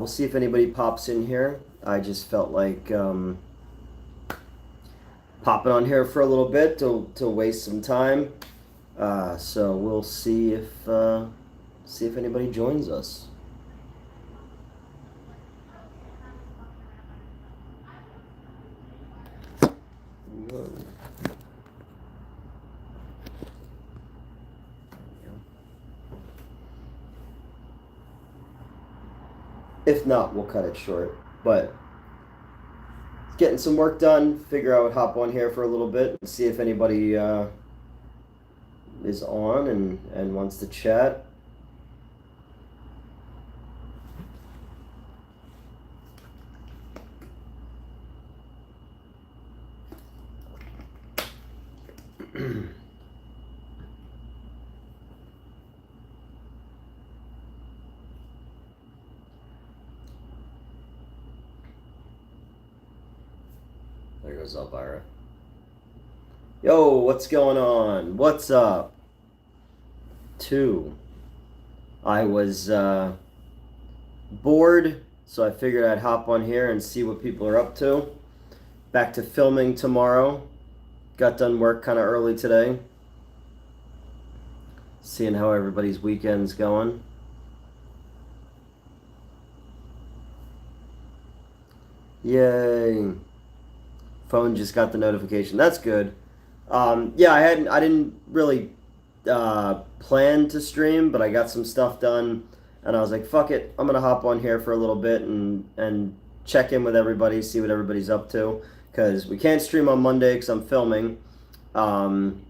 We'll see if anybody pops in here. I just felt like popping on here for a little bit to waste some time. So we'll see if anybody joins us. If not, we'll cut it short. But getting some work done. Figure I would hop on here for a little bit and see if anybody is on and wants to chat. There goes Elvira. Yo, what's going on? What's up? I was bored, so I figured I'd hop on here and see what people are up to. Back to filming tomorrow. Got done work kind of early today. Seeing how everybody's weekend's going. Yay. Phone just got the notification. That's good. Yeah, I didn't really plan to stream, but I got some stuff done, and I was like, fuck it, I'm gonna hop on here for a little bit and check in with everybody, see what everybody's up to, because we can't stream on Monday because I'm filming, and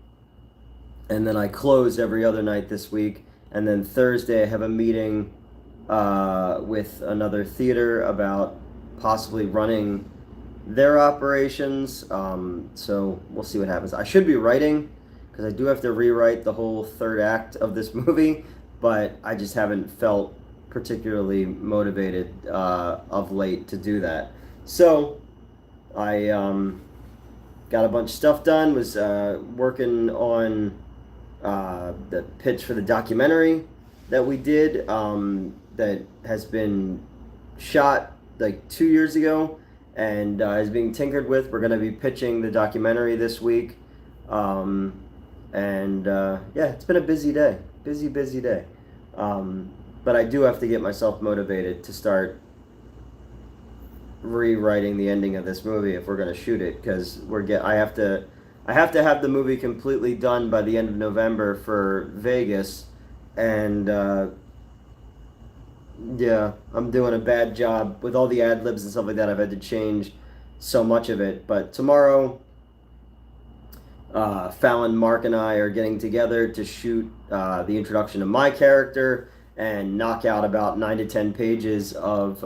then I close every other night this week, and then Thursday I have a meeting with another theater about possibly running their operations. So we'll see what happens. I should be writing because I do have to rewrite the whole third act of this movie, but I just haven't felt particularly motivated of late to do that. So I got a bunch of stuff done. Was working on the pitch for the documentary that we did that has been shot like 2 years ago and is being tinkered with. We're going to be pitching the documentary this week. Yeah, it's been a busy day. Busy day. But I do have to get myself motivated to start rewriting the ending of this movie if we're going to shoot it, because I have to have the movie completely done by the end of November for Vegas, and yeah, I'm doing a bad job with all the ad libs and stuff like that. I've had to change so much of it. But tomorrow, Fallon, Mark, and I are getting together to shoot the introduction of my character and knock out about 9 to 10 pages of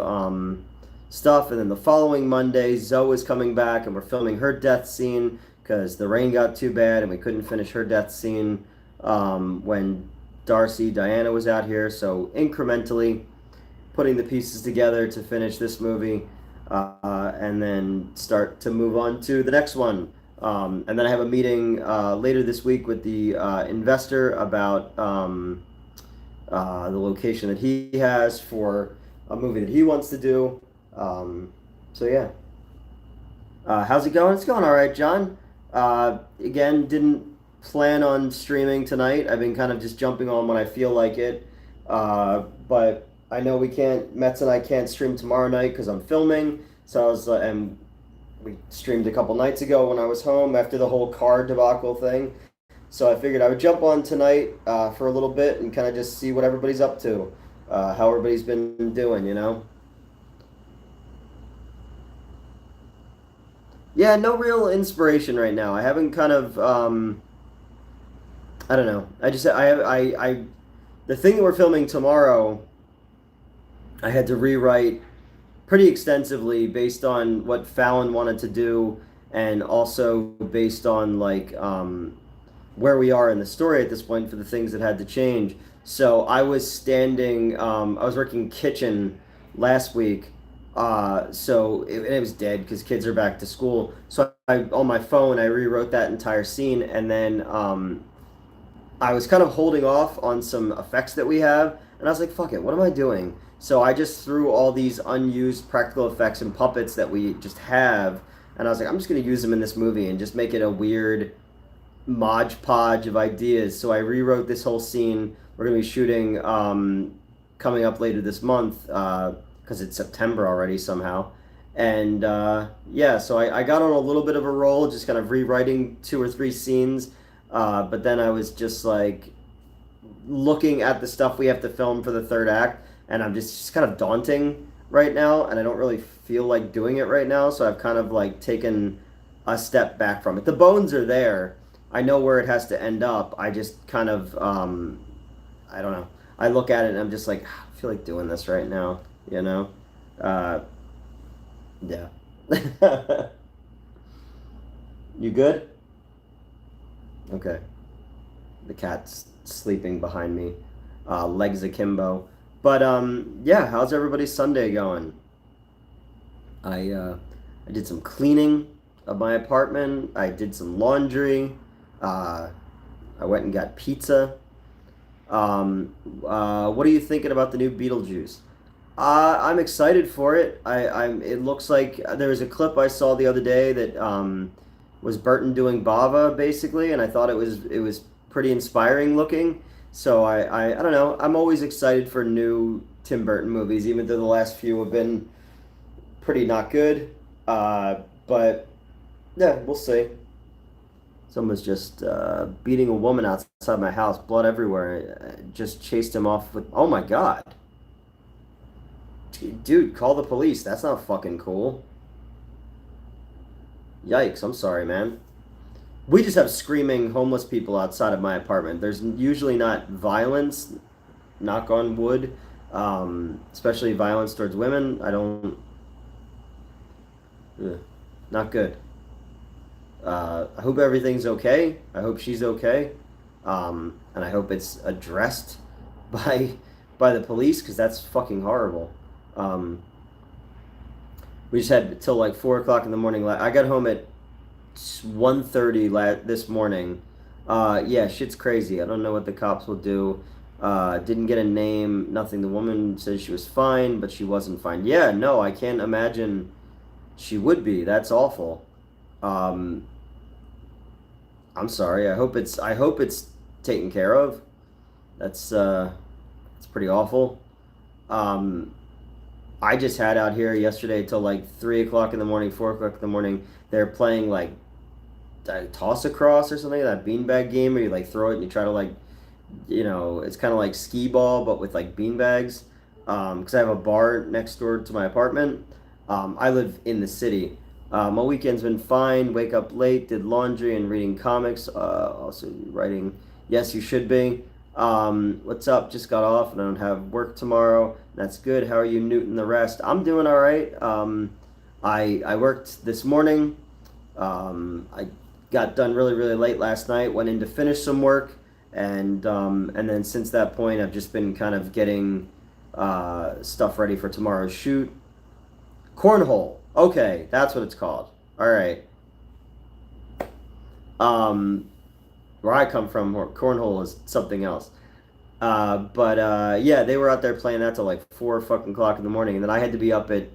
stuff. And then the following Monday, Zoe is coming back, and we're filming her death scene because the rain got too bad and we couldn't finish her death scene when Diana was out here. So incrementally putting the pieces together to finish this movie, and then start to move on to the next one. And then I have a meeting later this week with the investor about the location that he has for a movie that he wants to do. So yeah. How's it going? It's going all right, John. Again, didn't plan on streaming tonight. I've been kind of just jumping on when I feel like it. But I know Metz and I can't stream tomorrow night because I'm filming. So I was, and we streamed a couple nights ago when I was home after the whole car debacle thing. So I figured I would jump on tonight for a little bit and kind of just see what everybody's up to, how everybody's been doing, you know? Yeah, no real inspiration right now. I haven't kind of, I don't know. The thing that we're filming tomorrow, I had to rewrite pretty extensively based on what Fallon wanted to do, and also based on like where we are in the story at this point for the things that had to change. So I was I was working kitchen last week, so it was dead because kids are back to school. So on my phone, I rewrote that entire scene, and then I was kind of holding off on some effects that we have, and I was like, fuck it, what am I doing? So I just threw all these unused practical effects and puppets that we just have, and I was like, I'm just gonna use them in this movie and just make it a weird modge podge of ideas. So I rewrote this whole scene. We're gonna be shooting coming up later this month because it's September already somehow. And yeah, so I got on a little bit of a roll, just kind of rewriting two or three scenes. But then I was just like looking at the stuff we have to film for the third act, and I'm just kind of daunting right now, and I don't really feel like doing it right now. So I've kind of like taken a step back from it. The bones are there. I know where it has to end up. I just kind of I don't know. I look at it and I'm just like, I feel like doing this right now, you know? Uh, yeah. You good? Okay. The cat's sleeping behind me, legs akimbo. But yeah, how's everybody's Sunday going? I did some cleaning of my apartment. I did some laundry. Uh, I went and got pizza. What are you thinking about the new Beetlejuice? I'm excited for it. I'm. It looks like there was a clip I saw the other day that was Burton doing Bava basically, and I thought it was pretty inspiring looking. So I don't know. I'm always excited for new Tim Burton movies, even though the last few have been pretty not good. But yeah, we'll see. Someone's just beating a woman outside my house, blood everywhere. Just chased him off with. Oh my god. Dude, call the police. That's not fucking cool. Yikes, I'm sorry, man. We just have screaming homeless people outside of my apartment. There's usually not violence, knock on wood, especially violence towards women. I don't. Not good. I hope everything's okay. I hope she's okay. And I hope it's addressed by the police because that's fucking horrible. We just had till like 4 o'clock in the morning. I got home at 1:30 this morning. Yeah, shit's crazy. I don't know what the cops will do. Didn't get a name, nothing. The woman says she was fine, but she wasn't fine. Yeah, no, I can't imagine she would be. That's awful. Um, I'm sorry. I hope it's taken care of. That's it's pretty awful. Um, I just had out here yesterday till like 3 o'clock in the morning, 4 o'clock in the morning. They're playing like toss across or something, that beanbag game where you like throw it and you try to like, it's kind of like skee ball but with like beanbags. Because I have a bar next door to my apartment. I live in the city. My weekend's been fine. Wake up late, did laundry and reading comics. Also writing. Yes, you should be. What's up? Just got off and I don't have work tomorrow. That's good. How are you, Newton? The rest? I'm doing all right. I worked this morning. I got done really really late last night. Went in to finish some work, and then since that point, I've just been kind of getting stuff ready for tomorrow's shoot. Cornhole. Okay, that's what it's called. All right. Where I come from, cornhole is something else. But yeah, they were out there playing that till like 4 fucking o'clock in the morning, and then I had to be up at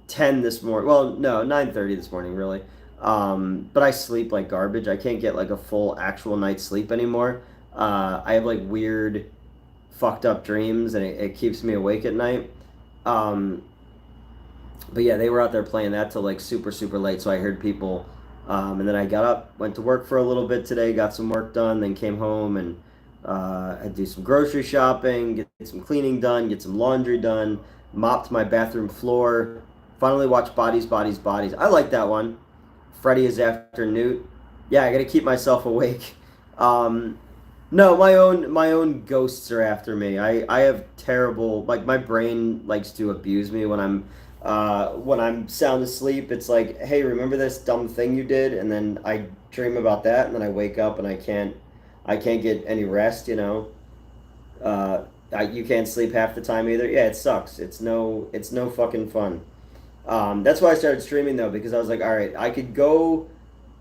10 this morning. Well, no, 9:30 this morning, really. But I sleep like garbage. I can't get like a full actual night's sleep anymore. I have like weird, fucked up dreams, and it keeps me awake at night. Um, but yeah, they were out there playing that till like super super late. So I heard people, and then I got up, went to work for a little bit today, got some work done, then came home and I'd do some grocery shopping, get some cleaning done, get some laundry done, mopped my bathroom floor. Finally watched Bodies, Bodies, Bodies. I like that one. Freddy is after Newt. Yeah, I gotta keep myself awake. Um, no, my own ghosts are after me. I have terrible, like, my brain likes to abuse me when I'm sound asleep. It's like, hey, remember this dumb thing you did? And then I dream about that, and then I wake up and I can't get any rest. You can't sleep half the time either. Yeah, it sucks. It's no fucking fun. That's why I started streaming though, because I was like, all right, I could go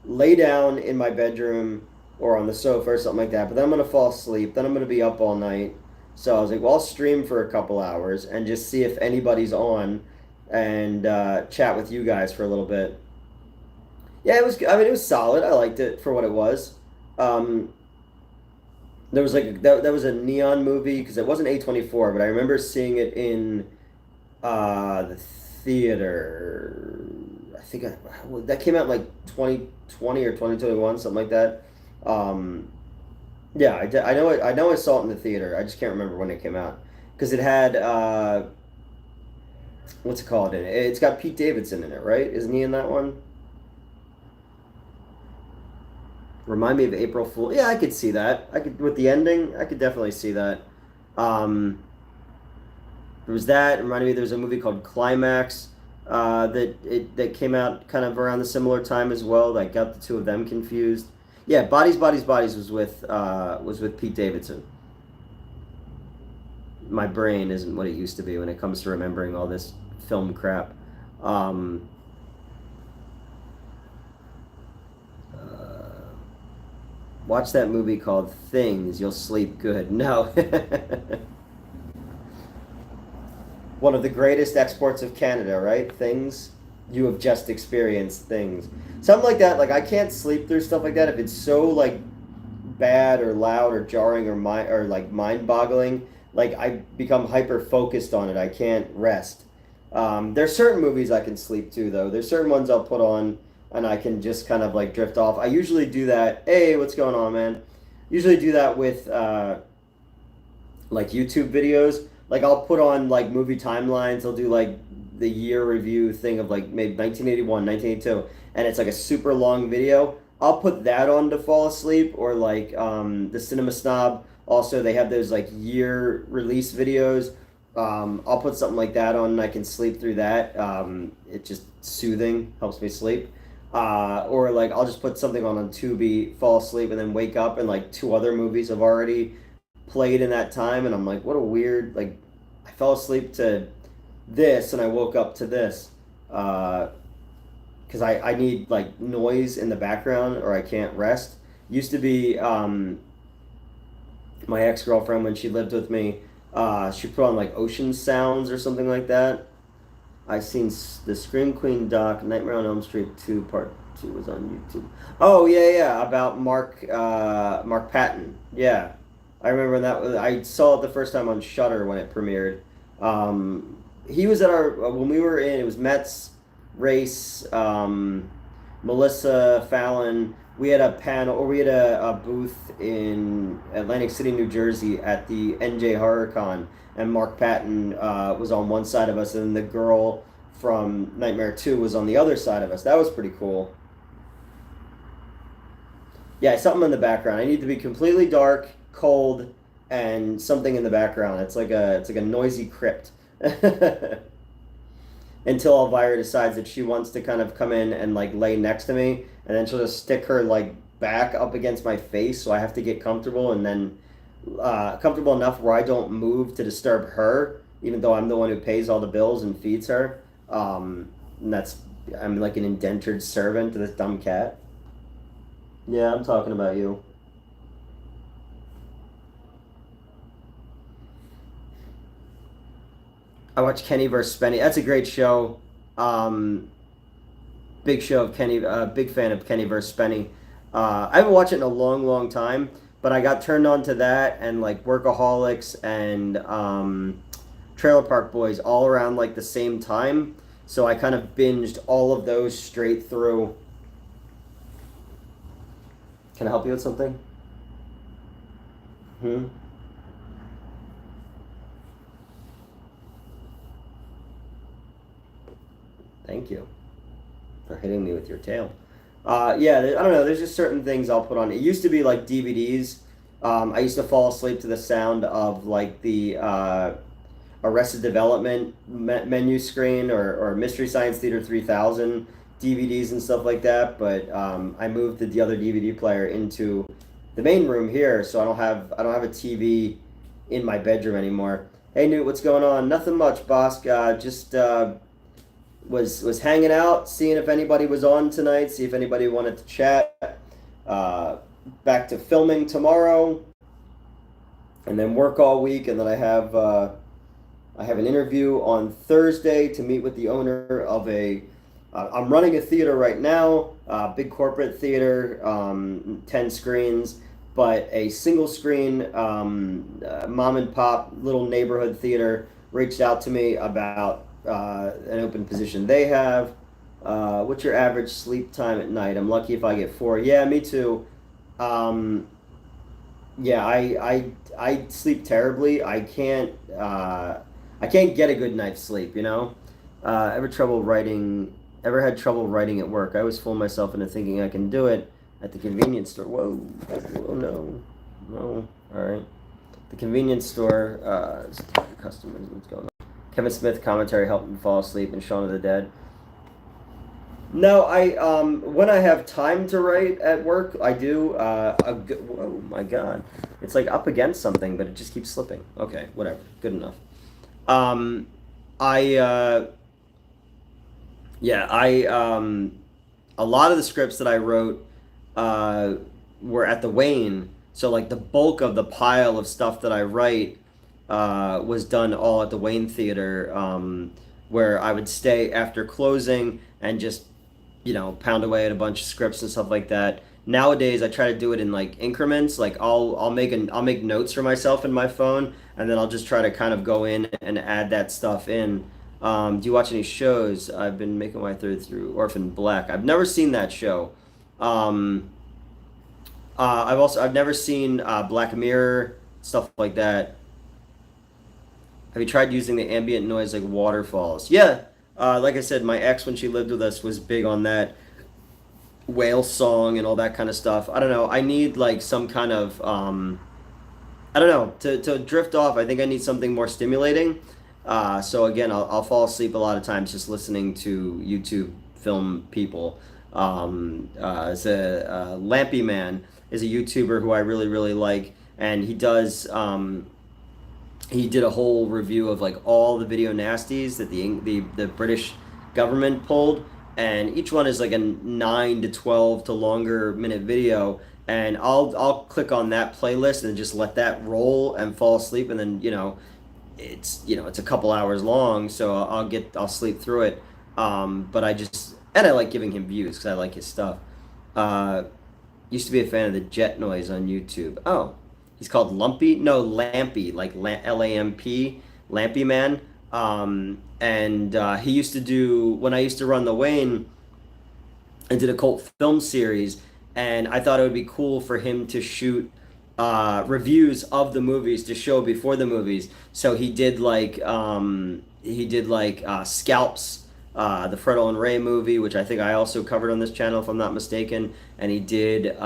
lay down in my bedroom or on the sofa or something like that, but then I'm gonna fall asleep. Then I'm gonna be up all night. So I was like, well, I'll stream for a couple hours and just see if anybody's on and chat with you guys for a little bit. Yeah, it was. I mean, it was solid. I liked it for what it was. Um, there was like that was a neon movie because it wasn't A24, but I remember seeing it in the theater. I think that came out in like 2020 or 2021, something like that. Um, yeah, I know it. I know I saw it in the theater. I just can't remember when it came out because it had what's it called in it? It's got Pete Davidson in it, right? Isn't he in that one? Remind me of April Fool. Yeah, I could see that. I could with the ending. I could definitely see that. Um, there was that. It reminded me. There was a movie called Climax that came out kind of around the similar time as well. That got the two of them confused. Yeah, Bodies, Bodies, Bodies was with Pete Davidson. My brain isn't what it used to be when it comes to remembering all this film crap. Um, watch that movie called Things. You'll sleep good. No. One of the greatest exports of Canada, right? Things. You have just experienced things. Something like that. Like, I can't sleep through stuff like that if it's so, like, bad or loud or jarring or like mind-boggling. Like, I become hyper-focused on it. I can't rest. There's certain movies I can sleep to, though. There's certain ones I'll put on and I can just kind of like drift off. I usually do that. Hey, what's going on, man? Usually do that with like YouTube videos. Like I'll put on like movie timelines. I'll do like the year review thing of like maybe 1981, 1982, and it's like a super long video. I'll put that on to fall asleep, or like the Cinema Snob. Also, they have those like year release videos. I'll put something like that on, and I can sleep through that. It's just soothing, helps me sleep. Or like I'll just put something on Tubi, fall asleep, and then wake up, and like two other movies have already played in that time, and I'm like, what a weird like. I fell asleep to this, and I woke up to this. Because I need like noise in the background, or I can't rest. Used to be my ex girlfriend when she lived with me. She put on like ocean sounds or something like that. I seen the Scream Queen doc, Nightmare on Elm Street 2 Part 2 was on YouTube. Oh yeah, yeah, about Mark Patton. Yeah, I remember that was. I saw it the first time on Shudder when it premiered. He was at our when we were in. It was Mets, Race, Melissa Fallon. We had a panel, or we had a booth in Atlantic City, New Jersey, at the NJ HorrorCon, and Mark Patton was on one side of us, and the girl from Nightmare 2 was on the other side of us. That was pretty cool. Yeah, something in the background. I need to be completely dark, cold, and something in the background. It's like a noisy crypt. Until Elvira decides that she wants to kind of come in and like lay next to me, and then she'll just stick her like back up against my face, so I have to get comfortable, and then comfortable enough where I don't move to disturb her, even though I'm the one who pays all the bills and feeds her. And that's I'm like an indentured servant to this dumb cat. Yeah, I'm talking about you. I watched Kenny versus Spenny. That's a great show. Um, big show of Kenny. Big fan of Kenny versus Spenny. I haven't watched it in a long, long time, but I got turned on to that and like Workaholics and Trailer Park Boys all around like the same time. So I kind of binged all of those straight through. Can I help you with something? Hmm. Thank you for hitting me with your tail. Yeah, I don't know. There's just certain things I'll put on. It used to be like DVDs. I used to fall asleep to the sound of like the Arrested Development menu screen, or Mystery Science Theater 3000 DVDs and stuff like that. But I moved the other DVD player into the main room here, so I don't have a TV in my bedroom anymore. Hey Newt, what's going on? Nothing much, boss. Just was hanging out, seeing if anybody was on tonight, see if anybody wanted to chat. Uh, Back to filming tomorrow. and then work all week, and then I have an interview on Thursday to meet with the owner of a. I'm running a theater right now, big corporate theater, 10 screens, but a single screen mom and pop little neighborhood theater reached out to me about an open position they have. What's your average sleep time at night? I'm lucky if I get 4. Yeah, me too. Um, yeah, I sleep terribly. I can't get a good night's sleep. You know. Ever trouble writing? Ever had trouble writing at work? I always fool myself into thinking I can do it at the convenience store. Whoa, whoa, no, no. All right, the convenience store. Customers. What's going on? Kevin Smith commentary helped me fall asleep in Shaun of the Dead. No, I when I have time to write at work, I do. Whoa, my God, it's like up against something, but it just keeps slipping. Okay, whatever, good enough. Um, I yeah, I a lot of the scripts that I wrote uh were at the Wayne, so like the bulk of the pile of stuff that I write was done all at the Wayne Theater, where I would stay after closing and just pound away at a bunch of scripts and stuff like that. Nowadays, I try to do it in like increments. Like I'll make notes for myself in my phone, and then I'll just try to kind of go in and add that stuff in. Do you watch any shows? I've been making my through Orphan Black. I've never seen that show. Um, I've never seen Black Mirror, stuff like that. Have you tried using the ambient noise like waterfalls? Yeah, like I said, my ex when she lived with us was big on that whale song and all that kind of stuff. I don't know. I need like some kind of I don't know, to drift off. I think I need something more stimulating. So again, I'll fall asleep a lot of times just listening to YouTube film people. It's a Lampy Man is a YouTuber who I really really like, and he did a whole review of like all the video nasties that the British government pulled, and each one is like a 9 to 12 to longer minute video, and I'll click on that playlist and just let that roll and fall asleep, and then it's a couple hours long, so I'll sleep through it. But I like giving him views because I like his stuff. Uh, Used to be a fan of the jet noise on YouTube. Oh, he's called Lumpy? No, Lampy, like Lamp, Lampy Man. And he used to do, when I used to run the Wayne, I did a cult film series, and I thought it would be cool for him to shoot reviews of the movies to show before the movies. So he did like Scalps, the Fredo and Ray movie, which I think I also covered on this channel if I'm not mistaken, and he did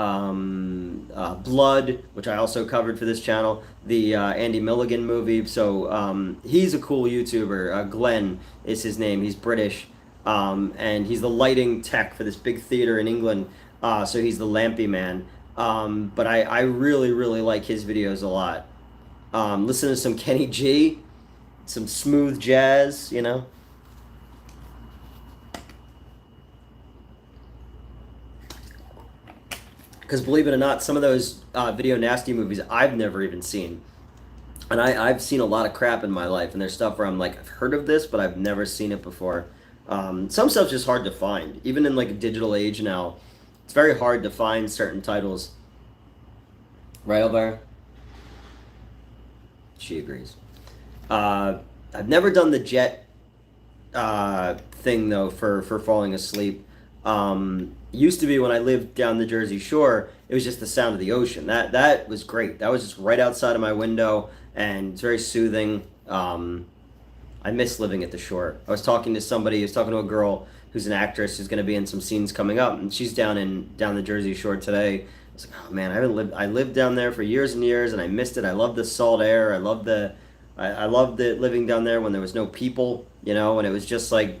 Blood, which I also covered for this channel, the Andy Milligan movie. So he's a cool YouTuber. Glenn is his name. He's British, and he's the lighting tech for this big theater in England. So he's the Lampy Man. But I really, really like his videos a lot. Listen to some Kenny G, some smooth jazz, you know. Because believe it or not, some of those video nasty movies I've never even seen. And I've seen a lot of crap in my life, and there's stuff where I'm like, I've heard of this, but I've never seen it before. Some stuff's just hard to find. Even in like a digital age now, it's very hard to find certain titles. Right, Elvira? She agrees. I've never done the jet thing though for falling asleep. Used to be when I lived down the Jersey Shore, it was just the sound of the ocean. That was great. That was just right outside of my window, and it's very soothing. I miss living at the shore. I was talking to a girl who's an actress who's going to be in some scenes coming up, and she's down the Jersey Shore today. I was like, oh man, I lived down there for years and years, and I missed it. I love the salt air. I loved it living down there when there was no people, and it was just like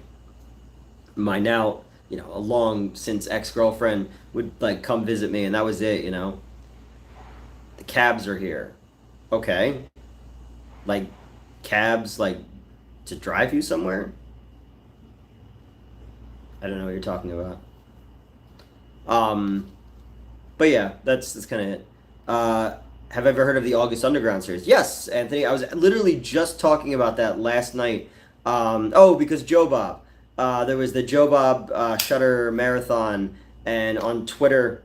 my now, a long since ex-girlfriend would like come visit me, and that was it. The cabs are here. Okay. Like cabs like to drive you somewhere? I don't know what you're talking about. Um, but yeah, that's kind of it. Have you ever heard of the August Underground series? Yes, Anthony. I was literally just talking about that last night. Oh, because Joe Bob. There was the Joe Bob Shutter Marathon, and on Twitter,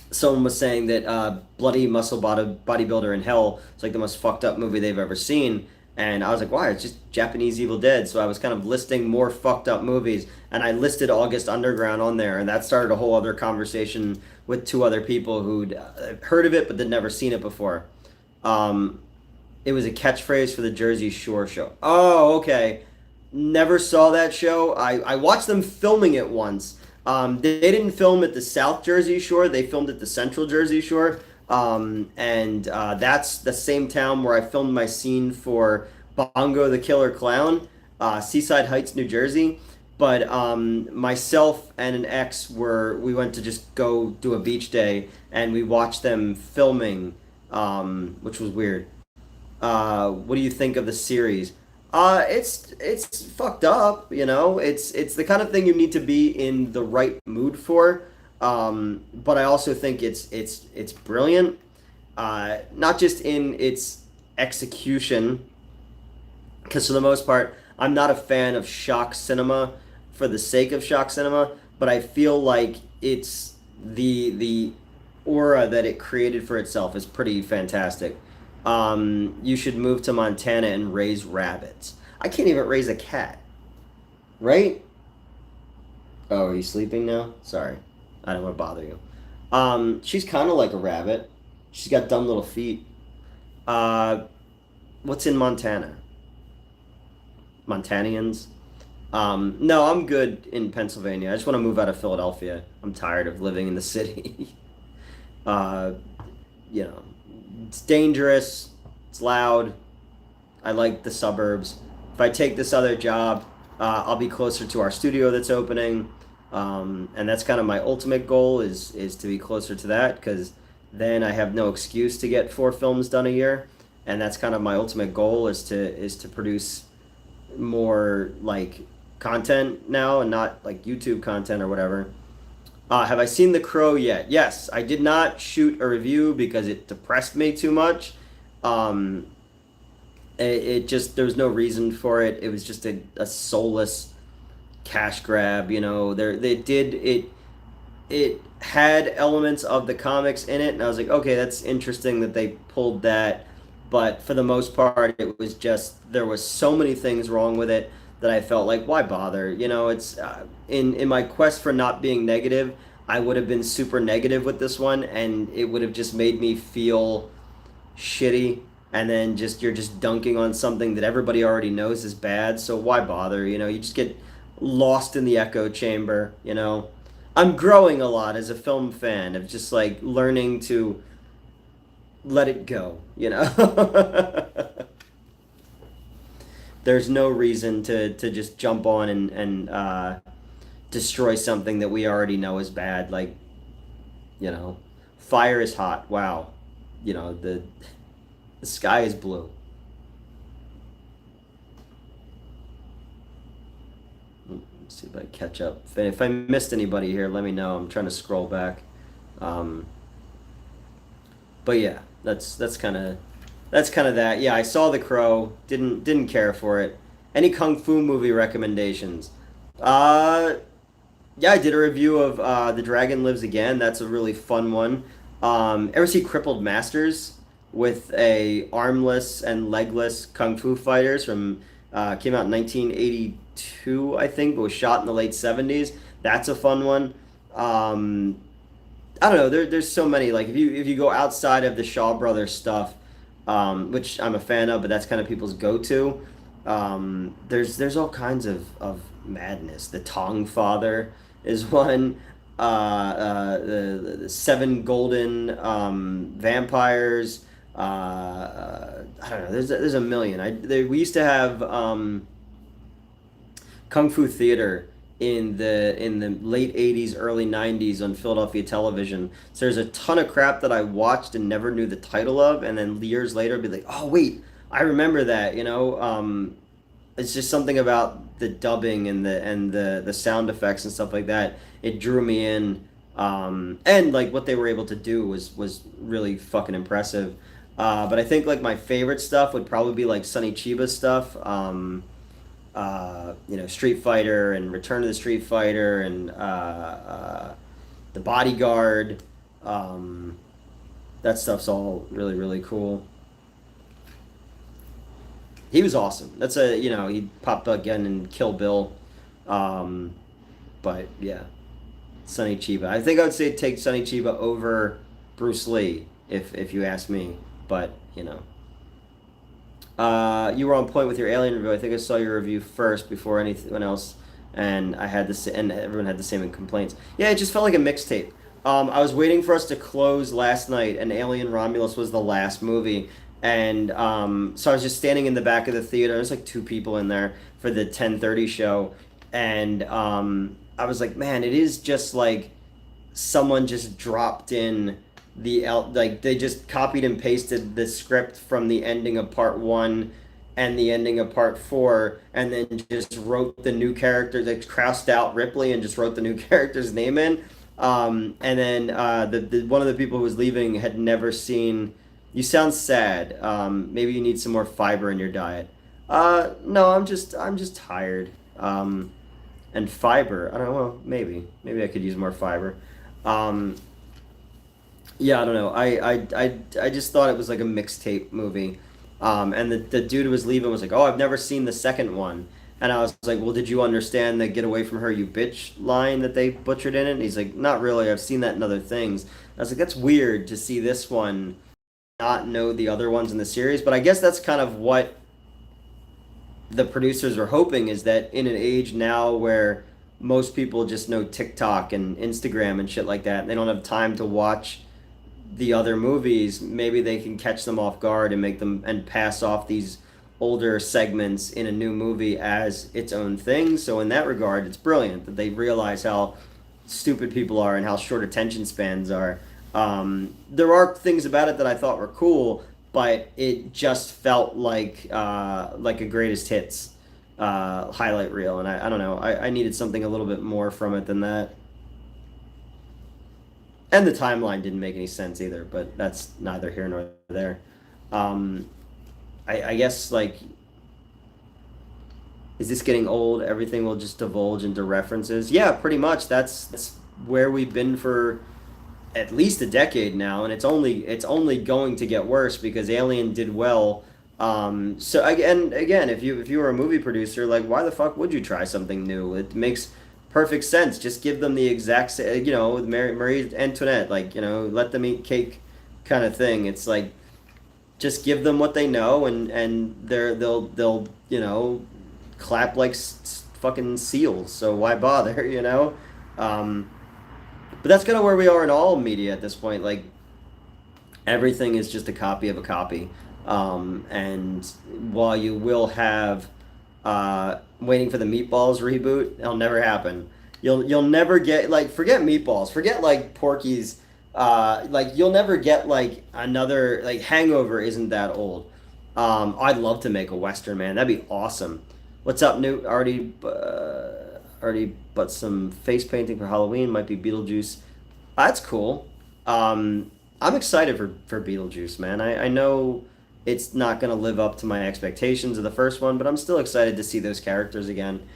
someone was saying that Bloody Muscle Bodybuilder in Hell is like the most fucked up movie they've ever seen. And I was like, why? It's just Japanese Evil Dead. So I was kind of listing more fucked up movies, and I listed August Underground on there, and that started a whole other conversation with two other people who'd heard of it but had never seen it before. Um, it was a catchphrase for the Jersey Shore show. Oh, okay. Never saw that show. I watched them filming it once. They didn't film at the South Jersey Shore. They filmed at the Central Jersey Shore. And that's the same town where I filmed my scene for Bongo the Killer Clown, Seaside Heights, New Jersey. But myself and an ex we went to just go do a beach day, and we watched them filming, which was weird. What do you think of the series? It's fucked up, you know. It's the kind of thing you need to be in the right mood for. But I also think it's brilliant. Not just in its execution, because for the most part, I'm not a fan of shock cinema for the sake of shock cinema. But I feel like it's the aura that it created for itself is pretty fantastic. You should move to Montana and raise rabbits. I can't even raise a cat, right? Oh, are you sleeping now? Sorry, I don't want to bother you. She's kind of like a rabbit. She's got dumb little feet. Uh, what's in Montana? Montanians? No, I'm good in Pennsylvania. I just want to move out of Philadelphia. I'm tired of living in the city. uh, you know, it's dangerous. It's loud. I like the suburbs. If I take this other job, I'll be closer to our studio that's opening, and that's kind of my ultimate goal is to be closer to that, because then I have no excuse to get 4 films done a year, and that's kind of my ultimate goal is to produce more like content now and not like YouTube content or whatever. Have I seen The Crow yet? Yes, I did not shoot a review because it depressed me too much. Um, it just there was no reason for it. It was just a soulless cash grab. You know, it had elements of the comics in it, and I was like, okay, that's interesting that they pulled that. But for the most part, it was just there was so many things wrong with it that I felt like, why bother? You know, it's in my quest for not being negative, I would have been super negative with this one, and it would have just made me feel shitty. And then just you're just dunking on something that everybody already knows is bad. So why bother? You know, you just get lost in the echo chamber. You know, I'm growing a lot as a film fan of just like learning to let it go. You know. There's no reason to just jump on and destroy something that we already know is bad. Like, you know, fire is hot. Wow, you know the sky is blue. Let's see if I catch up. If I missed anybody here, let me know. I'm trying to scroll back. Um, but yeah, that's kind of that. Yeah, I saw The Crow. Didn't care for it. Any kung fu movie recommendations? Uh, yeah, I did a review of The Dragon Lives Again. That's a really fun one. Ever see Crippled Masters with a armless and legless kung fu fighters from came out in 1982, I think, but was shot in the late 70s. That's a fun one. I don't know. There's so many. Like if you go outside of the Shaw Brothers stuff, which I'm a fan of, but that's kind of people's go-to. There's all kinds of madness. The Tong Father is one. The Seven Golden Vampires. I don't know. There's a million. We used to have kung fu theater in the late 80s, early 90s on Philadelphia television. So there's a ton of crap that I watched and never knew the title of, and then years later I'd be like, oh wait, I remember that. You know, it's just something about the dubbing and the sound effects and stuff like that. It drew me in. And like what they were able to do was really fucking impressive. But I think like my favorite stuff would probably be like Sonny Chiba's stuff. Street Fighter and Return of the Street Fighter and The Bodyguard. Um, that stuff's all really really cool. He was awesome. That's a he popped up again in Kill Bill. Um, but yeah, Sonny Chiba. I think I would say take Sonny Chiba over Bruce Lee if you ask me. But you were on point with your Alien review. I think I saw your review first before anyone else, and I had this, and everyone had the same complaints. Yeah, it just felt like a mixtape. I was waiting for us to close last night, and Alien Romulus was the last movie, and so I was just standing in the back of the theater. There's like two people in there for the 10:30 show, and I was like, man, it is just like someone just dropped in like they just copied and pasted the script from the ending of part 1 and the ending of part 4 and then just wrote the new character. They crossed out Ripley and just wrote the new character's name in. And then the one of the people who was leaving had never seen. You sound sad. Maybe you need some more fiber in your diet. No, I'm just tired. And fiber. I don't know. Well, maybe I could use more fiber. Um, yeah, I don't know. I just thought it was like a mixtape movie. And the dude who was leaving was like, "Oh, I've never seen the second one." And I was like, "Well, did you understand the 'Get away from her, you bitch' line that they butchered in it?" And he's like, "Not really. I've seen that in other things." I was like, "That's weird to see this one not know the other ones in the series." But I guess that's kind of what the producers are hoping, is that in an age now where most people just know TikTok and Instagram and shit like that, and they don't have time to watch the other movies, maybe they can catch them off guard and make them and pass off these older segments in a new movie as its own thing. So in that regard, it's brilliant that they realize how stupid people are and how short attention spans are. There are things about it that I thought were cool, but it just felt like a greatest hits highlight reel, and I don't know. I needed something a little bit more from it than that. And the timeline didn't make any sense either, but that's neither here nor there. Um, I guess like, is this getting old? Everything will just divulge into references. Yeah, pretty much. That's where we've been for at least a decade now, and it's only going to get worse because Alien did well. Again, if you were a movie producer, like why the fuck would you try something new? It makes perfect sense. Just give them the exact with Marie Antoinette, like let them eat cake, kind of thing. It's like just give them what they know, and they'll clap like fucking seals. So why bother, But that's kind of where we are in all media at this point. Like everything is just a copy of a copy. And while you will have waiting for the Meatballs reboot, it'll never happen. You'll never get like forget Meatballs, forget like Porky's. Like you'll never get like another like Hangover isn't that old. I'd love to make a Western, man. That'd be awesome. What's up, Newt? Already, but some face painting for Halloween might be Beetlejuice. That's cool. I'm excited for Beetlejuice, man. I know it's not going to live up to my expectations of the first one, but I'm still excited to see those characters again.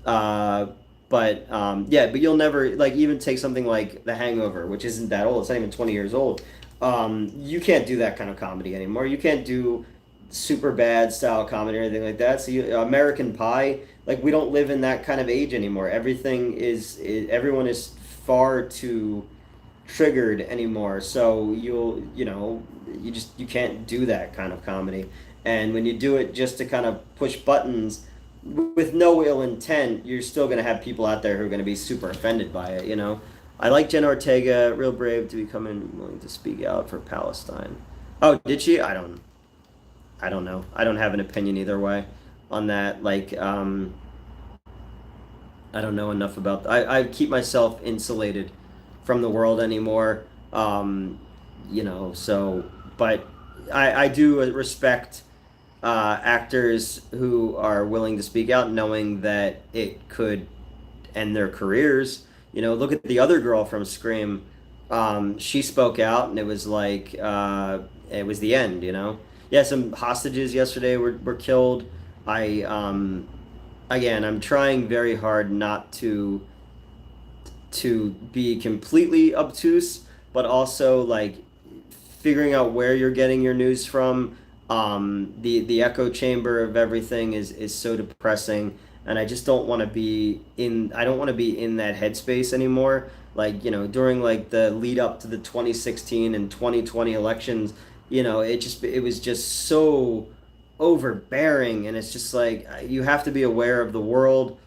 Uh, but you'll never like even take something like The Hangover, which isn't that old. It's not even 20 years old. You can't do that kind of comedy anymore. You can't do super bad style comedy or anything like that. So American Pie, like we don't live in that kind of age anymore. Everyone is far too triggered anymore. So you can't do that kind of comedy. And when you do it just to kind of push buttons with no ill intent, you're still going to have people out there who are going to be super offended by it. I like Jen Ortega, real brave to be coming willing to speak out for Palestine. Oh, did she? I don't know. I don't have an opinion either way on that. Like, I don't know enough about. I keep myself insulated from the world anymore. So, but I do respect actors who are willing to speak out, knowing that it could end their careers. Look at the other girl from Scream. She spoke out, and it was like it was the end. Yeah, some hostages yesterday were killed. I again, I'm trying very hard not to be completely obtuse, but also like figuring out where you're getting your news from. The echo chamber of everything is so depressing, and I just don't want to be in. I don't want to be in that headspace anymore. Like during like the lead up to the 2016 and 2020 elections, it was just so overbearing, and it's just like you have to be aware of the world.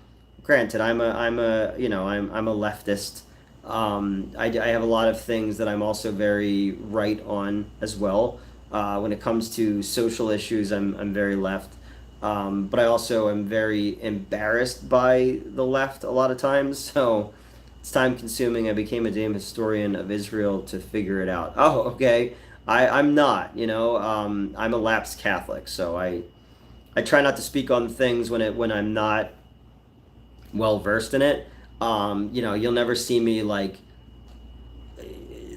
Granted, I'm a leftist. I have a lot of things that I'm also very right on as well. When it comes to social issues, I'm very left. But I also am very embarrassed by the left a lot of times. So it's time consuming. I became a damn historian of Israel to figure it out. Oh, okay. I'm not, I'm a lapsed Catholic, so I try not to speak on things when I'm not well versed in it. You'll never see me like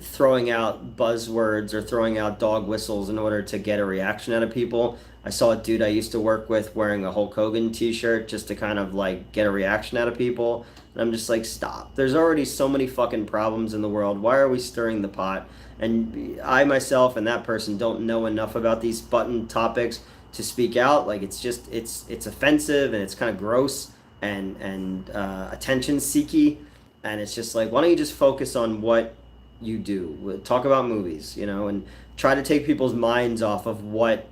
throwing out buzzwords or throwing out dog whistles in order to get a reaction out of people. I saw a dude I used to work with wearing a Hulk Hogan t-shirt just to kind of like get a reaction out of people. And I'm just like, stop. There's already so many fucking problems in the world. Why are we stirring the pot? And I myself and that person don't know enough about these button topics to speak out. Like it's offensive and it's kind of gross and attention seeky. And it's just like, why don't you just focus on what you do? Talk about movies, and try to take people's minds off of what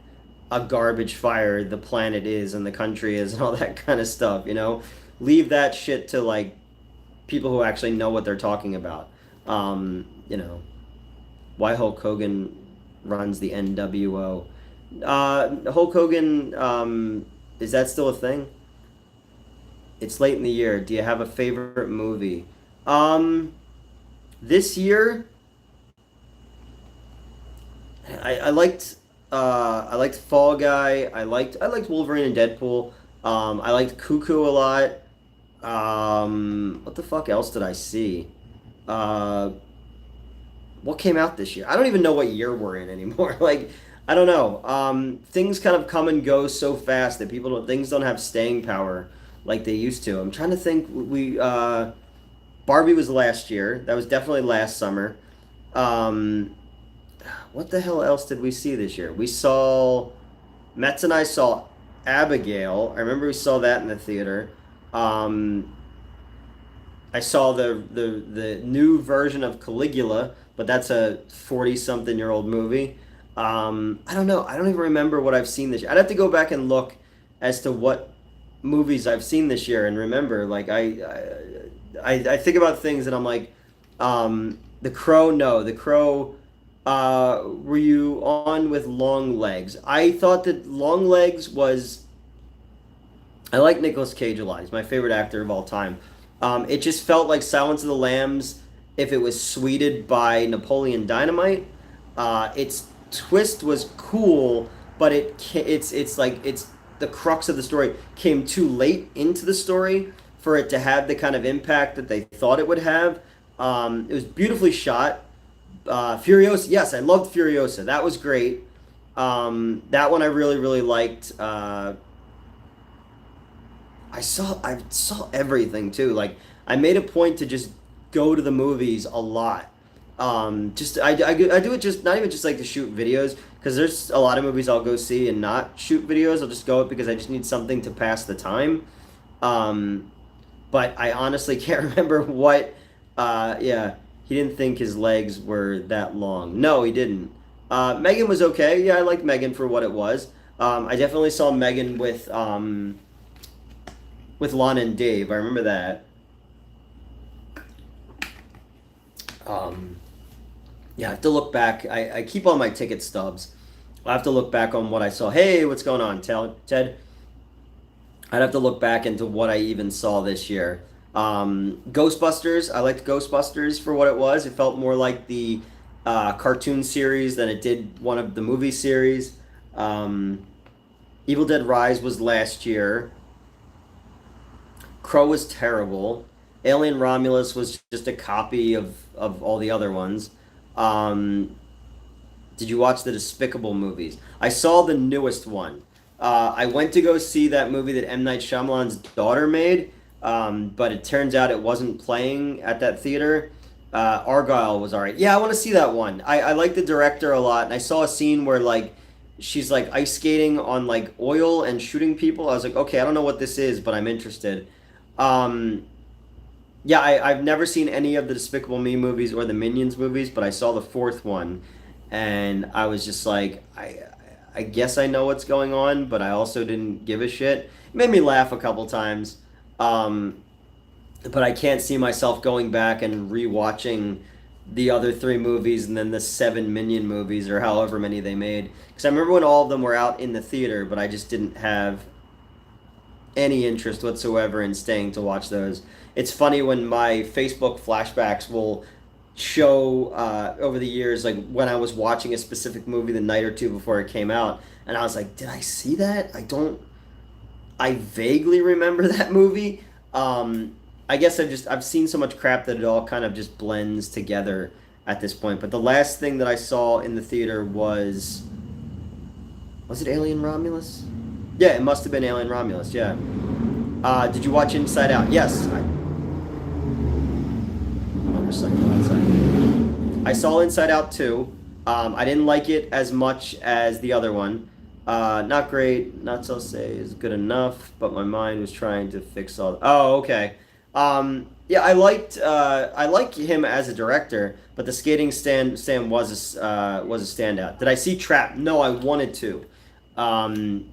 a garbage fire the planet is and the country is and all that kind of stuff. Leave that shit to like people who actually know what they're talking about. Why Hulk Hogan runs the NWO. Hulk Hogan, is that still a thing? It's late in the year. Do you have a favorite movie? This year, I liked Fall Guy. I liked Wolverine and Deadpool. I liked Cuckoo a lot. What the fuck else did I see? Uh, what came out this year? I don't even know what year we're in anymore. Like, I don't know. Things kind of come and go so fast that things don't have staying power like they used to. I'm trying to think. Barbie was last year. That was definitely last summer. Um, what the hell else did we see this year? Metz and I saw Abigail. I remember we saw that in the theater. Um, I saw the new version of Caligula, but that's a 40-something-year-old movie. I don't know. I don't even remember what I've seen this year. I'd have to go back and look as to what movies I've seen this year and remember. Like I think about things and I'm like, The Crow. No, The Crow. Were you on with Long Legs? I thought that Long Legs was. I like Nicolas Cage a lot. He's my favorite actor of all time. It just felt like Silence of the Lambs if it was sweetened by Napoleon Dynamite. Its twist was cool, but it's the crux of the story came too late into the story for it to have the kind of impact that they thought it would have. It was beautifully shot. Furiosa, yes, I loved Furiosa. That was great. That one I really really liked. I saw everything too. Like I made a point to just go to the movies a lot. Just I do it just not even just like to shoot videos because there's a lot of movies I'll go see and not shoot videos. I'll just go it because I just need something to pass the time. Um, but I honestly can't remember what. Yeah, he didn't think his legs were that long. No, he didn't. Megan was okay. Yeah, I liked Megan for what it was. I definitely saw Megan with Lana and Dave. I remember that. Um, yeah, I have to look back. I keep all my ticket stubs. I have to look back on what I saw. Hey, what's going on, Ted? I'd have to look back into what I even saw this year. Ghostbusters. I liked Ghostbusters for what it was. It felt more like the cartoon series than it did one of the movie series. Um, Evil Dead Rise was last year. Crow was terrible. Alien Romulus was just a copy of all the other ones. Um, did you watch the Despicable movies? I saw the newest one. I went to go see that movie that M. Night Shyamalan's daughter made, but it turns out it wasn't playing at that theater. Argyle was all right. Yeah, I want to see that one. I like the director a lot, and I saw a scene where like she's like ice skating on like oil and shooting people. I was like, okay, I don't know what this is, but I'm interested. Um, yeah, I've never seen any of the Despicable Me movies or the Minions movies, but I saw the fourth one, and I was just like, I guess I know what's going on, but I also didn't give a shit. It made me laugh a couple times, um, but I can't see myself going back and rewatching the other three movies and then the seven Minion movies or however many they made. Because I remember when all of them were out in the theater, but I just didn't have any interest whatsoever in staying to watch those. It's funny when my Facebook flashbacks will show over the years, like when I was watching a specific movie the night or two before it came out, and I was like, did I see that? I don't. I vaguely remember that movie. I guess I've seen so much crap that it all kind of just blends together at this point. But the last thing that I saw in the theater was it Alien Romulus? Yeah, it must have been Alien Romulus. Yeah. Did you watch Inside Out? Yes. Motorcycle outside. I saw Inside Out too. I didn't like it as much as the other one. Not great. Not so say is good enough. But my mind was trying to fix all. Oh, okay. Yeah, I like him as a director, but the skating stand was a standout. Did I see Trap? No, I wanted to. Um,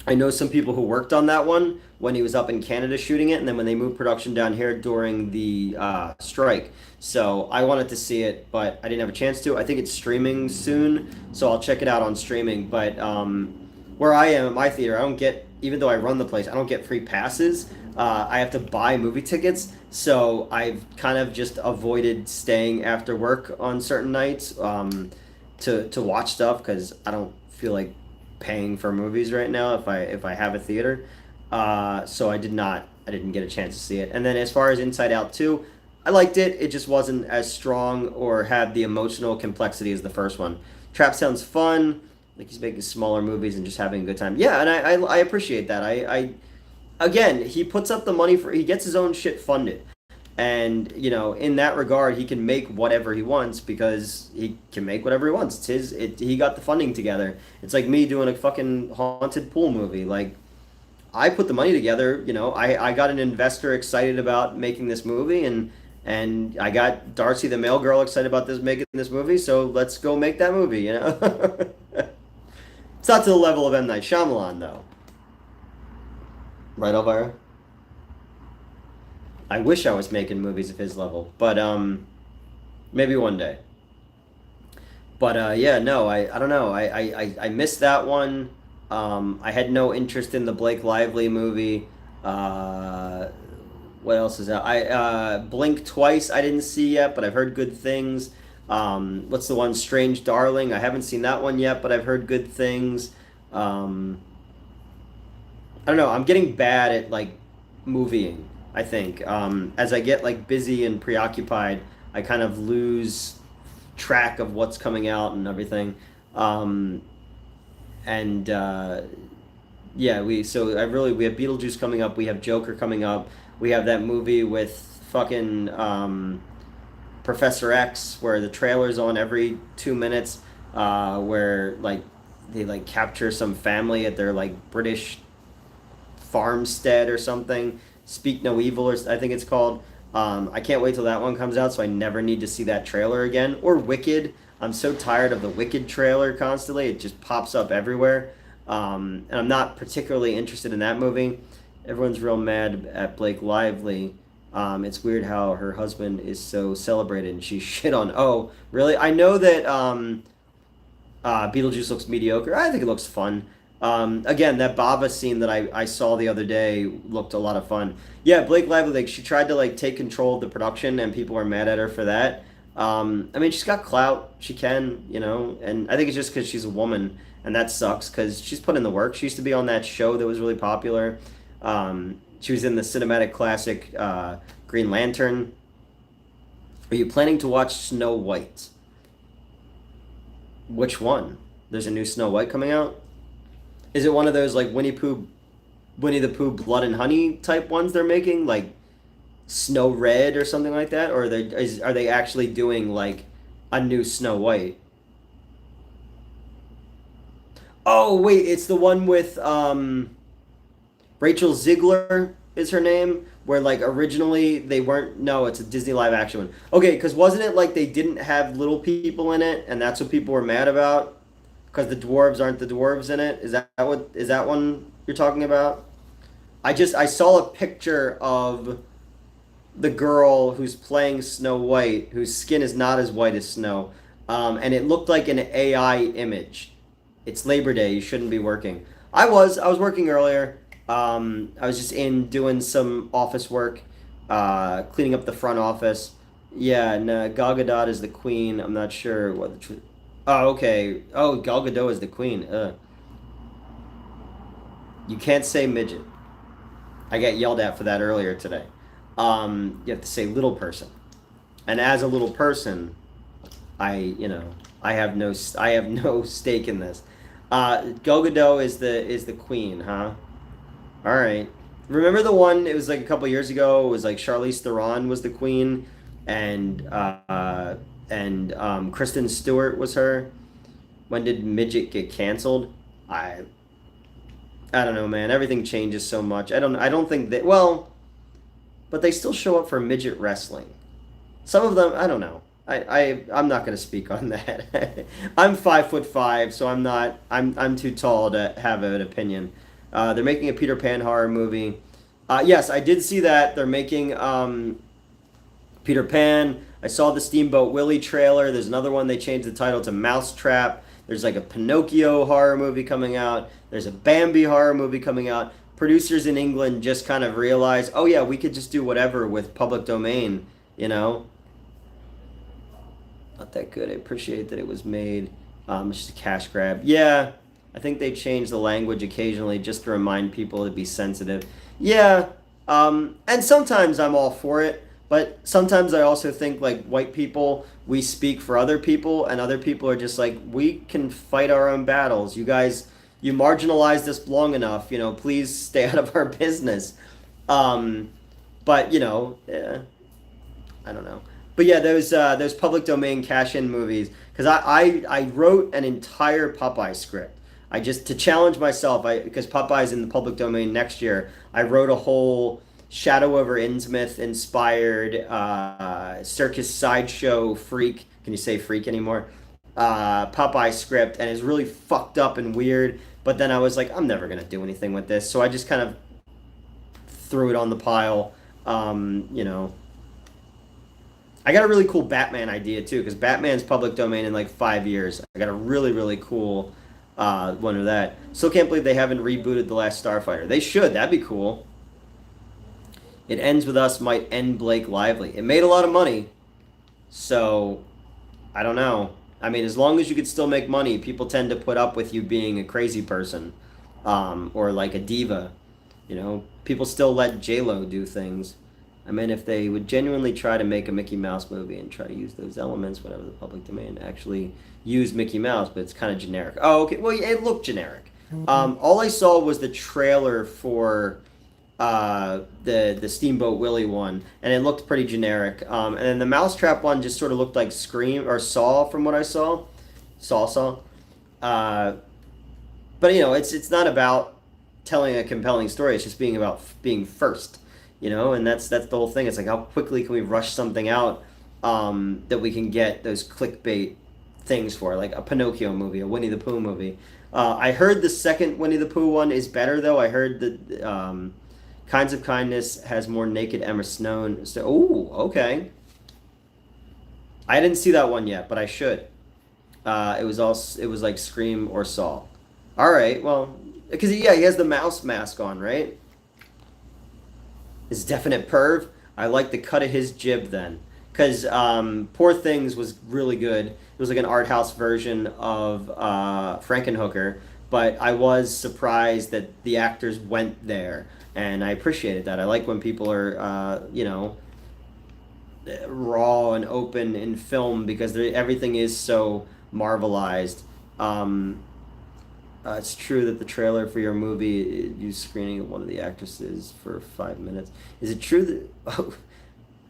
I know some people who worked on that one when he was up in Canada shooting it, and then when they moved production down here during the strike. So I wanted to see it, but I didn't have a chance to. I think it's streaming soon, so I'll check it out on streaming. But where I am at my theater, I don't get, even though I run the place, I don't get free passes. I have to buy movie tickets, so I've kind of just avoided staying after work on certain nights to watch stuff because I don't feel like paying for movies right now if I have a theater. So I didn't get a chance to see it. And then as far as Inside Out 2, I liked it. It just wasn't as strong or had the emotional complexity as the first one. Trap sounds fun. Like he's making smaller movies and just having a good time. Yeah, and I appreciate that. I again, he puts up the money he gets his own shit funded. And, in that regard, he can make whatever he wants because he can make whatever he wants. He got the funding together. It's like me doing a fucking haunted pool movie. Like, I put the money together, I got an investor excited about making this movie and I got Darcy the mail girl excited about making this movie, so let's go make that movie. It's not to the level of M. Night Shyamalan, though. Right, Elvira? I wish I was making movies of his level, but maybe one day. But yeah, no, I don't know. I missed that one. I had no interest in the Blake Lively movie. What else is out? I Blink Twice. I didn't see yet, but I've heard good things. What's the one? Strange Darling. I haven't seen that one yet, but I've heard good things. I don't know. I'm getting bad at like movieing. I think as I get like busy and preoccupied, I kind of lose track of what's coming out and everything. Um, and yeah, we have Beetlejuice coming up. We have Joker coming up. We have that movie with fucking Professor X where the trailer's on every 2 minutes, where like they like capture some family at their like British farmstead or something. Speak No Evil, or I think it's called. I can't wait till that one comes out, so I never need to see that trailer again. Or Wicked. I'm so tired of the Wicked trailer constantly. It just pops up everywhere. And I'm not particularly interested in that movie. Everyone's real mad at Blake Lively. It's weird how her husband is so celebrated and she's shit on. Oh, really? I know that Beetlejuice looks mediocre. I think it looks fun. Again, that Baba scene that I saw the other day looked a lot of fun. Yeah, Blake Lively, like, she tried to, like, take control of the production, and people were mad at her for that. I mean, she's got clout. She can, and I think it's just because she's a woman, and that sucks, because she's put in the work. She used to be on that show that was really popular. She was in the cinematic classic Green Lantern. Are you planning to watch Snow White? Which one? There's a new Snow White coming out. Is it one of those like Winnie the Pooh, Blood and Honey type ones they're making, like Snow Red or something like that, or are they actually doing like a new Snow White? Oh wait, it's the one with Rachel Ziegler is her name, where like originally they weren't. No, it's a Disney live action one. Okay, because wasn't it like they didn't have little people in it, and that's what people were mad about? Because the dwarves aren't the dwarves in it. Is that one you're talking about? I saw a picture of the girl who's playing Snow White, whose skin is not as white as snow, and it looked like an AI image. It's Labor Day. You shouldn't be working. I was working earlier. I was just in doing some office work, cleaning up the front office. Yeah, and Gal Gadot is the queen. I'm not sure what the truth. Oh, okay. Oh, Gal Gadot is the queen. You can't say midget. I got yelled at for that earlier today. You have to say little person. And as a little person, I have no stake in this. Gal Gadot is the queen, huh? All right. Remember the one? It was like a couple years ago. It was like Charlize Theron was the queen, and Kristen Stewart was her. When did midget get canceled? I I don't know, man. Everything changes so much. I don't think that. Well, but they still show up for midget wrestling. Some of them, I don't know. I'm not going to speak on that. I'm 5'5", so I'm too tall to have an opinion. They're making a Peter Pan horror movie. Yes, I did see that. They're making Peter Pan. I saw the Steamboat Willie trailer. There's another one they changed the title to Mousetrap. There's like a Pinocchio horror movie coming out. There's a Bambi horror movie coming out. Producers in England just kind of realized, oh yeah, we could just do whatever with public domain, you know? Not that good. I appreciate that it was made. It's just a cash grab. Yeah, I think they change the language occasionally just to remind people to be sensitive. Yeah, and sometimes I'm all for it, but sometimes I also think like white people, we speak for other people, and other people are just like, we can fight our own battles. You guys, you marginalized us long enough. Please stay out of our business. Um, but I don't know. But yeah, those public domain cash-in movies. Because I wrote an entire Popeye script. I just to challenge myself. Because Popeye's in the public domain next year. I wrote a whole Shadow over Innsmouth inspired circus sideshow freak. Can you say freak anymore? Popeye script, and it's really fucked up and weird. But then I was like, I'm never gonna do anything with this, so I just kind of threw it on the pile. I got a really cool Batman idea too, because Batman's public domain in like 5 years. I got a really, really cool one of that. Still can't believe they haven't rebooted The Last Starfighter. They should. That'd be cool. It Ends With Us might end Blake Lively. It made a lot of money, so I don't know. I mean, as long as you could still make money, people tend to put up with you being a crazy person, or like a diva. People still let J-Lo do things. I mean, if they would genuinely try to make a Mickey Mouse movie and try to use those elements, whatever the public domain, actually use Mickey Mouse, but it's kind of generic. Oh, okay. Well, yeah, it looked generic. All I saw was the trailer for the Steamboat Willie one, and it looked pretty generic. And then the Mousetrap one just sort of looked like Scream or Saw from what I saw. Saw. But it's not about telling a compelling story. It's just being about being first. And that's the whole thing. It's like, how quickly can we rush something out that we can get those clickbait things for, like a Pinocchio movie, a Winnie the Pooh movie. I heard the second Winnie the Pooh one is better, though. I heard that Kinds of Kindness has more naked Emma Stone. So, oh, okay. I didn't see that one yet, but I should. It was like Scream or Saw. All right, well, because he has the mouse mask on, right? Is definite perv. I like the cut of his jib then, because Poor Things was really good. It was like an art house version of Frankenhooker, but I was surprised that the actors went there, and I appreciated that. I like when people are, raw and open in film because everything is so marvelized. Um, it's true that the trailer for your movie used screening of one of the actresses for 5 minutes. Is it true that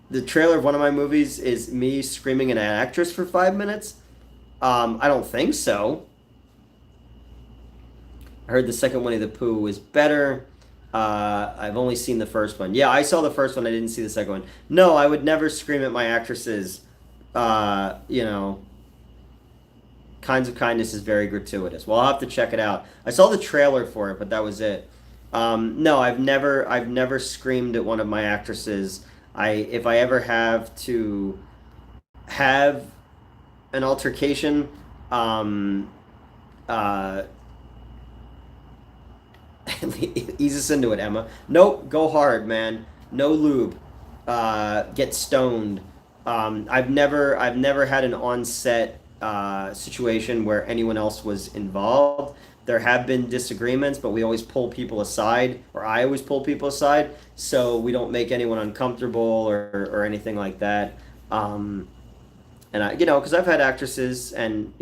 the trailer of one of my movies is me screaming at an actress for 5 minutes? I don't think so. I heard the second Winnie the Pooh was better. I've only seen the first one. Yeah, I saw the first one. I didn't see the second one. No, I would never scream at my actresses. Uh, you know, Kinds of Kindness is very gratuitous. Well, I'll have to check it out. I saw the trailer for it, but that was it. No, I've never screamed at one of my actresses. If I ever have to have an altercation, um, uh, ease us into it, Emma. Nope, go hard, man. No lube. Get stoned. I've never had an on-set situation where anyone else was involved. There have been disagreements, but we always pull people aside, or I always pull people aside, so we don't make anyone uncomfortable or anything like that. Um, and because I've had actresses and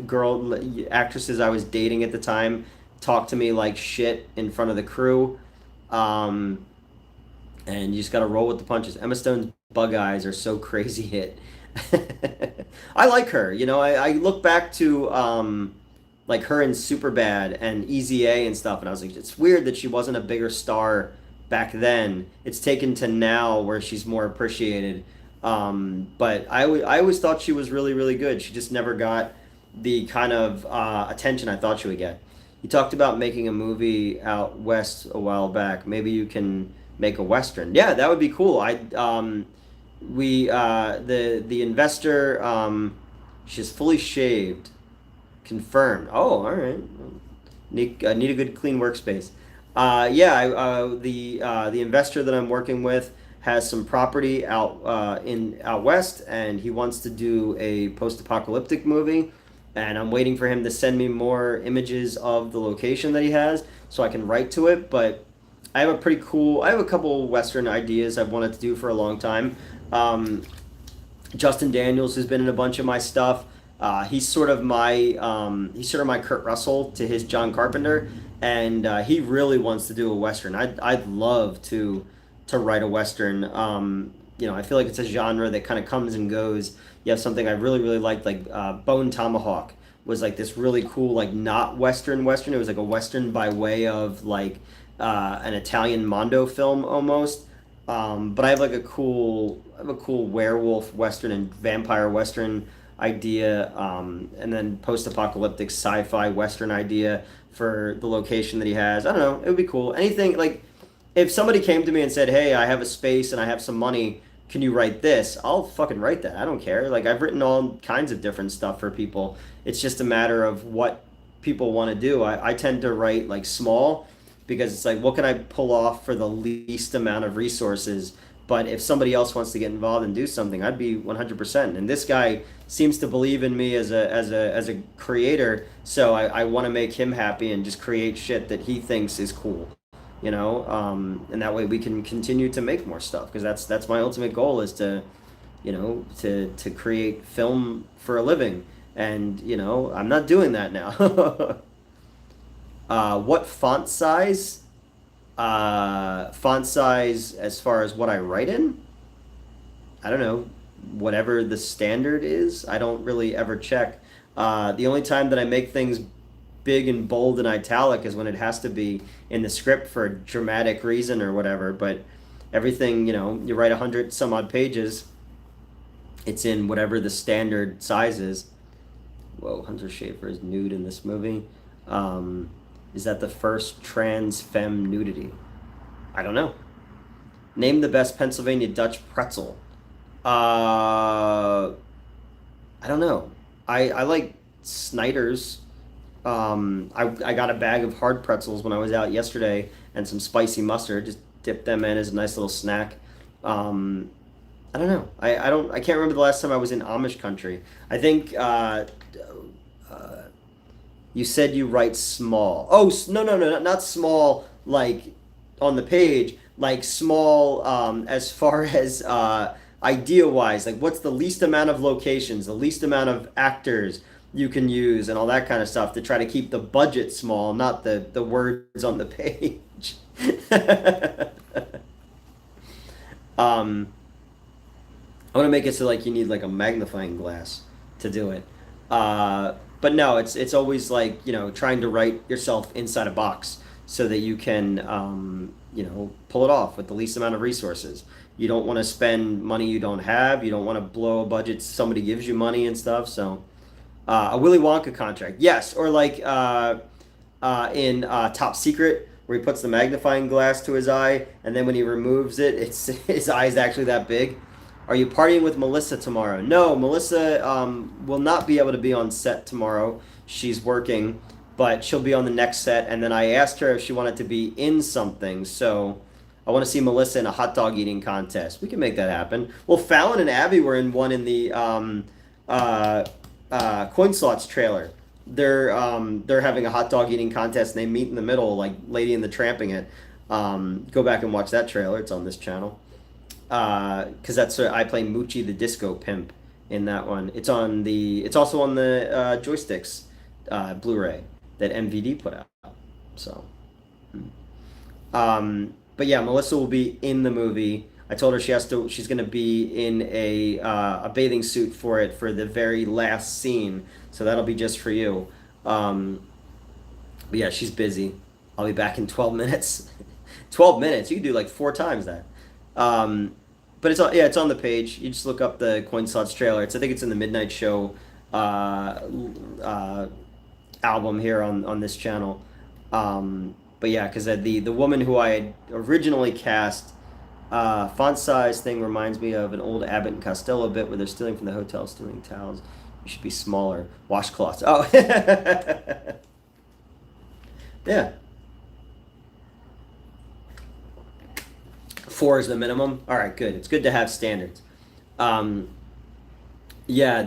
girl actresses I was dating at the time talk to me like shit in front of the crew, um, and you just gotta roll with the punches. Emma Stone's bug eyes are so crazy hit. I like her. I look back to like her in Superbad and Easy A and stuff, and I was like, it's weird that she wasn't a bigger star back then. It's taken to now where she's more appreciated. But I always thought she was really, really good. She just never got the kind of attention I thought she would get. You talked about making a movie out west a while back. Maybe you can make a western. Yeah, that would be cool. The investor, she's fully shaved. Confirmed. Oh, all right. Need a good clean workspace. Yeah, the investor that I'm working with has some property out west, and he wants to do a post-apocalyptic movie. And I'm waiting for him to send me more images of the location that he has, so I can write to it. But I have a couple Western ideas I've wanted to do for a long time. Um, Justin Daniels has been in a bunch of my stuff. He's sort of my Kurt Russell to his John Carpenter, and he really wants to do a western. I'd love to write a western. I feel like it's a genre that kind of comes and goes. You have something I really really liked, like Bone Tomahawk was like this really cool, like not western. It was like a western by way of like an Italian Mondo film almost. But I have a cool werewolf western and vampire western idea, and then post-apocalyptic sci-fi western idea for the location that he has. I don't know. It would be cool. Anything like if somebody came to me and said, "Hey, I have a space and I have some money. Can you write this?" I'll fucking write that. I don't care. Like I've written all kinds of different stuff for people. It's just a matter of what people want to do. I tend to write like small because it's like what can I pull off for the least amount of resources. But if somebody else wants to get involved and do something, I'd be 100%. And this guy seems to believe in me as a creator, so I want to make him happy and just create shit that he thinks is cool, and that way we can continue to make more stuff because that's my ultimate goal is to, to create film for a living, and I'm not doing that now. What font size? Font size as far as what I write in? I don't know. Whatever the standard is. I don't really ever check. The only time that I make things big and bold and italic is when it has to be in the script for a dramatic reason or whatever. But everything, you write 100 some odd pages, it's in whatever the standard size is. Whoa, Hunter Schafer is nude in this movie. Is that the first trans femme nudity? I don't know. Name the best Pennsylvania Dutch pretzel. I don't know. I like Snyder's. I got a bag of hard pretzels when I was out yesterday and some spicy mustard. Just dipped them in as a nice little snack. I don't know. I can't remember the last time I was in Amish country. I think You said you write small. Oh, no, no, no, not small like on the page, like small as far as idea wise. Like, what's the least amount of locations, the least amount of actors you can use, and all that kind of stuff to try to keep the budget small, not the words on the page. um, I want to make it so like you need like a magnifying glass to do it. But no, it's always like trying to write yourself inside a box so that you can pull it off with the least amount of resources. You don't want to spend money you don't have. You don't want to blow a budget somebody gives you money and stuff. So a Willy Wonka contract, yes, or like in Top Secret, where he puts the magnifying glass to his eye, and then when he removes it, it's his eye is actually that big. Are you partying with Melissa tomorrow? No, Melissa will not be able to be on set tomorrow. She's working, but she'll be on the next set. And then I asked her if she wanted to be in something. So I want to see Melissa in a hot dog eating contest. We can make that happen. Well, Fallon and Abby were in one in the Coin Slots trailer. They're having a hot dog eating contest, and they meet in the middle, like Lady and the Tramping It. Go back and watch that trailer. It's on this channel. Because that's I play Moochie the Disco Pimp in that one. It's also on the Joysticks Blu-ray that MVD put out. So, but yeah, Melissa will be in the movie. I told her she's gonna be in a bathing suit for it for the very last scene. So that'll be just for you. But yeah, she's busy. I'll be back in 12 minutes. 12 minutes. You can do like 4 times that. But it's on the page. You just look up the Coin Slots trailer. I think it's in the Midnight Show album here on this channel. But yeah, because the woman who I had originally cast, font size thing reminds me of an old Abbott and Costello bit where they're stealing from the hotel, stealing towels. You should be smaller. Washcloths. Oh, yeah. 4 is the minimum. All right, good. It's good to have standards. Yeah,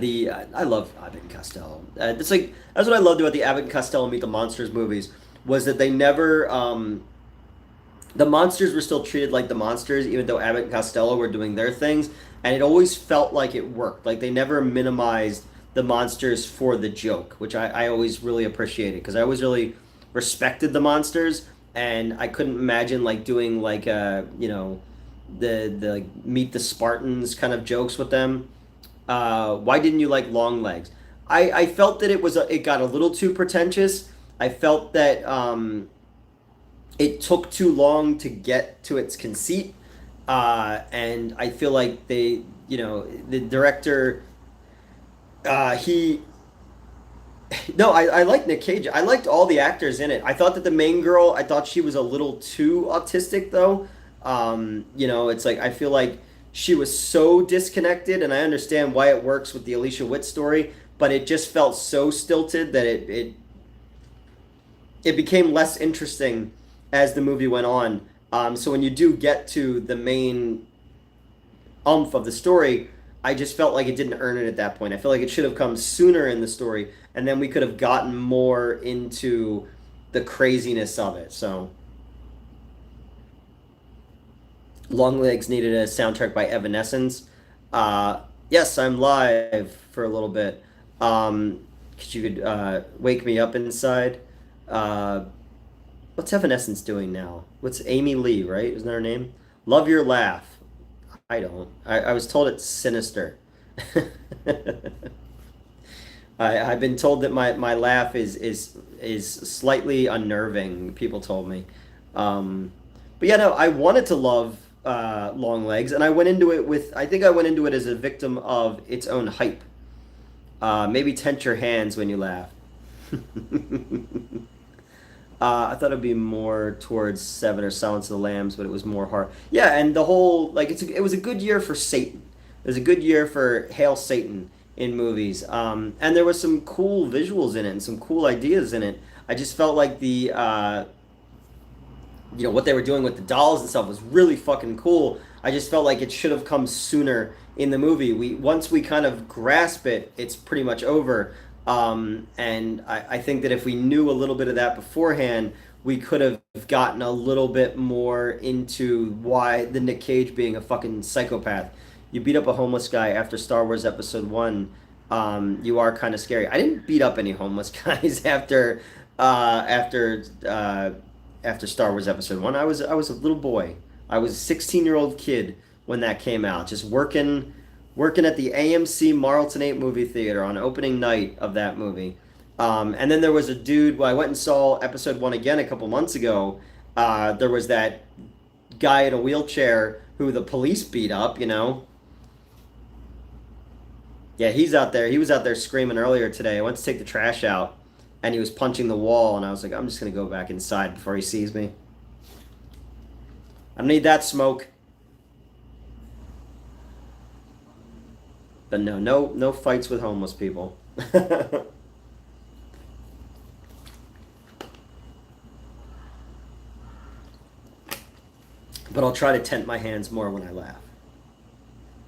I love Abbott and Costello. It's like that's what I loved about the Abbott and Costello Meet the Monsters movies was that they never the monsters were still treated like the monsters, even though Abbott and Costello were doing their things, and it always felt like it worked. Like they never minimized the monsters for the joke, which I always really appreciated because I always really respected the monsters, and I couldn't imagine like doing like the like, Meet the Spartans kind of jokes with them. Why didn't you like Long Legs? I felt that it got a little too pretentious. I felt that it took too long to get to its conceit, and I feel like the director, he. No, I like Nick Cage. I liked all the actors in it. I thought that the main girl, I thought she was a little too autistic though. It's like I feel like she was so disconnected, and I understand why it works with the Alicia Witt story, but it just felt so stilted that it became less interesting as the movie went on. So when you do get to the main umph of the story, I just felt like it didn't earn it at that point. I feel like it should have come sooner in the story, and then we could have gotten more into the craziness of it. So, Longlegs needed a soundtrack by Evanescence. Yes, I'm live for a little bit. Cause you could wake me up inside. What's Evanescence doing now? What's Amy Lee, right? Isn't that her name? Love Your Laugh. I don't. I was told it's sinister. I've been told that my laugh is slightly unnerving. People told me, but yeah, no, I wanted to love Long Legs, and I went into it with. I think I went into it as a victim of its own hype. Maybe tense your hands when you laugh. I thought it'd be more towards Seven or Silence of the Lambs, but it was more hard. Yeah, and the whole like it was a good year for Satan. It was a good year for Hail Satan in movies, and there was some cool visuals in it and some cool ideas in it. I just felt like the what they were doing with the dolls and stuff was really fucking cool. I just felt like it should have come sooner in the movie. Once we kind of grasp it, it's pretty much over. And I think that if we knew a little bit of that beforehand, we could have gotten a little bit more into why the Nick Cage being a fucking psychopath. You beat up a homeless guy after Star Wars Episode One. You are kind of scary. I didn't beat up any homeless guys after Star Wars Episode One. I was a little boy. I was a 16-year-old kid when that came out, just working at the AMC Marlton 8 movie theater on opening night of that movie. And then there was a dude. Well, I went and saw Episode One again a couple months ago. There was that guy in a wheelchair who the police beat up. Yeah, he's out there. He was out there screaming earlier today. I went to take the trash out, and he was punching the wall. And I was like, I'm just gonna go back inside before he sees me. I don't need that smoke. But no fights with homeless people. But I'll try to tent my hands more when I laugh,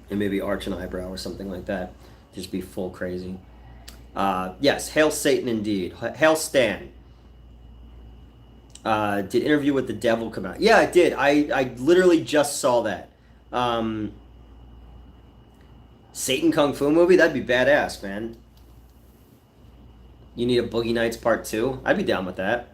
and maybe arch an eyebrow or something like that. Just be full crazy. Yes, hail Satan indeed. Hail Stan. Did Interview with the Devil come out? Yeah, I did. I literally just saw that. Satan Kung Fu movie? That'd be badass, man. You need a Boogie Nights Part 2? I'd be down with that.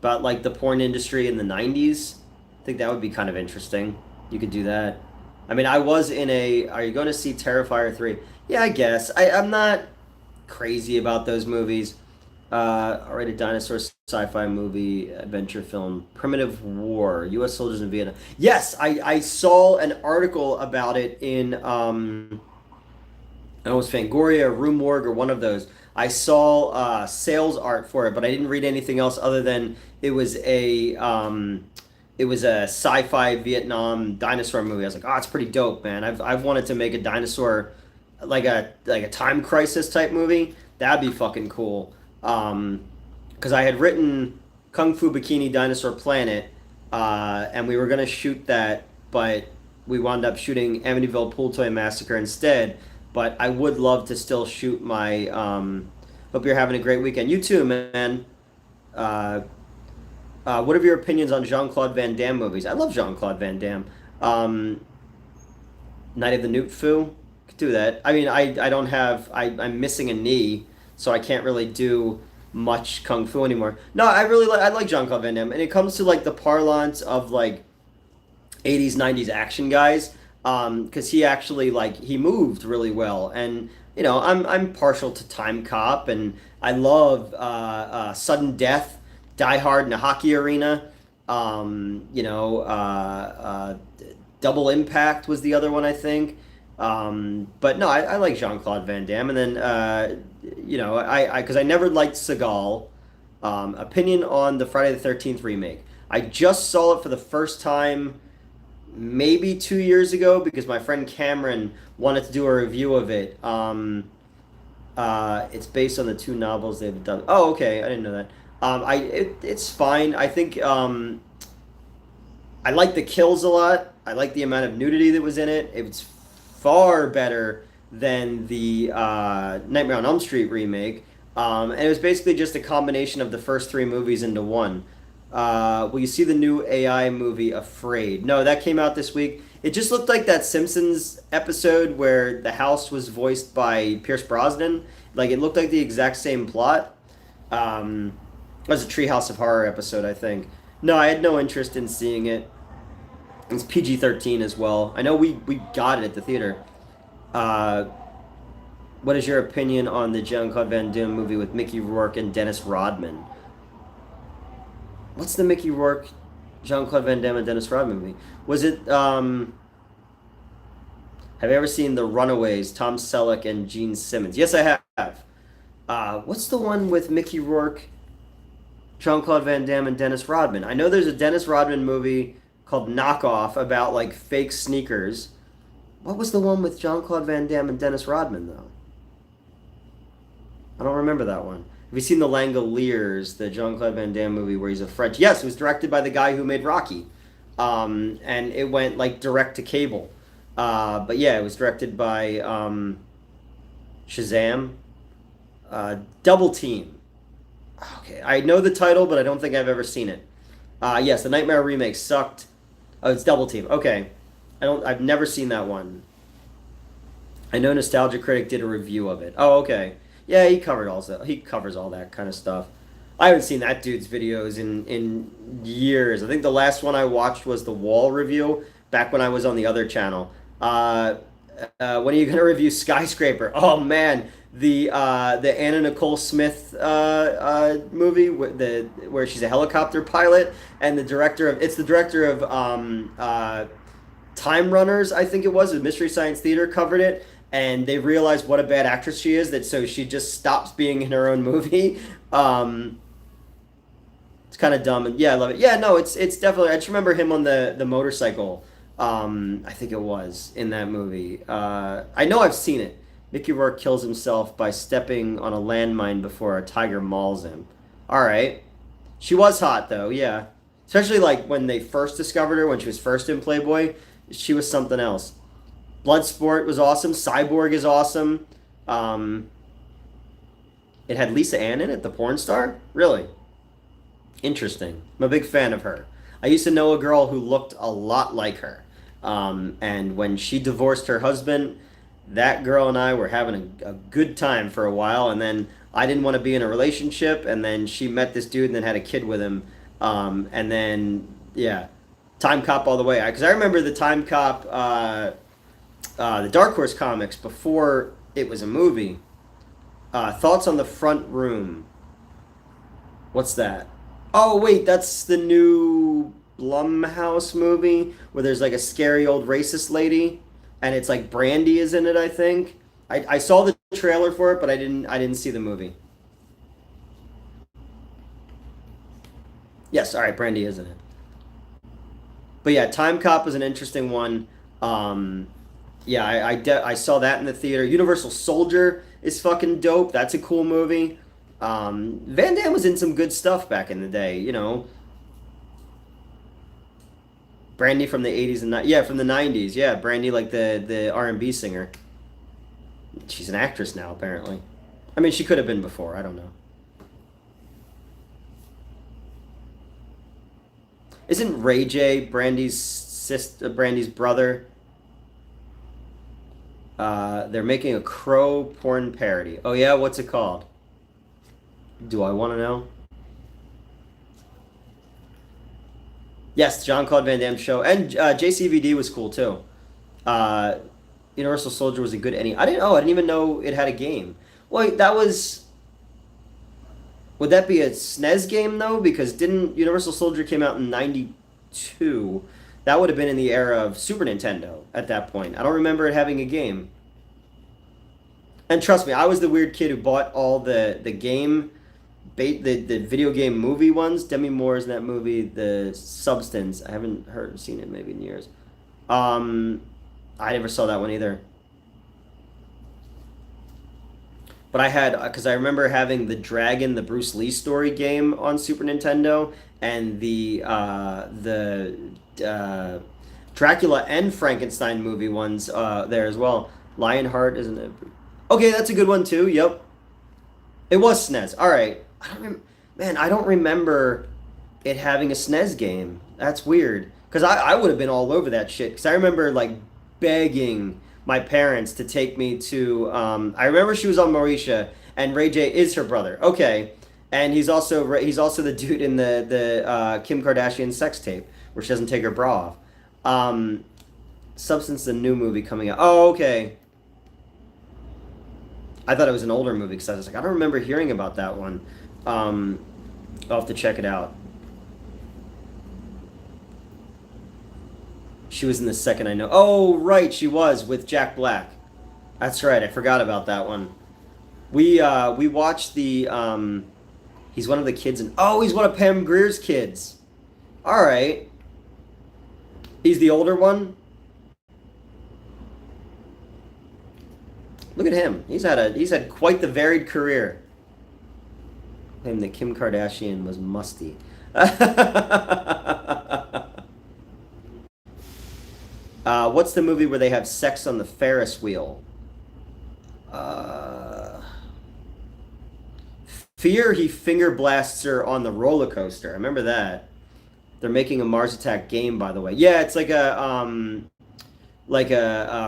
About like the porn industry in the 90s. I think that would be kind of interesting. You could do that. I mean, I was in a... Are you going to see Terrifier 3? Yeah, I guess. I'm not crazy about those movies. Alright, a dinosaur sci-fi movie, adventure film, Primitive War, U.S. soldiers in Vietnam. Yes, I saw an article about it in... I was Fangoria, Rue Morgue, or one of those. I saw sales art for it, but I didn't read anything else other than it was a sci-fi Vietnam dinosaur movie. I was like, oh, it's pretty dope, man. I've wanted to make a dinosaur like a time crisis type movie. That'd be fucking cool. Because I had written Kung Fu Bikini Dinosaur Planet, and we were gonna shoot that, but we wound up shooting Amityville Pool Toy Massacre instead. But I would love to still shoot my. Hope you're having a great weekend. You too, man. What are your opinions on Jean-Claude Van Damme movies? I love Jean-Claude Van Damme. Night of the Newt Foo. Could do that. I mean, I don't have. I'm missing a knee, so I can't really do much kung fu anymore. No, I like Jean-Claude Van Damme, and it comes to like the parlance of like 80s, 90s action guys. Because he actually he moved really well, and I'm partial to Time Cop, and I love Sudden Death, Die Hard in a Hockey Arena, Double Impact was the other one I think, but no, I like Jean-Claude Van Damme, and then because I never liked Seagal. Opinion on the Friday the 13th remake? I just saw it for the first time maybe 2 years ago because my friend Cameron wanted to do a review of it. It's based on the two novels they've done. Oh, okay, I didn't know that. It's fine. I think I like the kills a lot. I like the amount of nudity that was in it. It's far better than the Nightmare on Elm Street remake. And it was basically just a combination of the first three movies into one. Will you see the new AI movie Afraid? No, that came out this week. It just looked like that Simpsons episode where the house was voiced by Pierce Brosnan. Like, it looked like the exact same plot. It was a Treehouse of Horror episode, I think. No, I had no interest in seeing it. It's PG-13 as well. I know we got it at the theater. What is your opinion on the Jean-Claude Van Damme movie with Mickey Rourke and Dennis Rodman? What's the Mickey Rourke, Jean-Claude Van Damme, and Dennis Rodman movie? Was it, have you ever seen The Runaways, Tom Selleck and Gene Simmons? Yes, I have. What's the one with Mickey Rourke, Jean-Claude Van Damme, and Dennis Rodman? I know there's a Dennis Rodman movie called Knockoff about, like, fake sneakers. What was the one with Jean-Claude Van Damme and Dennis Rodman, though? I don't remember that one. Have you seen The Langoliers, the Jean-Claude Van Damme movie where he's a French... Yes, it was directed by the guy who made Rocky. And it went, like, direct to cable. But yeah, it was directed by Shazam. Double Team. Okay, I know the title, but I don't think I've ever seen it. Yes, the Nightmare remake sucked. Oh, it's Double Team. Okay, I've never seen that one. I know Nostalgia Critic did a review of it. Oh, okay. Yeah, he covers all that kind of stuff. I haven't seen that dude's videos in years. I think the last one I watched was the Wall review back when I was on the other channel. When are you gonna review Skyscraper? Oh man, the Anna Nicole Smith movie where she's a helicopter pilot and the director of Time Runners, I think it was, the Mystery Science Theater covered it, and they realized what a bad actress she is, that so she just stops being in her own movie. It's kind of dumb, and yeah, I love it. Yeah, no, it's definitely. I just remember him on the motorcycle. I think it was in that movie. I know I've seen it. Mickey Rourke kills himself by stepping on a landmine before a tiger mauls him. All right, she was hot though, yeah. Especially like when they first discovered her, when she was first in Playboy, she was something else. Bloodsport was awesome. Cyborg is awesome. It had Lisa Ann in it, the porn star. Really interesting. I'm a big fan of her. I used to know a girl who looked a lot like her. And when she divorced her husband, that girl and I were having a good time for a while. And then I didn't want to be in a relationship. And then she met this dude and then had a kid with him. And then, yeah, Time Cop all the way. Because I remember the Time Cop, the Dark Horse comics before it was a movie. Thoughts on the Front Room. What's that? Oh, wait, that's the new Blumhouse movie where there's like a scary old racist lady, and it's like Brandy is in it. I think I saw the trailer for it, but I didn't see the movie. Yes, all right, Brandy is in it. But yeah, Time Cop was an interesting one. Um, yeah, I saw that in the theater. Universal Soldier is fucking dope. That's a cool movie. Van Damme was in some good stuff back in the day. Brandy from the 80s and yeah, from the 90s. Yeah, Brandy, like the R&B singer. She's an actress now, apparently. I mean, she could have been before. I don't know. Isn't Ray J Brandy's brother? They're making a Crow porn parody. Oh yeah, what's it called? Do I want to know? Yes, John Claude Van Damme show, and JCVD was cool too. Uh, Universal Soldier was a good any. I didn't even know it had a game. Wait, that was. Would that be a SNES game though? Because didn't Universal Soldier came out in '92? That would have been in the era of Super Nintendo at that point. I don't remember it having a game. And trust me, I was the weird kid who bought all the game, the video game movie ones. Demi Moore's in that movie, The Substance. I haven't seen it maybe in years. Um, I never saw that one either. But I had, because I remember having the Dragon, the Bruce Lee story game on Super Nintendo, and the Dracula and Frankenstein movie ones there as well. Lionheart, isn't it? Okay, that's a good one too. Yep, it was SNES. All right, man, I don't remember it having a SNES game. That's weird. Because I would have been all over that shit. Because I remember like begging my parents to take me to. I remember she was on Mauritia, and Ray J is her brother. Okay, and he's also the dude in the Kim Kardashian sex tape where she doesn't take her bra off. Substance, the new movie coming out. Oh, okay. I thought it was an older movie because I was like, I don't remember hearing about that one. I'll have to check it out. She was in the second I know. Oh, right, she was with Jack Black. That's right, I forgot about that one. We watched the he's one of the kids in. Oh, he's one of Pam Grier's kids. All right. He's the older one. Look at him. He's had quite the varied career. Him, the Kim Kardashian was musty. What's the movie where they have sex on the Ferris wheel? Uh, Fear, he finger blasts her on the roller coaster. I remember that. They're making a Mars Attack game, by the way. Yeah, it's like a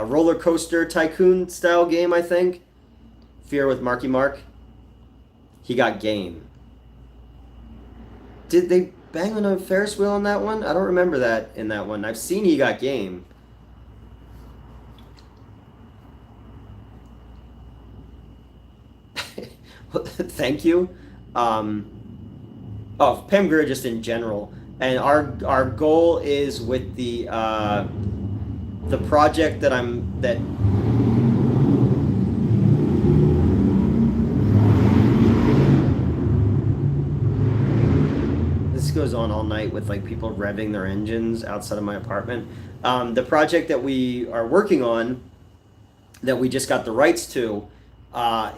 roller coaster tycoon style game, I think. Fear with Marky Mark. He got game. Did they bang on a Ferris wheel in that one? I don't remember that in that one. I've seen he got game. Thank you. Oh, Pam Grier just in general, and our goal is with the project that this goes on all night with like people revving their engines outside of my apartment. The project that we are working on, that we just got the rights to,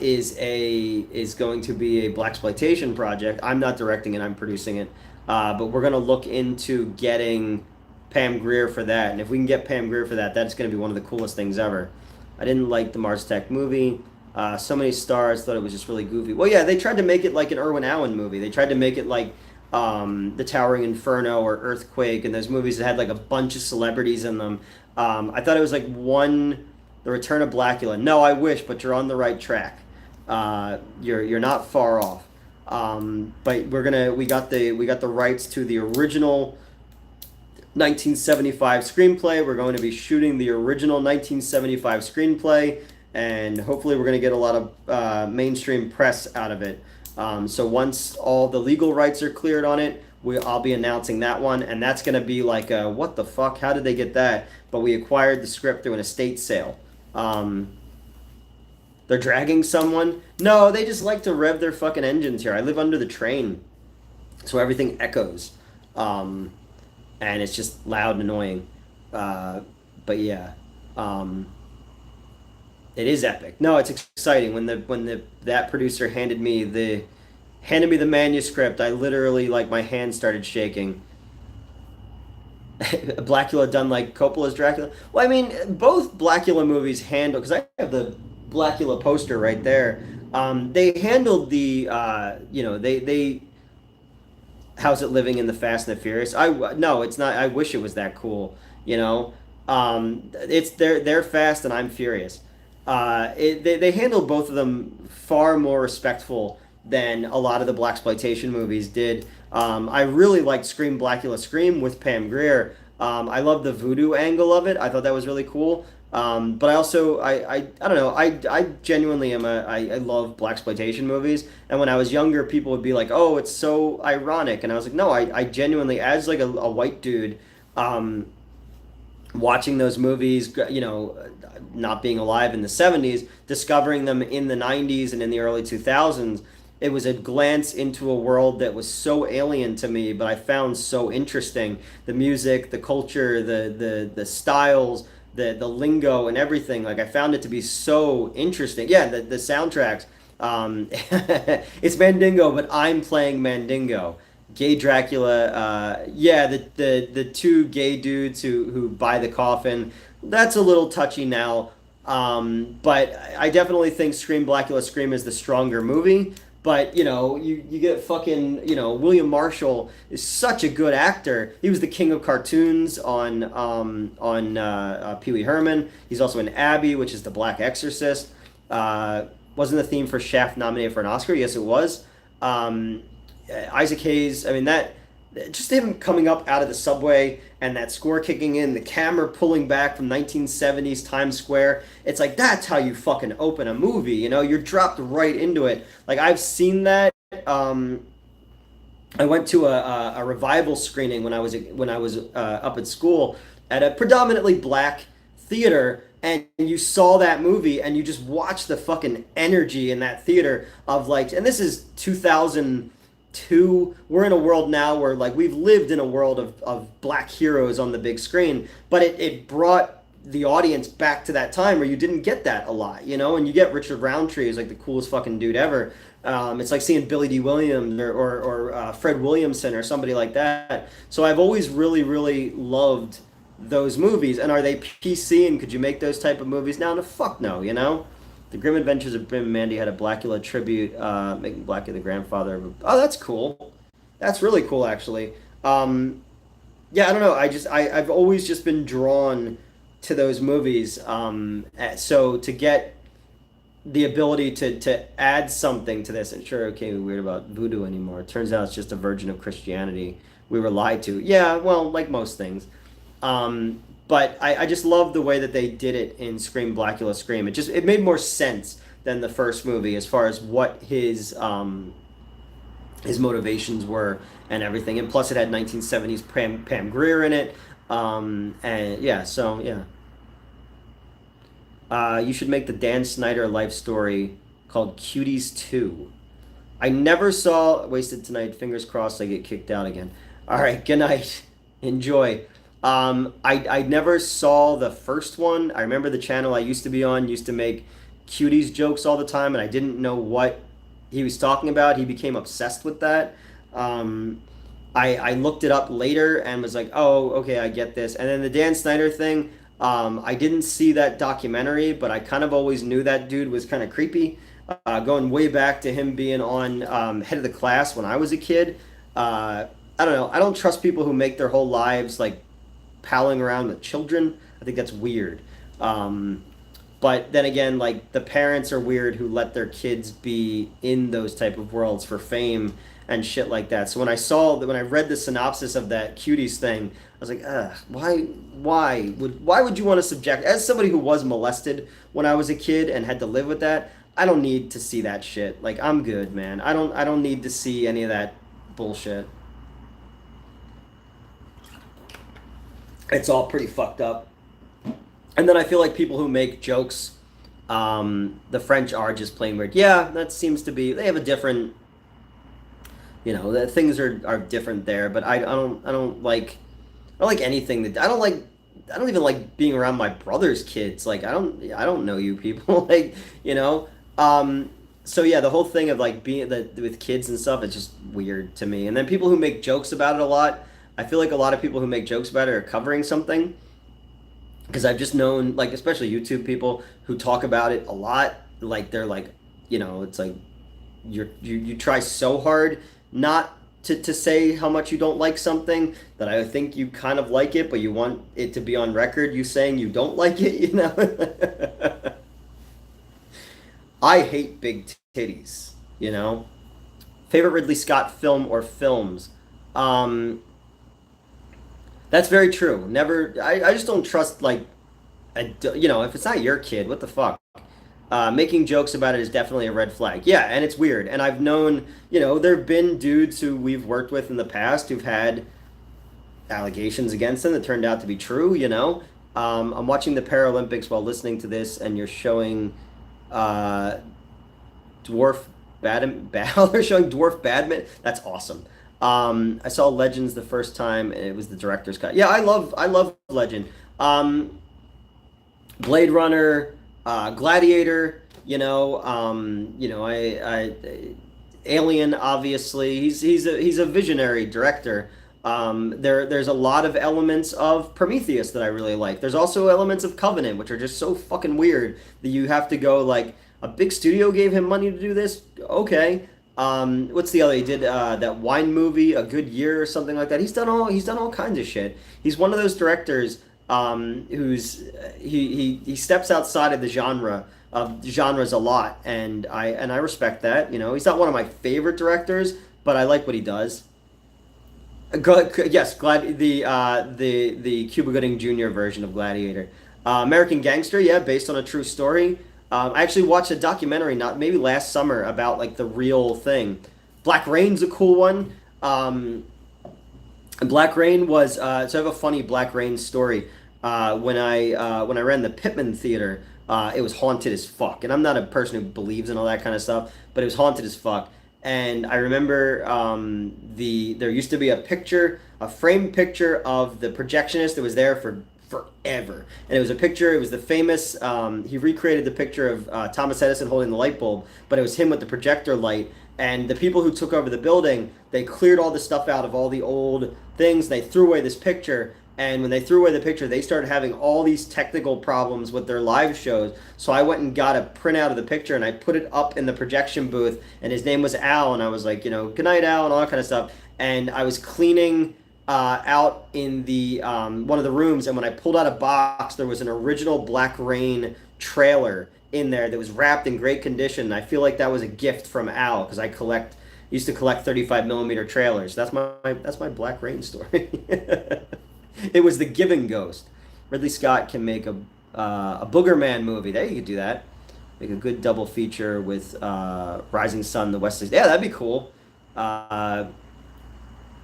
is going to be a blaxploitation project. I'm not directing it; I'm producing it. But we're gonna look into getting Pam Grier for that, and if we can get Pam Grier for that, that's gonna be one of the coolest things ever. I didn't like the Mars Tech movie. So many stars thought it was just really goofy. Well, yeah, they tried to make it like an Irwin Allen movie. They tried to make it like The Towering Inferno or Earthquake, and those movies that had like a bunch of celebrities in them. I thought it was like The Return of Blackula. No, I wish, but you're on the right track. You're not far off. But we got the rights to the original 1975 screenplay. We're going to be shooting the original 1975 screenplay, and hopefully we're going to get a lot of mainstream press out of it. So once all the legal rights are cleared on it, I'll be announcing that one, and that's going to be like what the fuck? How did they get that? But we acquired the script through an estate sale. They're dragging someone? No, they just like to rev their fucking engines here. I live under the train, so everything echoes. And it's just loud and annoying. But yeah, it is epic. No, it's exciting. When that producer handed me the manuscript, I literally, like, my hand started shaking. Blackula done like Coppola's Dracula. Well, I mean, both Blackula movies handle, because I have the Blackula poster right there. They handled they how's it living in the Fast and the Furious. No, it's not. I wish it was that cool. It's they're fast and I'm furious. They handled both of them far more respectful than a lot of the blaxploitation movies did. I really liked Scream Blackula Scream with Pam Grier. I love the voodoo angle of it. I thought that was really cool. But I also I don't know. I genuinely I love blaxploitation movies. And when I was younger, people would be like, "Oh, it's so ironic," and I was like, "No, I genuinely, as like a white dude, watching those movies, not being alive in the '70s, discovering them in the '90s and in the early 2000s." It was a glance into a world that was so alien to me, but I found so interesting. The music, the culture, the styles, the lingo and everything. Like, I found it to be so interesting. Yeah, the soundtracks. It's Mandingo, but I'm playing Mandingo. Gay Dracula. Yeah, the two gay dudes who buy the coffin. That's a little touchy now. But I definitely think Scream Blackula Scream is the stronger movie. But, you get fucking, William Marshall is such a good actor. He was the king of cartoons on Pee Wee Herman. He's also in Abby, which is the Black Exorcist. Wasn't the theme for Shaft nominated for an Oscar? Yes, it was. Isaac Hayes, I mean, that just him coming up out of the subway and that score kicking in, the camera pulling back from 1970s Times Square. It's like, that's how you fucking open a movie, you're dropped right into it. Like, I've seen that. I went to a revival screening when I was up at school at a predominantly black theater, and you saw that movie and you just watched the fucking energy in that theater of, like, and this is 2002. We're in a world now where, like, we've lived in a world of black heroes on the big screen, but it brought the audience back to that time where you didn't get that a lot, and you get Richard Roundtree, who's like the coolest fucking dude ever. It's like seeing Billy D. Williams or Fred Williamson or somebody like that. So I've always really, really loved those movies. And are they PC, and could you make those type of movies now? No, fuck no, The Grim Adventures of Bim and Mandy had a Blackula tribute, making Blackie the grandfather. Oh, that's cool. That's really cool, actually. Um, yeah, I don't know. I've always just been drawn to those movies. So to get the ability to add something to this, and sure, okay, we're weird about voodoo anymore. It turns out it's just a version of Christianity. We were lied to. Yeah, well, like most things. But I just love the way that they did it in Scream Blackula Scream. It made more sense than the first movie as far as what his motivations were and everything. And plus, it had 1970s Pam Grier in it. And yeah, so yeah. You should make the Dan Snyder life story called Cuties 2. I never saw Wasted Tonight. Fingers crossed I get kicked out again. All right, good night. Enjoy. I never saw the first one. I remember the channel I used to be on used to make cuties jokes all the time, and I didn't know what he was talking about. He became obsessed with that. I looked it up later and was like, oh, okay, I get this. And then the Dan Snyder thing, I didn't see that documentary, but I kind of always knew that dude was kind of creepy. Going way back to him being on Head of the Class when I was a kid. I don't know. I don't trust people who make their whole lives like palling around with children. I think that's weird. But then again, like the parents are weird who let their kids be in those type of worlds for fame and shit like that. So when I read the synopsis of that cuties thing, I was like, ugh, why would you want to subject, as somebody who was molested when I was a kid and had to live with that, I don't need to see that shit. Like, I'm good, man. I don't need to see any of that bullshit. It's all pretty fucked up. And then I feel like people who make jokes, the French are just plain weird. Yeah, that seems to be, they have a different, the things are different there, but I don't like anything that, I don't even like being around my brother's kids. Like, I don't know you people, like, so yeah, the whole thing of like being with kids and stuff, it's just weird to me. And then people who make jokes about it a lot, I feel like a lot of people who make jokes about it are covering something. Because I've just known, like, especially YouTube people who talk about it a lot. Like, they're like, it's like you try so hard not to say how much you don't like something that I think you kind of like it, but you want it to be on record, you saying you don't like it, I hate big titties, Favorite Ridley Scott film or films? That's very true. Never, I just don't trust, like, if it's not your kid, what the fuck? Making jokes about it is definitely a red flag. Yeah, and it's weird. And I've known, there have been dudes who we've worked with in the past who've had allegations against them that turned out to be true, I'm watching the Paralympics while listening to this, and you're showing dwarf badminton. They're showing dwarf badminton. That's awesome. I saw Legends the first time, and it was the director's cut. Yeah, I love Legend. Blade Runner, Gladiator. Alien. Obviously, he's a visionary director. There's a lot of elements of Prometheus that I really like. There's also elements of Covenant, which are just so fucking weird that you have to go like, a big studio gave him money to do this. Okay. What's the other? He did that wine movie, A Good Year or something like that. He's done all kinds of shit. He's one of those directors he steps outside of the genres a lot, and I respect that. He's not one of my favorite directors, but I like what he does. Yes, the Cuba Gooding Jr. version of Gladiator, American Gangster. Yeah, based on a true story. I actually watched a documentary maybe last summer about like the real thing. Black Rain's a cool one. Black Rain was so I have a funny Black Rain story. When I ran the Pittman Theater, it was haunted as fuck. And I'm not a person who believes in all that kind of stuff, but it was haunted as fuck. And I remember there used to be a framed picture of the projectionist that was there for forever. And it was the famous, he recreated the picture of Thomas Edison holding the light bulb, but it was him with the projector light. And the people who took over the building, they cleared all the stuff out of all the old things. They threw away this picture, And when they threw away the picture, they started having all these technical problems with their live shows. So I went and got a printout of the picture and I put it up in the projection booth. And his name was Al. And I was like, good night, Al, and all that kind of stuff. And I was cleaning out in the one of the rooms. And when I pulled out a box, there was an original Black Rain trailer in there that was wrapped in great condition. And I feel like that was a gift from Al because I used to collect 35 millimeter trailers. That's my Black Rain story. It was the Giving Ghost. Ridley Scott can make a Booger Man movie. There, you could do that. Make a good double feature with Rising Sun, The West. Yeah, that'd be cool.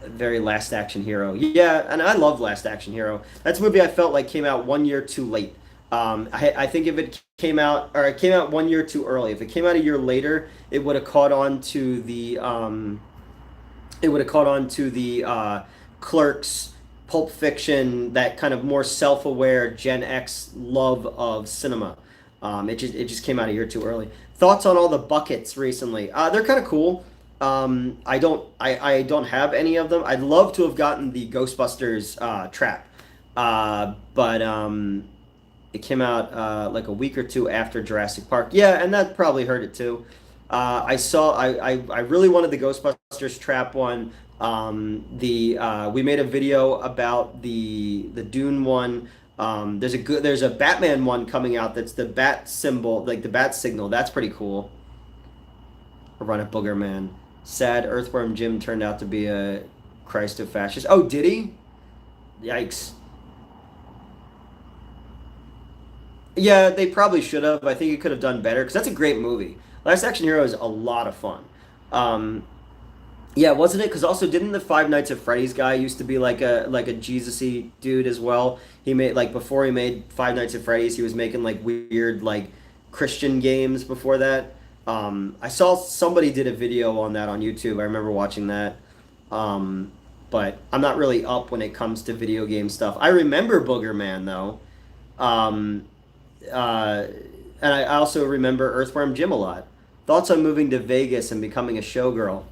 Very Last Action Hero. Yeah, and I love Last Action Hero. That's a movie I felt like came out 1 year too late. I think if it came out, or it came out 1 year too early. If it came out a year later, it would have caught on to the Clerks, Pulp Fiction, that kind of more self-aware Gen X love of cinema. It just came out a year too early. Thoughts on all the buckets recently? They're kind of cool. I don't have any of them. I'd love to have gotten the Ghostbusters trap, but it came out like a week or two after Jurassic Park. Yeah, and that probably hurt it too. I really wanted the Ghostbusters trap one. We made a video about the Dune one. There's a Batman one coming out that's the bat symbol, like the bat signal. That's pretty cool. A run at Booger Man. Sad Earthworm Jim turned out to be a Christ of fascist. Oh, did he? Yikes. Yeah, they probably should have. I think it could have done better because that's a great movie. Last Action Hero is a lot of fun. Yeah, wasn't it? Because also, didn't the Five Nights at Freddy's guy used to be like a Jesus-y dude as well? He made like before he made Five Nights at Freddy's, he was making like weird like Christian games before that. I saw somebody did a video on that on YouTube. I remember watching that. But I'm not really up when it comes to video game stuff. I remember Booger Man though. Um, and I also remember Earthworm Jim a lot. Thoughts on moving to Vegas and becoming a showgirl?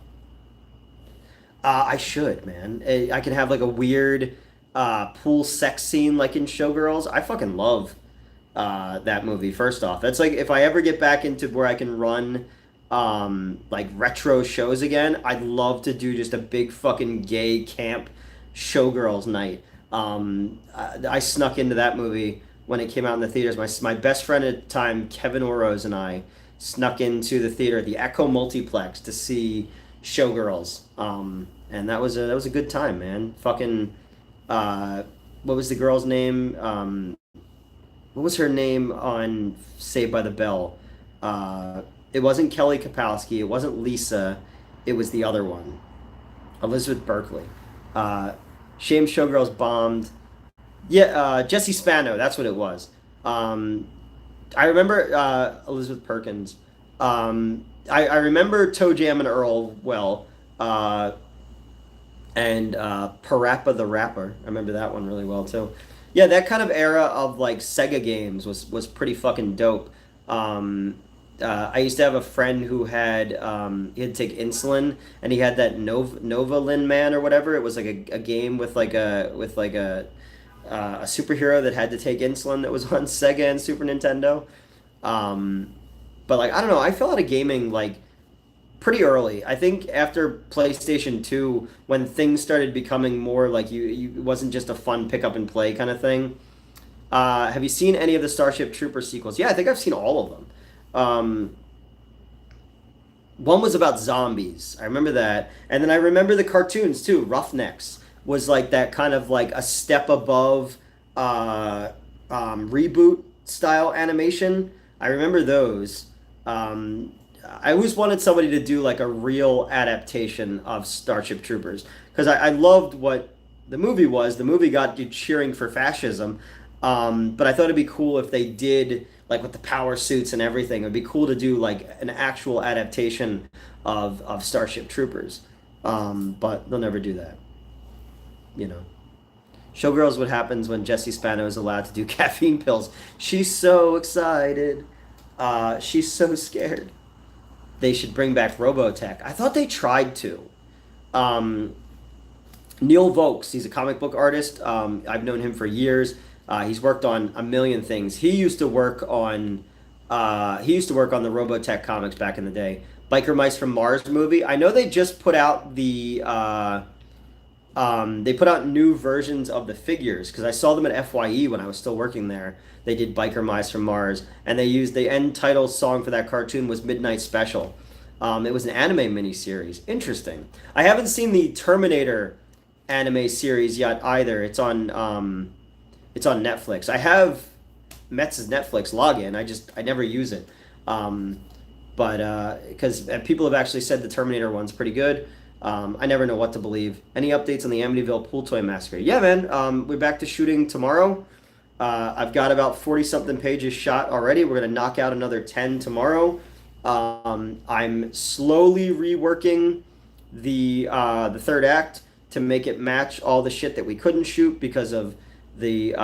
I should, man. I can have like a weird pool sex scene like in Showgirls. I fucking love that movie. First off, that's like if I ever get back into where I can run like retro shows again, I'd love to do just a big fucking gay camp Showgirls night. I snuck into that movie when it came out in the theaters. My best friend at the time, Kevin Orose, and I snuck into the theater, the Echo Multiplex, to see Showgirls. And that was a good time, man. Fucking what was the girl's name? What was her name on Saved by the Bell? It wasn't Kelly Kapowski. It wasn't Lisa. It was the other one, Elizabeth Berkley. Shame Showgirls bombed. Yeah, Jesse Spano. That's what it was. I remember Elizabeth Perkins. I remember Toe Jam and Earl well. And Parappa the Rapper. I remember that one really well too. Yeah, that kind of era of like Sega games was pretty fucking dope. I used to have a friend who had he had to take insulin, and he had that Novalin Man or whatever. It was like a game with a superhero that had to take insulin that was on Sega and Super Nintendo. But like I don't know, I fell out of gaming like pretty early. I think after PlayStation 2, when things started becoming more like it wasn't just a fun pick up and play kind of thing. Have you seen any of the Starship Trooper sequels? Yeah, I think I've seen all of them. One was about zombies. I remember that. And then I remember the cartoons too. Roughnecks was like that kind of like a step above reboot style animation. I remember those. I always wanted somebody to do like a real adaptation of Starship Troopers because I loved what the movie was. The movie got you cheering for fascism, but I thought it'd be cool if they did like with the power suits and everything. It'd be cool to do like an actual adaptation of Starship Troopers, but they'll never do that. You know. Showgirls, what happens when Jesse Spano is allowed to do caffeine pills? She's so excited. She's so scared. They should bring back Robotech. I thought they tried to. Neil Vokes, he's a comic book artist. I've known him for years. He's worked on a million things. He used to work on the Robotech comics back in the day. Biker Mice from Mars movie. I know they just put out they put out new versions of the figures because I saw them at FYE when I was still working there. They did Biker Mice from Mars, and they used the end title song for that cartoon was Midnight Special. It was an anime miniseries. Interesting. I haven't seen the Terminator anime series yet either. It's on Netflix. I have Metz's Netflix login. I never use it. But because people have actually said the Terminator one's pretty good. I never know what to believe. Any updates on the Amityville pool toy massacre? Yeah, man. We're back to shooting tomorrow. I've got about 40 something pages shot already. We're gonna knock out another 10 tomorrow. I'm slowly reworking the third act to make it match all the shit that we couldn't shoot because of the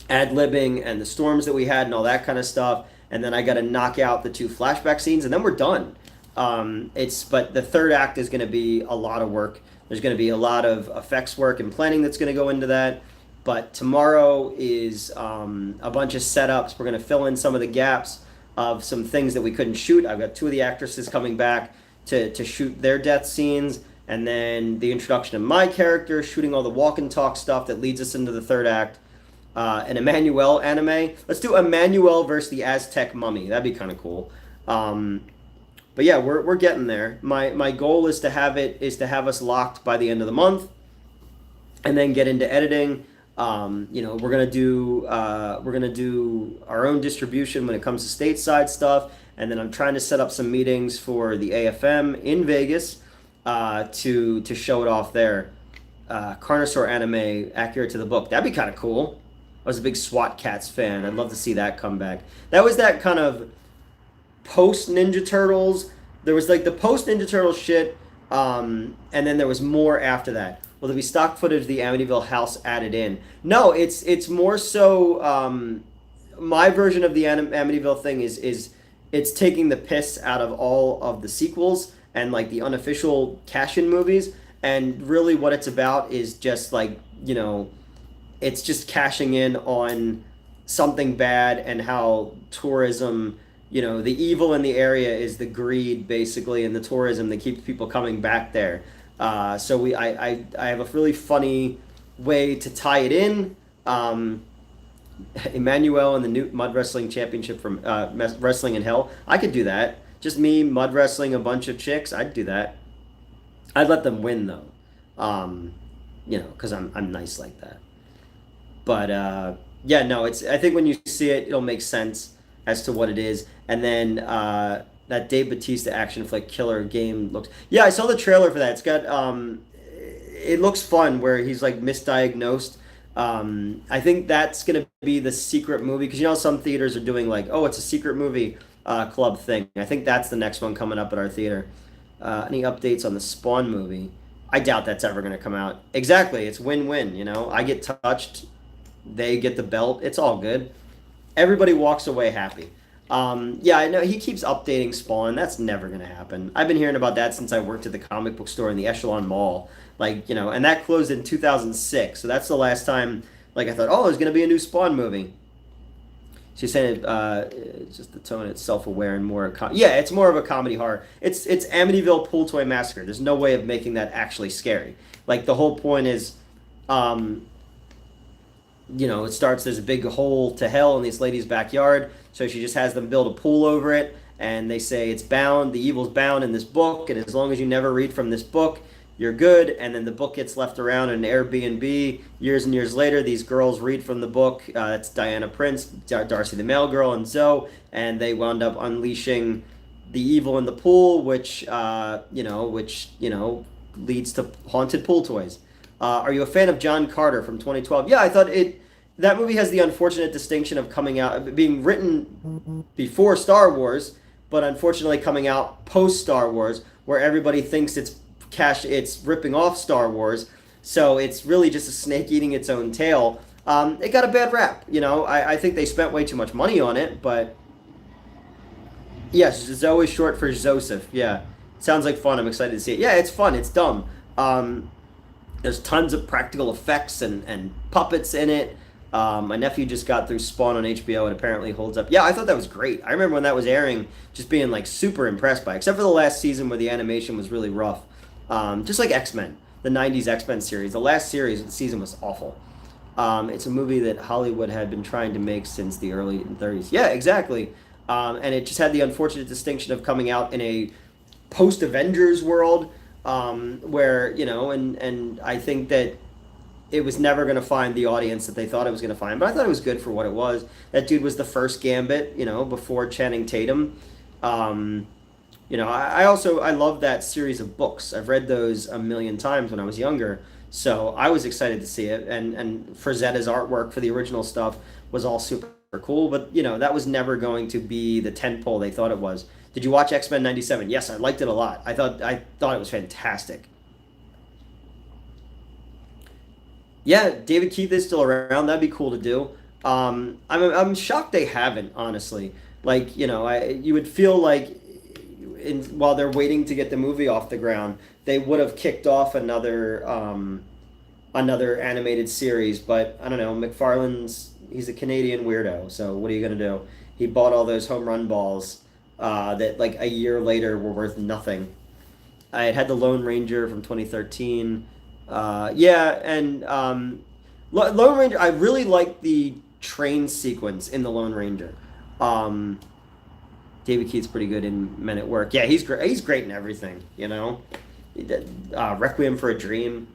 ad-libbing and the storms that we had and all that kind of stuff. And then I got to knock out the two flashback scenes, and then we're done. But the third act is going to be a lot of work. There's going to be a lot of effects work and planning that's going to go into that. But tomorrow is a bunch of setups. We're going to fill in some of the gaps of some things that we couldn't shoot. I've got two of the actresses coming back to shoot their death scenes, and then the introduction of my character, shooting all the walk and talk stuff that leads us into the third act. An Emmanuel anime. Let's do Emmanuel versus the Aztec mummy. That'd be kind of cool. But yeah, we're getting there. My goal is to have us locked by the end of the month, and then get into editing. We're gonna do our own distribution when it comes to stateside stuff, and then I'm trying to set up some meetings for the AFM in Vegas to show it off there. Carnosaur anime accurate to the book. That'd be kind of cool. I was a big SWAT Cats fan. I'd love to see that come back. That was that kind of post Ninja Turtles. There was like the post Ninja Turtles shit, and then there was more after that. Will there be stock footage of the Amityville house added in? No, it's more so. My version of the Amityville thing is it's taking the piss out of all of the sequels and like the unofficial cash-in movies, and really what it's about is just like it's just cashing in on something bad and how tourism. The evil in the area is the greed, basically, and the tourism that keeps people coming back there. So I have a really funny way to tie it in. Emmanuel and the new Mud Wrestling Championship from Wrestling in Hell. I could do that. Just me mud wrestling a bunch of chicks. I'd do that. I'd let them win though, because I'm nice like that. But yeah, no, I think when you see it, it'll make sense as to what it is. And then that Dave Bautista action flick Killer Game looks. Yeah, I saw the trailer for that. It's got it looks fun where he's like misdiagnosed. I think that's gonna be the secret movie because some theaters are doing like, oh, it's a secret movie club thing. I think that's the next one coming up at our theater. Any updates on the Spawn movie? I doubt that's ever gonna come out. Exactly, it's win-win. I get touched, they get the belt. It's all good. Everybody walks away happy. Yeah, I know he keeps updating Spawn. That's never gonna happen. I've been hearing about that since I worked at the comic book store in the Echelon Mall. And that closed in 2006. So that's the last time. I thought, oh, there's gonna be a new Spawn movie. She's saying it's just the tone. It's self-aware and more. Yeah, it's more of a comedy horror. It's Amityville Pool Toy Massacre. There's no way of making that actually scary. The whole point is, it starts, there's a big hole to hell in this lady's backyard, so she just has them build a pool over it, and they say it's bound, the evil's bound in this book, and as long as you never read from this book, you're good. And then the book gets left around in an Airbnb. Years and years later, these girls read from the book. That's Diana Prince, Darcy the Mail Girl, and Zoe, and they wound up unleashing the evil in the pool, which leads to haunted pool toys. Are you a fan of John Carter from 2012? Yeah, I thought that movie has the unfortunate distinction of coming out, being written before Star Wars, but unfortunately coming out post Star Wars, where everybody thinks it's ripping off Star Wars. So it's really just a snake eating its own tail. It got a bad rap. I think they spent way too much money on it, but yes, Zoe is short for Joseph. Yeah, sounds like fun. I'm excited to see it. Yeah, it's fun. It's dumb. There's tons of practical effects and puppets in it. My nephew just got through Spawn on HBO and apparently holds up. Yeah, I thought that was great. I remember when that was airing, just being like super impressed by it, except for the last season where the animation was really rough. Just like X Men, the '90s X Men series. The last series of the season was awful. It's a movie that Hollywood had been trying to make since the early 30s. Yeah, exactly. And it just had the unfortunate distinction of coming out in a post Avengers world, where and I think that it was never going to find the audience that they thought it was going to find. But I thought it was good for what it was. That dude was the first Gambit, before Channing Tatum. I love that series of books. I've read those a million times when I was younger. So I was excited to see it, and Frazetta's artwork for the original stuff was all super cool. But that was never going to be the tentpole they thought it was. Did you watch X Men '97? Yes, I liked it a lot. I thought it was fantastic. Yeah, David Keith is still around. That'd be cool to do. I'm shocked they haven't, honestly. Like, you would feel like while they're waiting to get the movie off the ground, they would have kicked off another animated series. But I don't know. He's a Canadian weirdo. So what are you gonna do? He bought all those home run balls that like a year later were worth nothing. I had the Lone Ranger from 2013. Yeah, and Lone Ranger. I really like the train sequence in the Lone Ranger. Um, David Keith's pretty good in Men at Work. Yeah, he's great. He's great in everything. He did, Requiem for a Dream.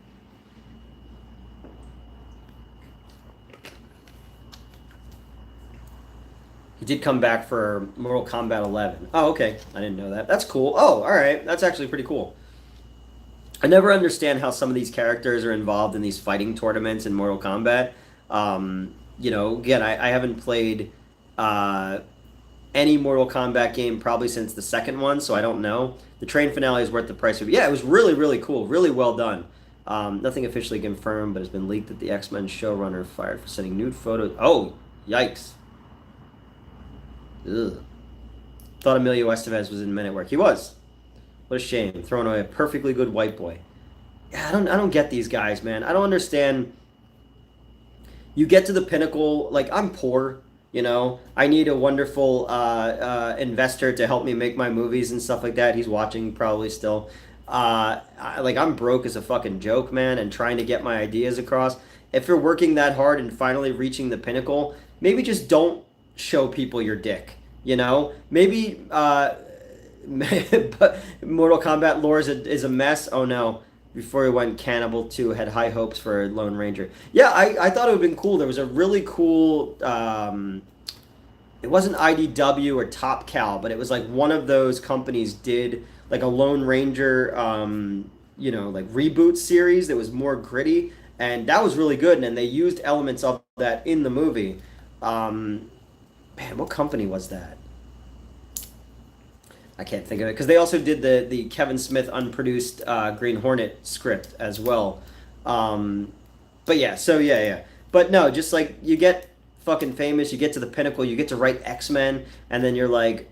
He did come back for Mortal Kombat 11. Oh, okay. I didn't know that. That's cool. Oh, all right. That's actually pretty cool. I never understand how some of these characters are involved in these fighting tournaments in Mortal Kombat. Again, I haven't played uh, any Mortal Kombat game probably since the second one, so I don't know. The train finale is worth the price of. Yeah, it was really, really cool. Really well done. Nothing officially confirmed, but it's been leaked that the X-Men showrunner fired for sending nude photos. Oh, yikes. Ugh. Thought Emilio Estevez was in Men at Work. He was. What a shame. Throwing away a perfectly good white boy. Yeah, I don't get these guys, man. I don't understand. You get to the pinnacle, like I'm poor, I need a wonderful investor to help me make my movies and stuff like that. He's watching probably still. I'm broke as a fucking joke, man, and trying to get my ideas across. If you're working that hard and finally reaching the pinnacle, maybe just don't show people your dick. Maybe but Mortal Kombat lore is a mess. Oh no. Before he went Cannibal 2, had high hopes for Lone Ranger. Yeah, I thought it would have been cool. There was a really cool, it wasn't IDW or Top Cal, but it was like one of those companies did like a Lone Ranger, like reboot series that was more gritty. And that was really good. And they used elements of that in the movie. Man, what company was that? I can't think of it because they also did the Kevin Smith unproduced Green Hornet script as well. But yeah, so yeah. But no, just like you get fucking famous, you get to the pinnacle, you get to write X-Men, and then you're like,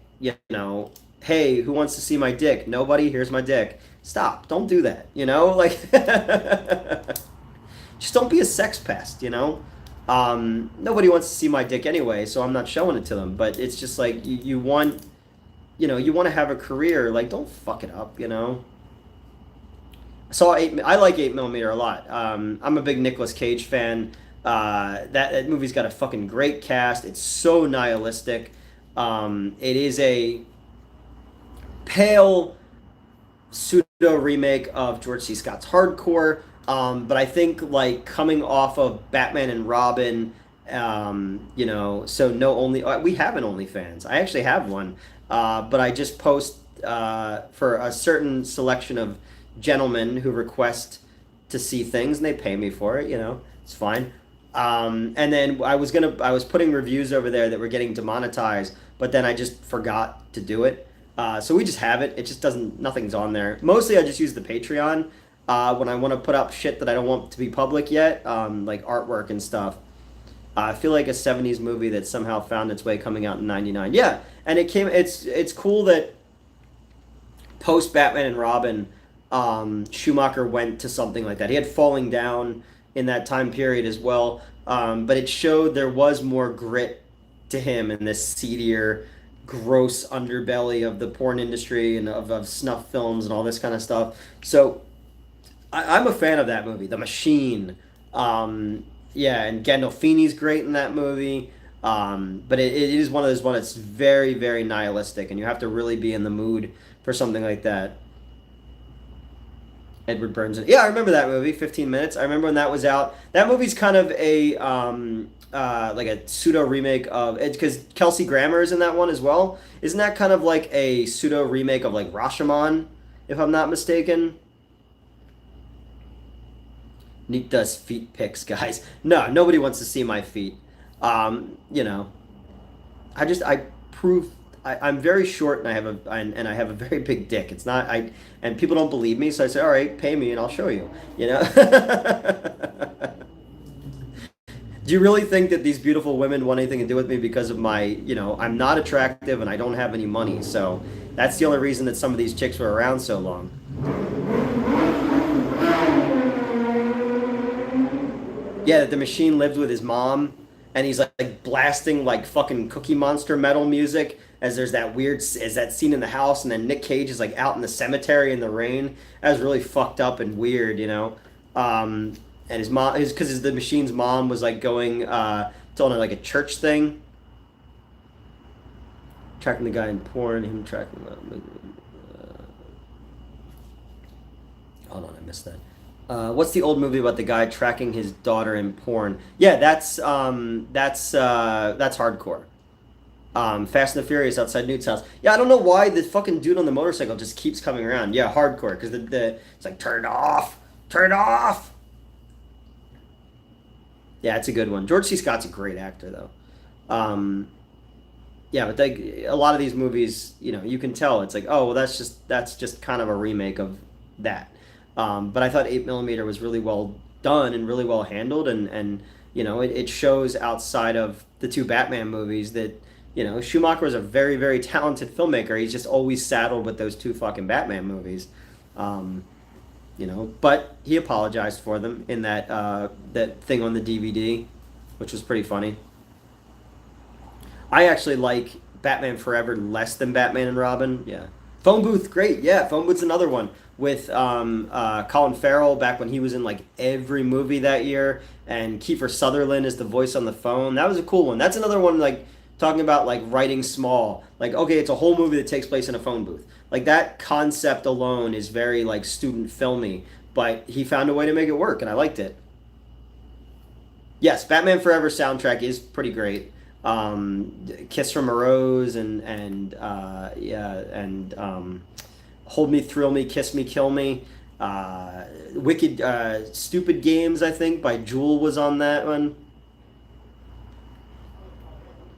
hey, who wants to see my dick? Nobody. Here's my dick. Stop. Don't do that. Like, just don't be a sex pest. Nobody wants to see my dick anyway, so I'm not showing it to them. But it's just like you want. You want to have a career, like don't fuck it up, I like 8mm a lot. I'm a big Nicolas Cage fan. That movie's got a fucking great cast. It's so nihilistic. It is a pale pseudo remake of George C. Scott's Hardcore. But I think like coming off of Batman and Robin, so we have an OnlyFans. I actually have one. But I just post for a certain selection of gentlemen who request to see things, and they pay me for it. It's fine. And then I was putting reviews over there that were getting demonetized, but then I just forgot to do it. So we just have it. It just nothing's on there. Mostly I just use the Patreon when I want to put up shit that I don't want to be public yet, like artwork and stuff. I feel like a '70s movie that somehow found its way coming out in '99. Yeah, and it's cool that post Batman and Robin, Schumacher went to something like that. He had Falling Down in that time period as well, but it showed there was more grit to him in this seedier, gross underbelly of the porn industry and of snuff films and all this kind of stuff. So I'm a fan of that movie, The Machine. Yeah, and Gandolfini's great in that movie. But it is one of those ones that's very, very nihilistic, and you have to really be in the mood for something like that. Edward Burns. Yeah, I remember that movie, 15 Minutes. I remember when that was out. That movie's kind of a like a pseudo remake of it because Kelsey Grammer is in that one as well. Isn't that kind of like a pseudo remake of like Rashomon, if I'm not mistaken? Nick does feet pics, guys. No, nobody wants to see my feet. You know, I prove I'm very short and I have a very big dick. It's not I and people don't believe me, so I say, all right, pay me and I'll show you. You know. Do you really think that these beautiful women want anything to do with me because of my, I'm not attractive and I don't have any money. So that's the only reason that some of these chicks were around so long. Yeah, that the machine lived with his mom, and he's like blasting like fucking Cookie Monster metal music as there's that weird as that scene in the house, and then Nick Cage is like out in the cemetery in the rain. That was really fucked up and weird, you know. And his mom, because the machine's mom was like going to on like a church thing, tracking the guy in porn, him tracking. Hold on, I missed that. What's the old movie about the guy tracking his daughter in porn? Yeah, that's hardcore. Fast and the Furious outside Newt's house. Yeah, I don't know why the fucking dude on the motorcycle just keeps coming around. Yeah, hardcore, because the it's like turn it off, turn it off. Yeah, it's a good one. George C. Scott's a great actor, though. Yeah, but a lot of these movies, you can tell it's like, oh, well, that's just kind of a remake of that. But I thought 8mm was really well done and really well handled, and it shows outside of the two Batman movies that Schumacher was a very, very talented filmmaker. He's just always saddled with those two fucking Batman movies. But he apologized for them in that thing on the DVD, which was pretty funny. I actually like Batman Forever less than Batman and Robin. Yeah, Phone Booth, great. Yeah, Phone Booth's another one with Colin Farrell back when he was in like every movie that year, and Kiefer Sutherland is the voice on the phone. That was a cool one. That's another one like talking about like writing small. Like, okay, it's a whole movie that takes place in a phone booth. Like that concept alone is very like student filmy, but he found a way to make it work, and I liked it. Yes, Batman Forever soundtrack is pretty great. Kiss from a Rose and Hold Me, Thrill Me, Kiss Me, Kill Me. Wicked Stupid Games, I think, by Jewel was on that one.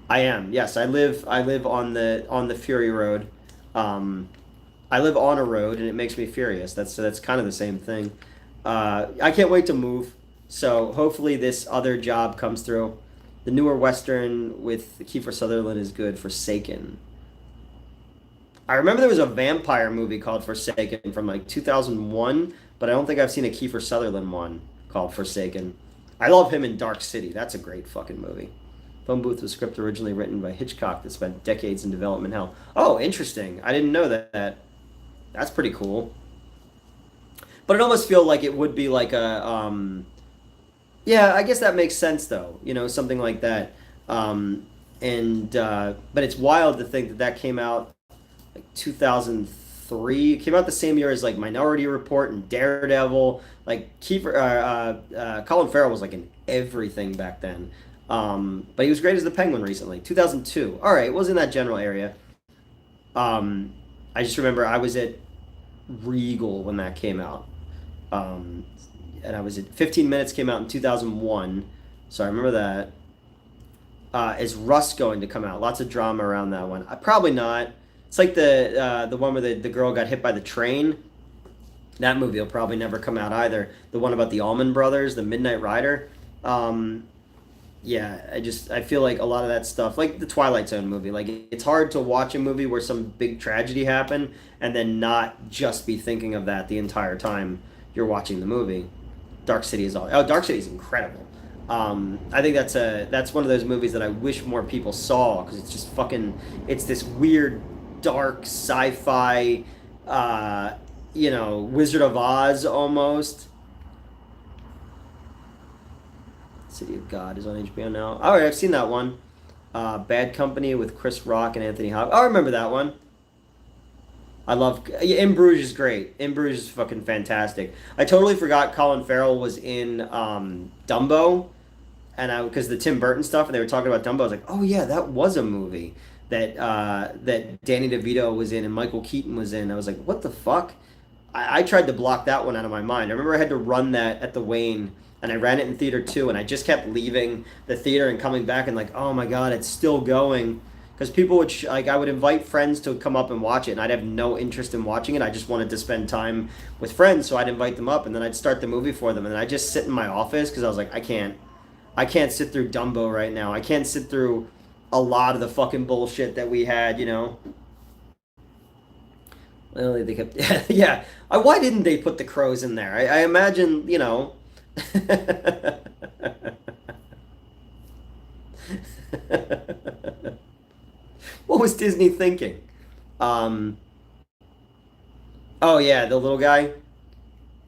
I am. Yes, I live on the Fury Road. I live on a road and it makes me furious. That's kind of the same thing. I can't wait to move. So hopefully this other job comes through. The newer Western with Kiefer Sutherland is good. Forsaken. I remember there was a vampire movie called Forsaken from like 2001, but I don't think I've seen a Kiefer Sutherland one called Forsaken. I love him in Dark City. That's a great fucking movie. Phone Booth was a script originally written by Hitchcock that spent decades in development hell. Oh, interesting. I didn't know that. That's pretty cool. But it almost feels like it would be like yeah, I guess that makes sense though. Something like that. But it's wild to think that came out like 2003. It came out the same year as like Minority Report and Daredevil. Like Colin Farrell was like in everything back then. But he was great as the Penguin recently. 2002. All right, it was in that general area. I just remember I was at Regal when that came out. And I was at 15 Minutes came out in 2001. So I remember that. Is Rust going to come out? Lots of drama around that one. Probably not. It's like the one where the girl got hit by the train. That movie will probably never come out either. The one about the Allman Brothers, the Midnight Rider. yeah, I feel like a lot of that stuff, like the Twilight Zone movie, like it's hard to watch a movie where some big tragedy happened and then not just be thinking of that the entire time you're watching the movie. Dark City is incredible. I think that's one of those movies that I wish more people saw because it's just fucking it's this weird dark sci-fi, uh, Wizard of Oz almost. City of God is on HBO now. All right, I've seen that one. Bad Company with Chris Rock and Anthony Hopkins. Oh, I remember that one. I love In Bruges is great. In Bruges is fucking fantastic. I totally forgot Colin Farrell was in Dumbo, and I because the Tim Burton stuff, and they were talking about Dumbo. I was like, oh yeah, that was a movie that Danny DeVito was in and Michael Keaton was in. I was like, what the fuck? I tried to block that one out of my mind. I remember I had to run that at the Wayne, and I ran it in theater too, and I just kept leaving the theater and coming back and like, oh my god, it's still going. Because people would like, I would invite friends to come up and watch it, and I'd have no interest in watching it. I just wanted to spend time with friends, so I'd invite them up, and then I'd start the movie for them, and then I'd just sit in my office because I was like, I can't sit through Dumbo right now. I can't sit through a lot of the fucking bullshit that we had. Well, they kept, yeah. Why didn't they put the crows in there? I imagine. What was Disney thinking? Um, oh yeah, the little guy.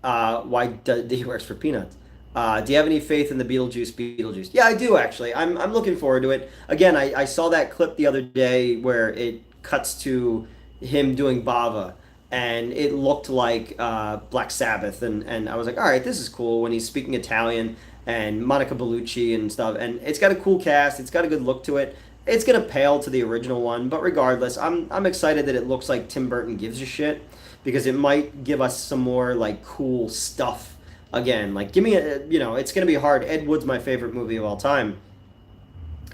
Why he works for Peanuts? Do you have any faith in the Beetlejuice? Yeah, I do actually. I'm looking forward to it. Again, I saw that clip the other day where it cuts to him doing Bava, and it looked like Black Sabbath, and I was like, all right, this is cool when he's speaking Italian and Monica Bellucci and stuff, and it's got a cool cast. It's got a good look to it. It's gonna pale to the original one, but regardless, I'm excited that it looks like Tim Burton gives a shit because it might give us some more like cool stuff again. Like give me it's gonna be hard. Ed Wood's my favorite movie of all time,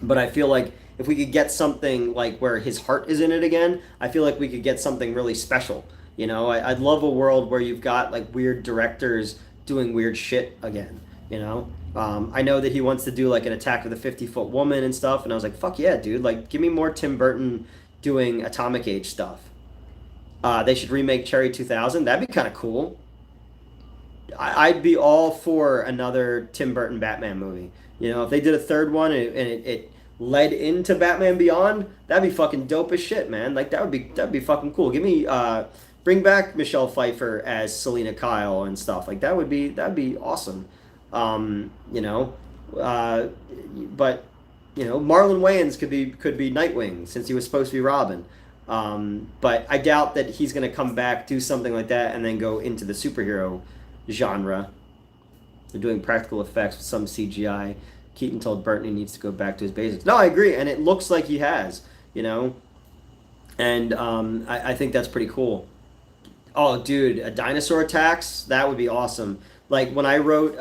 but I feel like if we could get something like where his heart is in it again, I feel like we could get something really special. I'd love a world where you've got like weird directors doing weird shit again. I know that he wants to do like an Attack of the 50-Foot Woman and stuff, and I was like, fuck yeah, dude! Like, give me more Tim Burton doing Atomic Age stuff. They should remake Cherry 2000. That'd be kind of cool. I'd be all for another Tim Burton Batman movie. If they did a third one and it led into Batman Beyond, that'd be fucking dope as shit, man. Like that'd be fucking cool. Give me bring back Michelle Pfeiffer as Selena Kyle and stuff. Like that'd be awesome. Um, you know, uh, but Marlon Wayans could be Nightwing since he was supposed to be Robin. But I doubt that he's gonna come back, do something like that, and then go into the superhero genre. They're doing practical effects with some CGI. Keaton told Burton he needs to go back to his basics. No, I agree, and it looks like he has, and I think that's pretty cool. Oh, dude, a dinosaur attacks, that would be awesome. Like when I wrote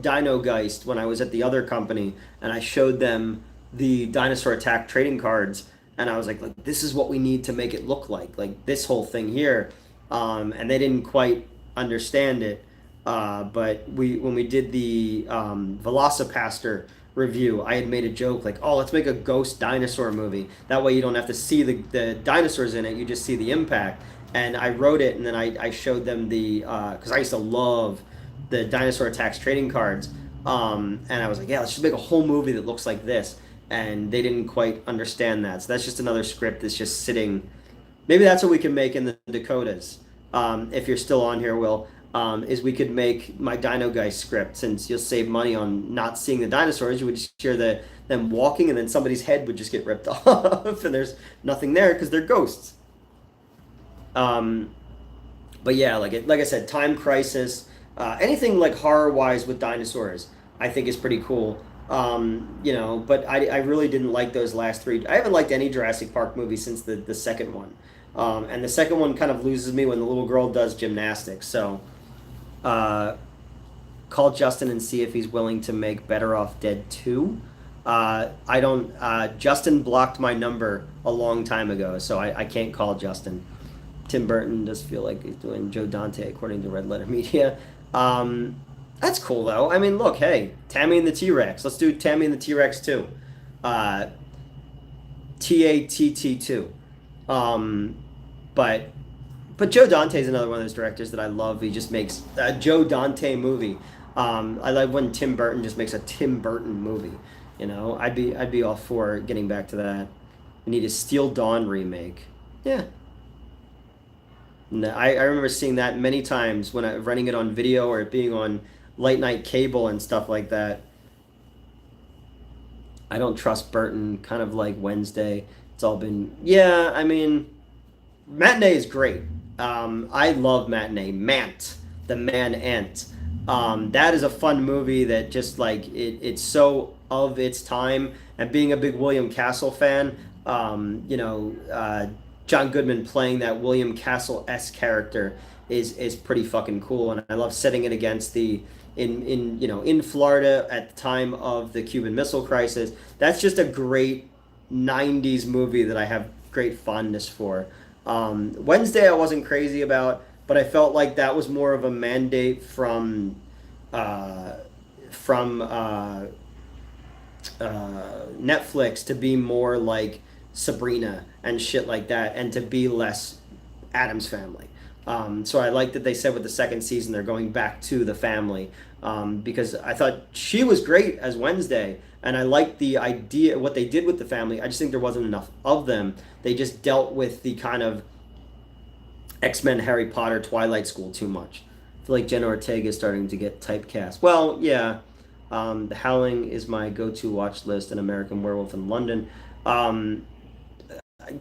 Dino Geist when I was at the other company, and I showed them the dinosaur attack trading cards, and I was like this is what we need to make it look like this whole thing here, and they didn't quite understand it. But when we did the Velocipaster review, I had made a joke like, "Oh, let's make a ghost dinosaur movie. That way, you don't have to see the dinosaurs in it. You just see the impact." And I wrote it, and then I showed them the because I used to love the dinosaur attacks trading cards, and I was like, "Yeah, let's just make a whole movie that looks like this." And they didn't quite understand that, so that's just another script that's just sitting. Maybe that's what we can make in the Dakotas. If you're still on here, Will. Is we could make my Dino Geist script, since you'll save money on not seeing the dinosaurs. You would just hear them walking, and then somebody's head would just get ripped off, and there's nothing there because they're ghosts. Um, but yeah, like I said, Time Crisis, anything like horror wise with dinosaurs, I think is pretty cool. But I really didn't like those last three. I haven't liked any Jurassic Park movie since the second one. And the second one kind of loses me when the little girl does gymnastics. So, uh, call Justin and see if he's willing to make Better Off Dead 2. I don't, Justin blocked my number a long time ago, so I can't call Justin. Tim Burton does feel like he's doing Joe Dante, according to Red Letter Media. That's cool though. I mean, look, hey, Tammy and the T Rex. Let's do Tammy and the T Rex too. Uh, TATT two. Um, but Joe Dante is another one of those directors that I love. He just makes a Joe Dante movie. I like when Tim Burton just makes a Tim Burton movie. You know, I'd be all for getting back to that. We need a Steel Dawn remake. Yeah. No, I remember seeing that many times when I renting it on video or it being on late night cable and stuff like that. I don't trust Burton, kind of like Wednesday. It's all been, yeah, I mean, Matinee is great. I love Matinee. Mant, the man ant. That is a fun movie that just like it's so of its time. And being a big William Castle fan, John Goodman playing that William Castle-esque character is pretty fucking cool. And I love setting it against the in Florida at the time of the Cuban Missile Crisis. That's just a great '90s movie that I have great fondness for. Wednesday I wasn't crazy about, but I felt like that was more of a mandate uh, from Netflix to be more like Sabrina and shit like that, and to be less Adam's Family. So I like that they said with the second season they're going back to the family, because I thought she was great as Wednesday, and I liked the idea what they did with the family. I just think there wasn't enough of them. They just dealt with the kind of X-Men, Harry Potter, Twilight School too much. I feel like Jenna Ortega is starting to get typecast. Well, yeah. The Howling is my go-to watch list, and American Werewolf in London. Um,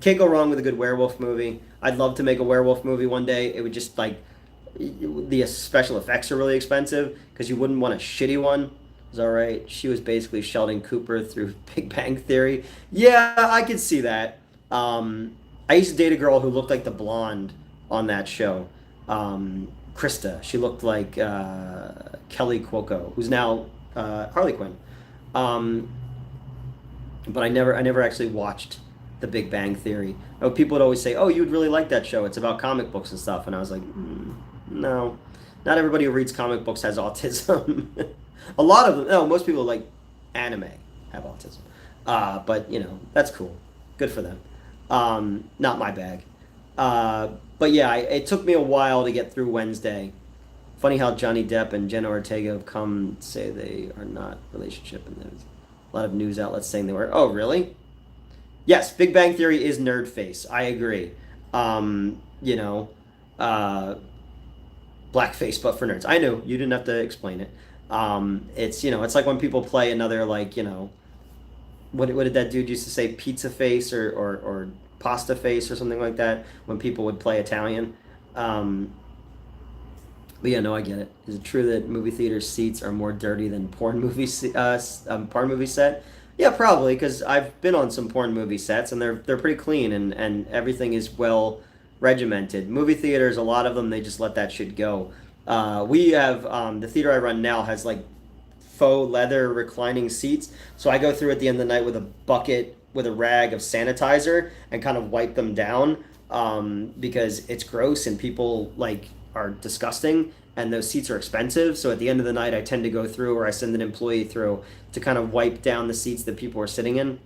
can't go wrong with a good werewolf movie. I'd love to make a werewolf movie one day. It would just like the special effects are really expensive because you wouldn't want a shitty one. It's all right. She was basically Sheldon Cooper through Big Bang Theory. Yeah, I could see that. I used to date a girl who looked like the blonde on that show. Krista. She looked like Kelly Cuoco, who's now Harley Quinn. Um, but I never actually watched The Big Bang Theory. Oh, people would always say, "Oh, you'd really like that show. It's about comic books and stuff." And I was like, no, not everybody who reads comic books has autism. A lot of them, no, most people like anime have autism. But that's cool. Good for them. Not my bag. But yeah, it took me a while to get through Wednesday. Funny how Johnny Depp and Jenna Ortega have come say they are not relationship, and there's a lot of news outlets saying they were. Oh, really? Yes, Big Bang Theory is nerd face. I agree. Um, you know, uh, Blackface, but for nerds. I know you didn't have to explain it. It's like when people play another what did that dude used to say? Pizza face or pasta face or something like that when people would play Italian. Um, but yeah, no, I get it. Is it true that movie theater seats are more dirty than porn movie set? Yeah, probably because I've been on some porn movie sets and they're pretty clean and everything is well regimented. Movie theaters, a lot of them they just let that shit go. We have the theater I run now has like faux leather reclining seats, so I go through at the end of the night with a bucket with a rag of sanitizer and kind of wipe them down because it's gross and people like are disgusting and those seats are expensive. So at the end of the night, I tend to go through or I send an employee through to kind of wipe down the seats that people are sitting in.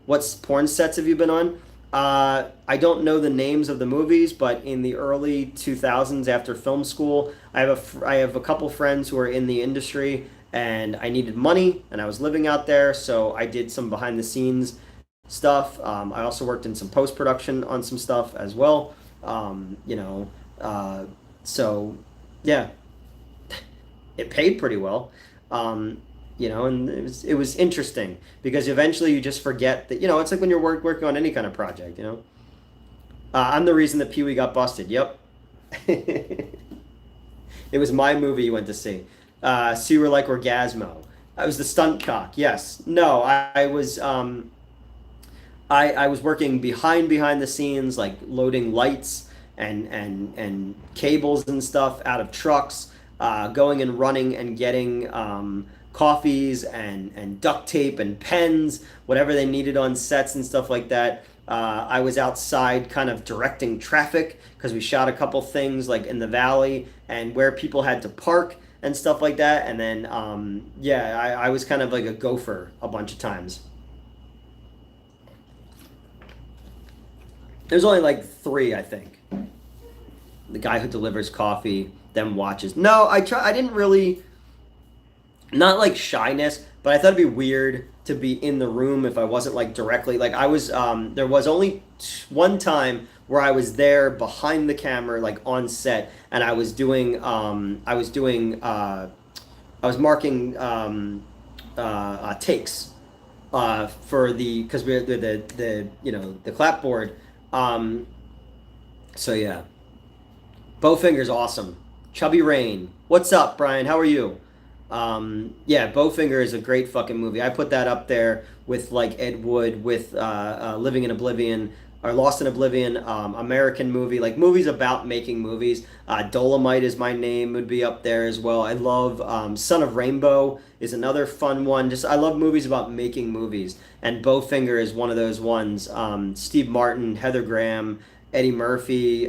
What porn sets have you been on? I don't know the names of the movies, but in the early 2000s after film school, I have a couple friends who are in the industry and I needed money and I was living out there. So I did some behind the scenes stuff. I also worked in some post production on some stuff as well. Um, you know, uh, so yeah, it paid pretty well. And it was interesting because eventually you just forget that it's like when you're working on any kind of project. I'm the reason that Pee Wee got busted. Yep, it was my movie you went to see. So you were like Orgasmo. I was the stunt cock. Yes. No, I was. I was working behind the scenes, like loading lights and cables and stuff out of trucks, going and running and getting coffees and duct tape and pens, whatever they needed on sets and stuff like that. I was outside kind of directing traffic because we shot a couple things like in the valley and where people had to park. and stuff like that. And then yeah, I was kind of like a gopher a bunch of times. There's only like three, I think. The guy who delivers coffee, then watches. No, I didn't really, not like shyness, but I thought it'd be weird to be in the room if I wasn't like directly like I was. There was only one time where I was there behind the camera, like on set, and I was marking takes for the because we had the the clapboard. Um, so yeah, Bowfinger's awesome. Chubby Rain, what's up, Brian? How are you? Yeah, Bowfinger is a great fucking movie. I put that up there with like Ed Wood, with Living in Oblivion or Lost in Oblivion, American movie, like movies about making movies. Dolomite is My Name would be up there as well. I love Son of Rainbow is another fun one. Just I love movies about making movies, and Bowfinger is one of those ones. Steve Martin, Heather Graham, Eddie Murphy,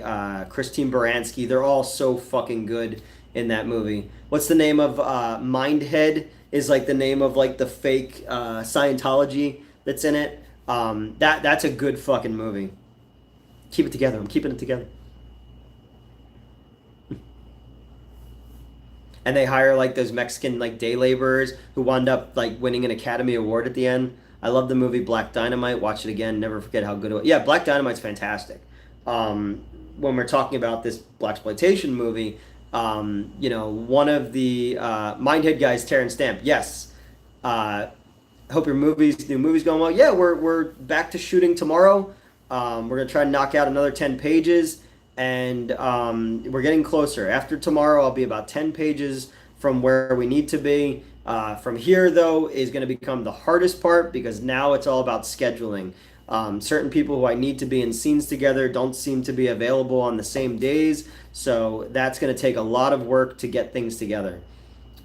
Christine Baranski, they're all so fucking good in that movie. What's the name of Mindhead is like the name of like the fake Scientology that's in it. That's a good fucking movie. Keep it together. I'm keeping it together. And they hire like those Mexican like day laborers who wound up like winning an Academy Award at the end. I love the movie Black Dynamite. Watch it again. Never forget how good it was. Yeah, Black Dynamite's fantastic. Um, when we're talking about this blaxploitation movie, one of the Mindhead guys, Terrence Stamp. Yes. Hope your new movie's going well. Yeah, we're back to shooting tomorrow. We're gonna try to knock out another 10 pages, and we're getting closer. After tomorrow, I'll be about 10 pages from where we need to be. From here, though, is going to become the hardest part because now it's all about scheduling. Certain people who I need to be in scenes together don't seem to be available on the same days, so that's going to take a lot of work to get things together.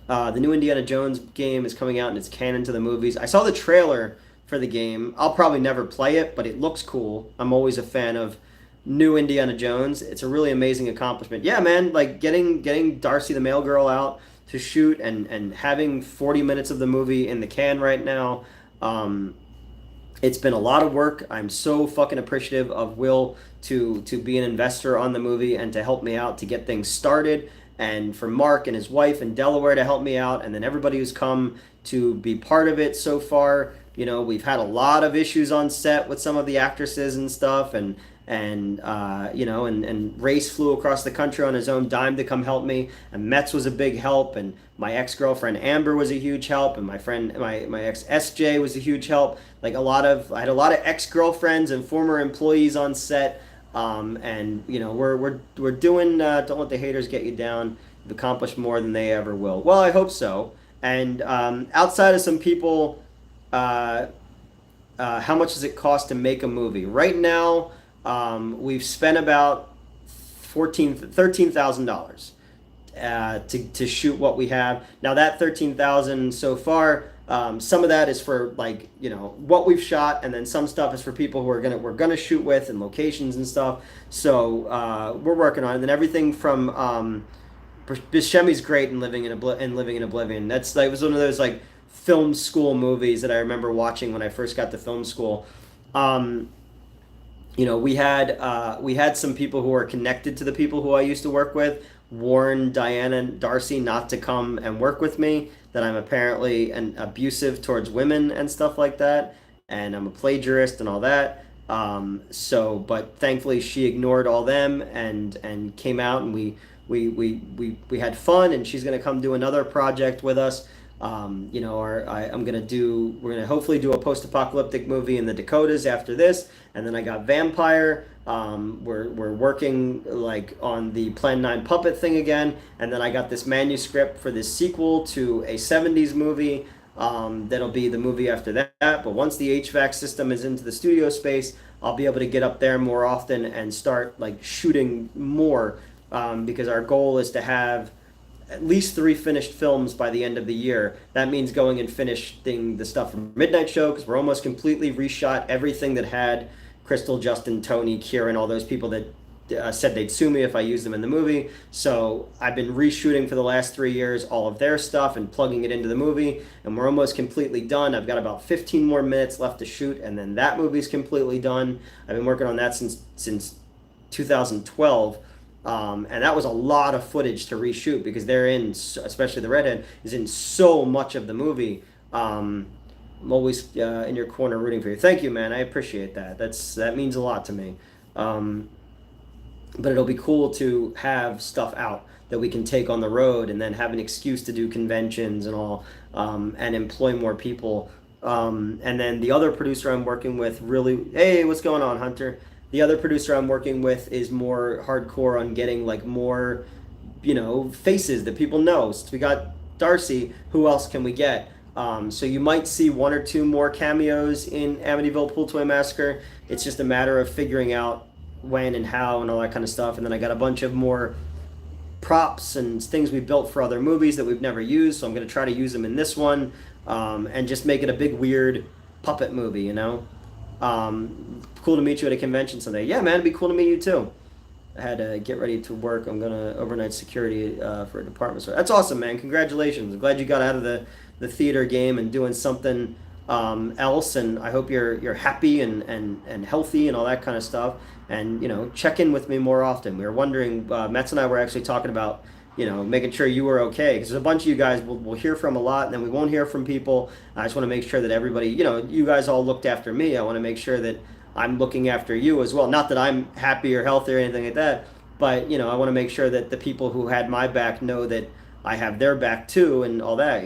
The new Indiana Jones game is coming out and it's canon to the movies. I saw the trailer for the game. I'll probably never play it, but it looks cool. I'm always a fan of new Indiana Jones. It's a really amazing accomplishment. Yeah, man, like getting Darcy the Mail Girl out to shoot and having 40 minutes of the movie in the can right now. It's been a lot of work. I'm so fucking appreciative of Will to be an investor on the movie and to help me out to get things started, and for Mark and his wife in Delaware to help me out, and then everybody who's come to be part of it so far. We've had a lot of issues on set with some of the actresses and stuff, and Race flew across the country on his own dime to come help me, and Metz was a big help, and my ex-girlfriend Amber was a huge help, and my ex SJ was a huge help. Like I had a lot of ex-girlfriends and former employees on set, and we're doing don't let the haters get you down. We've accomplished more than they ever will. Well, I hope so. And outside of some people, how much does it cost to make a movie? Right now, we've spent about $13,000 to shoot what we have. Now that 13,000 so far, some of that is for what we've shot, and then some stuff is for people who we're gonna shoot with and locations and stuff. So we're working on it. And then everything from Buscemi's great in Living in Oblivion. That's like, it was one of those like film school movies that I remember watching when I first got to film school. We had some people who were connected to the people who I used to work with warn Diana and Darcy not to come and work with me, that I'm apparently abusive towards women and stuff like that, and I'm a plagiarist and all that. But thankfully she ignored all them and came out, and we had fun, and she's gonna come do another project with us. We're gonna hopefully do a post-apocalyptic movie in the Dakotas after this, and then I got Vampire. We're working like on the Plan 9 puppet thing again, and then I got this manuscript for this sequel to a 70s movie. That'll be the movie after that. But once the HVAC system is into the studio space, I'll be able to get up there more often and start like shooting more, because our goal is to have at least 3 finished films by the end of the year. That means going and finishing the stuff from Midnight Show, because we're almost completely reshot everything that had Crystal, Justin, Tony, Kieran, all those people that said they'd sue me if I used them in the movie. So I've been reshooting for the last 3 years all of their stuff and plugging it into the movie, and we're almost completely done. I've got about 15 more minutes left to shoot, and then that movie's completely done. I've been working on that since 2012. And that was a lot of footage to reshoot because they're in, especially the redhead, is in so much of the movie. I'm always in your corner rooting for you. Thank you, man. I appreciate that. That means a lot to me. Um, but it'll be cool to have stuff out that we can take on the road and then have an excuse to do conventions and all, and employ more people. And then the other producer I'm working with really, hey, what's going on, Hunter? The other producer I'm working with is more hardcore on getting like more, faces that people know. So we got Darcy. Who else can we get? So you might see one or two more cameos in Amityville Pool Toy Massacre. It's just a matter of figuring out when and how and all that kind of stuff. And then I got a bunch of more props and things we built for other movies that we've never used. So I'm going to try to use them in this one, and just make it a big weird puppet movie. Cool to meet you at a convention someday. Yeah, man, it'd be cool to meet you too. I had to get ready to work. I'm gonna overnight security for a department store. That's awesome, man. Congratulations. I'm glad you got out of the theater game and doing something else. And I hope you're happy and healthy and all that kind of stuff. And check in with me more often. We were wondering. Metz and I were actually talking about making sure you were okay, because there's a bunch of you guys we'll hear from a lot, and then we won't hear from people. I just want to make sure that everybody, you guys all looked after me. I want to make sure that I'm looking after you as well. Not that I'm happy or healthy or anything like that, but I want to make sure that the people who had my back know that I have their back too, and all that.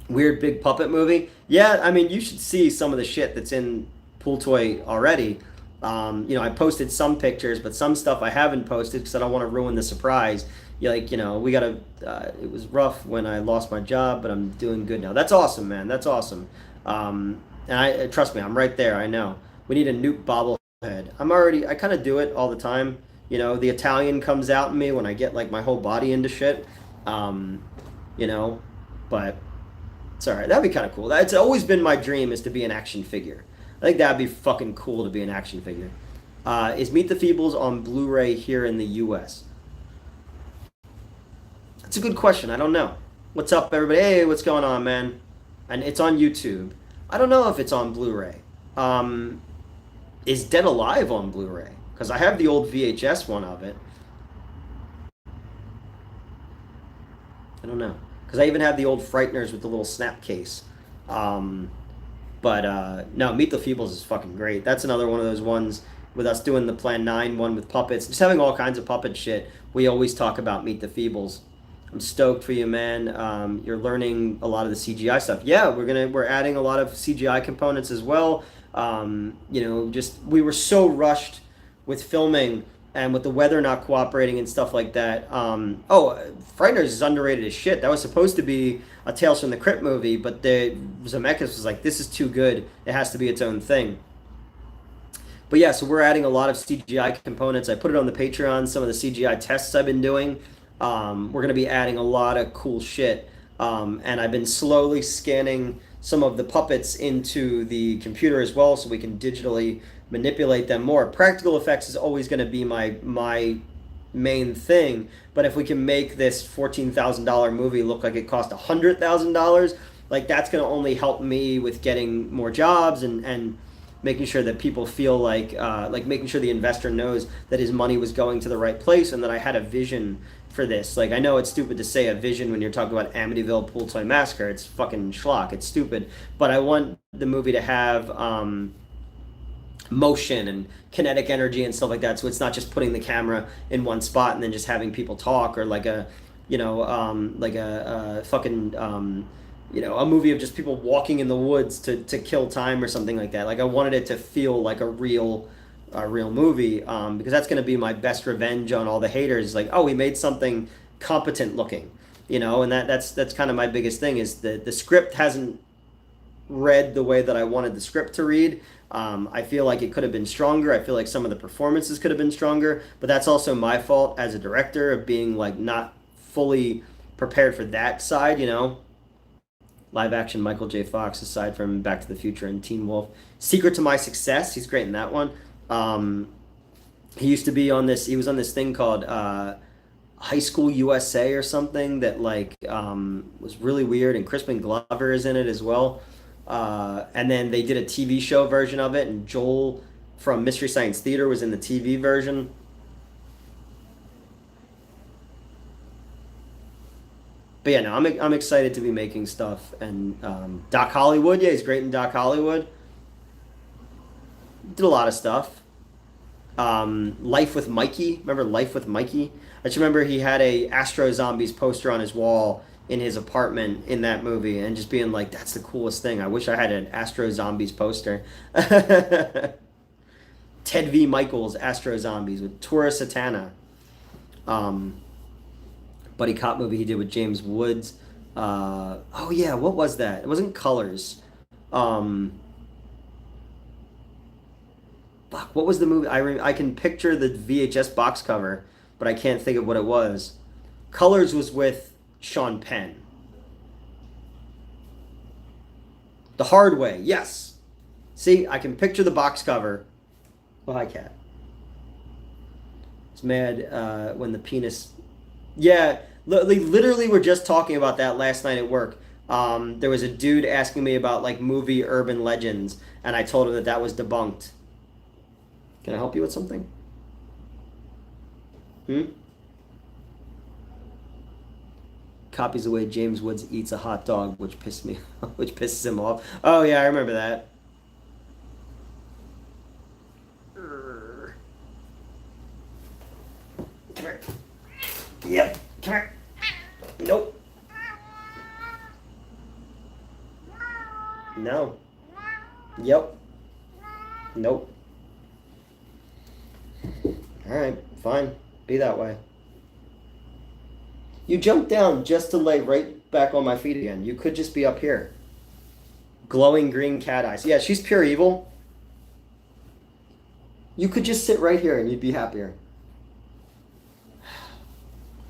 Weird big puppet movie. Yeah, I mean, you should see some of the shit that's in Pool Toy already. I posted some pictures, but some stuff I haven't posted because I don't want to ruin the surprise. We gotta. It was rough when I lost my job, but I'm doing good now. That's awesome, man. That's awesome. And I trust me, I'm right there. I know. We need a Newt bobblehead. I kind of do it all the time. The Italian comes out in me when I get like my whole body into shit. Um, but it's all right. That'd be kind of cool. It's always been my dream is to be an action figure. I think that'd be fucking cool to be an action figure. Is Meet the Feebles on Blu-ray here in the U.S.? That's a good question. I don't know. What's up, everybody? Hey, what's going on, man? And it's on YouTube. I don't know if it's on Blu-ray. Is Dead Alive on Blu-ray? Because I have the old VHS one of it. I don't know. Because I even have the old Frighteners with the little snap case. But no, Meet the Feebles is fucking great. That's another one of those ones with us doing the Plan 9 one with puppets. Just having all kinds of puppet shit. We always talk about Meet the Feebles. I'm stoked for you, man. You're learning a lot of the CGI stuff. Yeah, we're adding a lot of CGI components as well. We were so rushed with filming and with the weather not cooperating and stuff like that. Frighteners is underrated as shit. That was supposed to be a Tales from the Crypt movie, but Zemeckis was like, this is too good. It has to be its own thing. But yeah, so we're adding a lot of CGI components. I put it on the Patreon, some of the CGI tests I've been doing. We're going to be adding a lot of cool shit. And I've been slowly scanning some of the puppets into the computer as well so we can digitally manipulate them more. Practical effects is always going to be my main thing, but if we can make this $14,000 movie look like it cost $100,000, like that's going to only help me with getting more jobs and making sure that people feel like making sure the investor knows that his money was going to the right place and that I had a vision for this. Like, I know it's stupid to say a vision when you're talking about Amityville Pool Toy Massacre. It's fucking schlock. It's stupid. But I want the movie to have motion and kinetic energy and stuff like that. So it's not just putting the camera in one spot and then just having people talk, or like a movie of just people walking in the woods to kill time or something like that. Like, I wanted it to feel like a real movie, because that's going to be my best revenge on all the haters. Like, oh, we made something competent looking, and that's kind of my biggest thing is the script hasn't read the way that I wanted the script to read. I feel like it could have been stronger. I feel like some of the performances could have been stronger, but that's also my fault as a director of being like not fully prepared for that side, Live action Michael J. Fox, aside from Back to the Future and Teen Wolf. Secret to My Success, he's great in that one. He used to be on this. He was on this thing called High School USA or something that like was really weird, and Crispin Glover is in it as well. And then they did a TV show version of it, and Joel from Mystery Science Theater was in the TV version. But yeah, no, I'm excited to be making stuff. And Doc Hollywood, yeah, he's great in Doc Hollywood. Did a lot of stuff. Life with Mikey, remember Life with Mikey? I just remember he had a Astro Zombies poster on his wall in his apartment in that movie, and just being like, "That's the coolest thing. I wish I had an Astro Zombies poster." Ted V. Michaels Astro Zombies with Tora Satana. Um, Buddy cop movie he did with James Woods. Oh yeah, what was that? It wasn't Colors. Um, Fuck, what was the movie? I can picture the VHS box cover, but I can't think of what it was. Colors was with Sean Penn. The Hard Way, yes. See, I can picture the box cover. Oh, hi, cat. It's mad when the penis. Yeah, literally, we're just talking about that last night at work. There was a dude asking me about like movie urban legends, and I told him that that was debunked. Can I help you with something? Hmm? Copies the way James Woods eats a hot dog, which pissed me, which pisses him off. Oh yeah, I remember that. Come here. Yep. Come here. Nope. No. Yep. Nope. All right, fine. Be that way. You jumped down just to lay right back on my feet again. You could just be up here. Glowing green cat eyes. Yeah, she's pure evil. You could just sit right here and you'd be happier.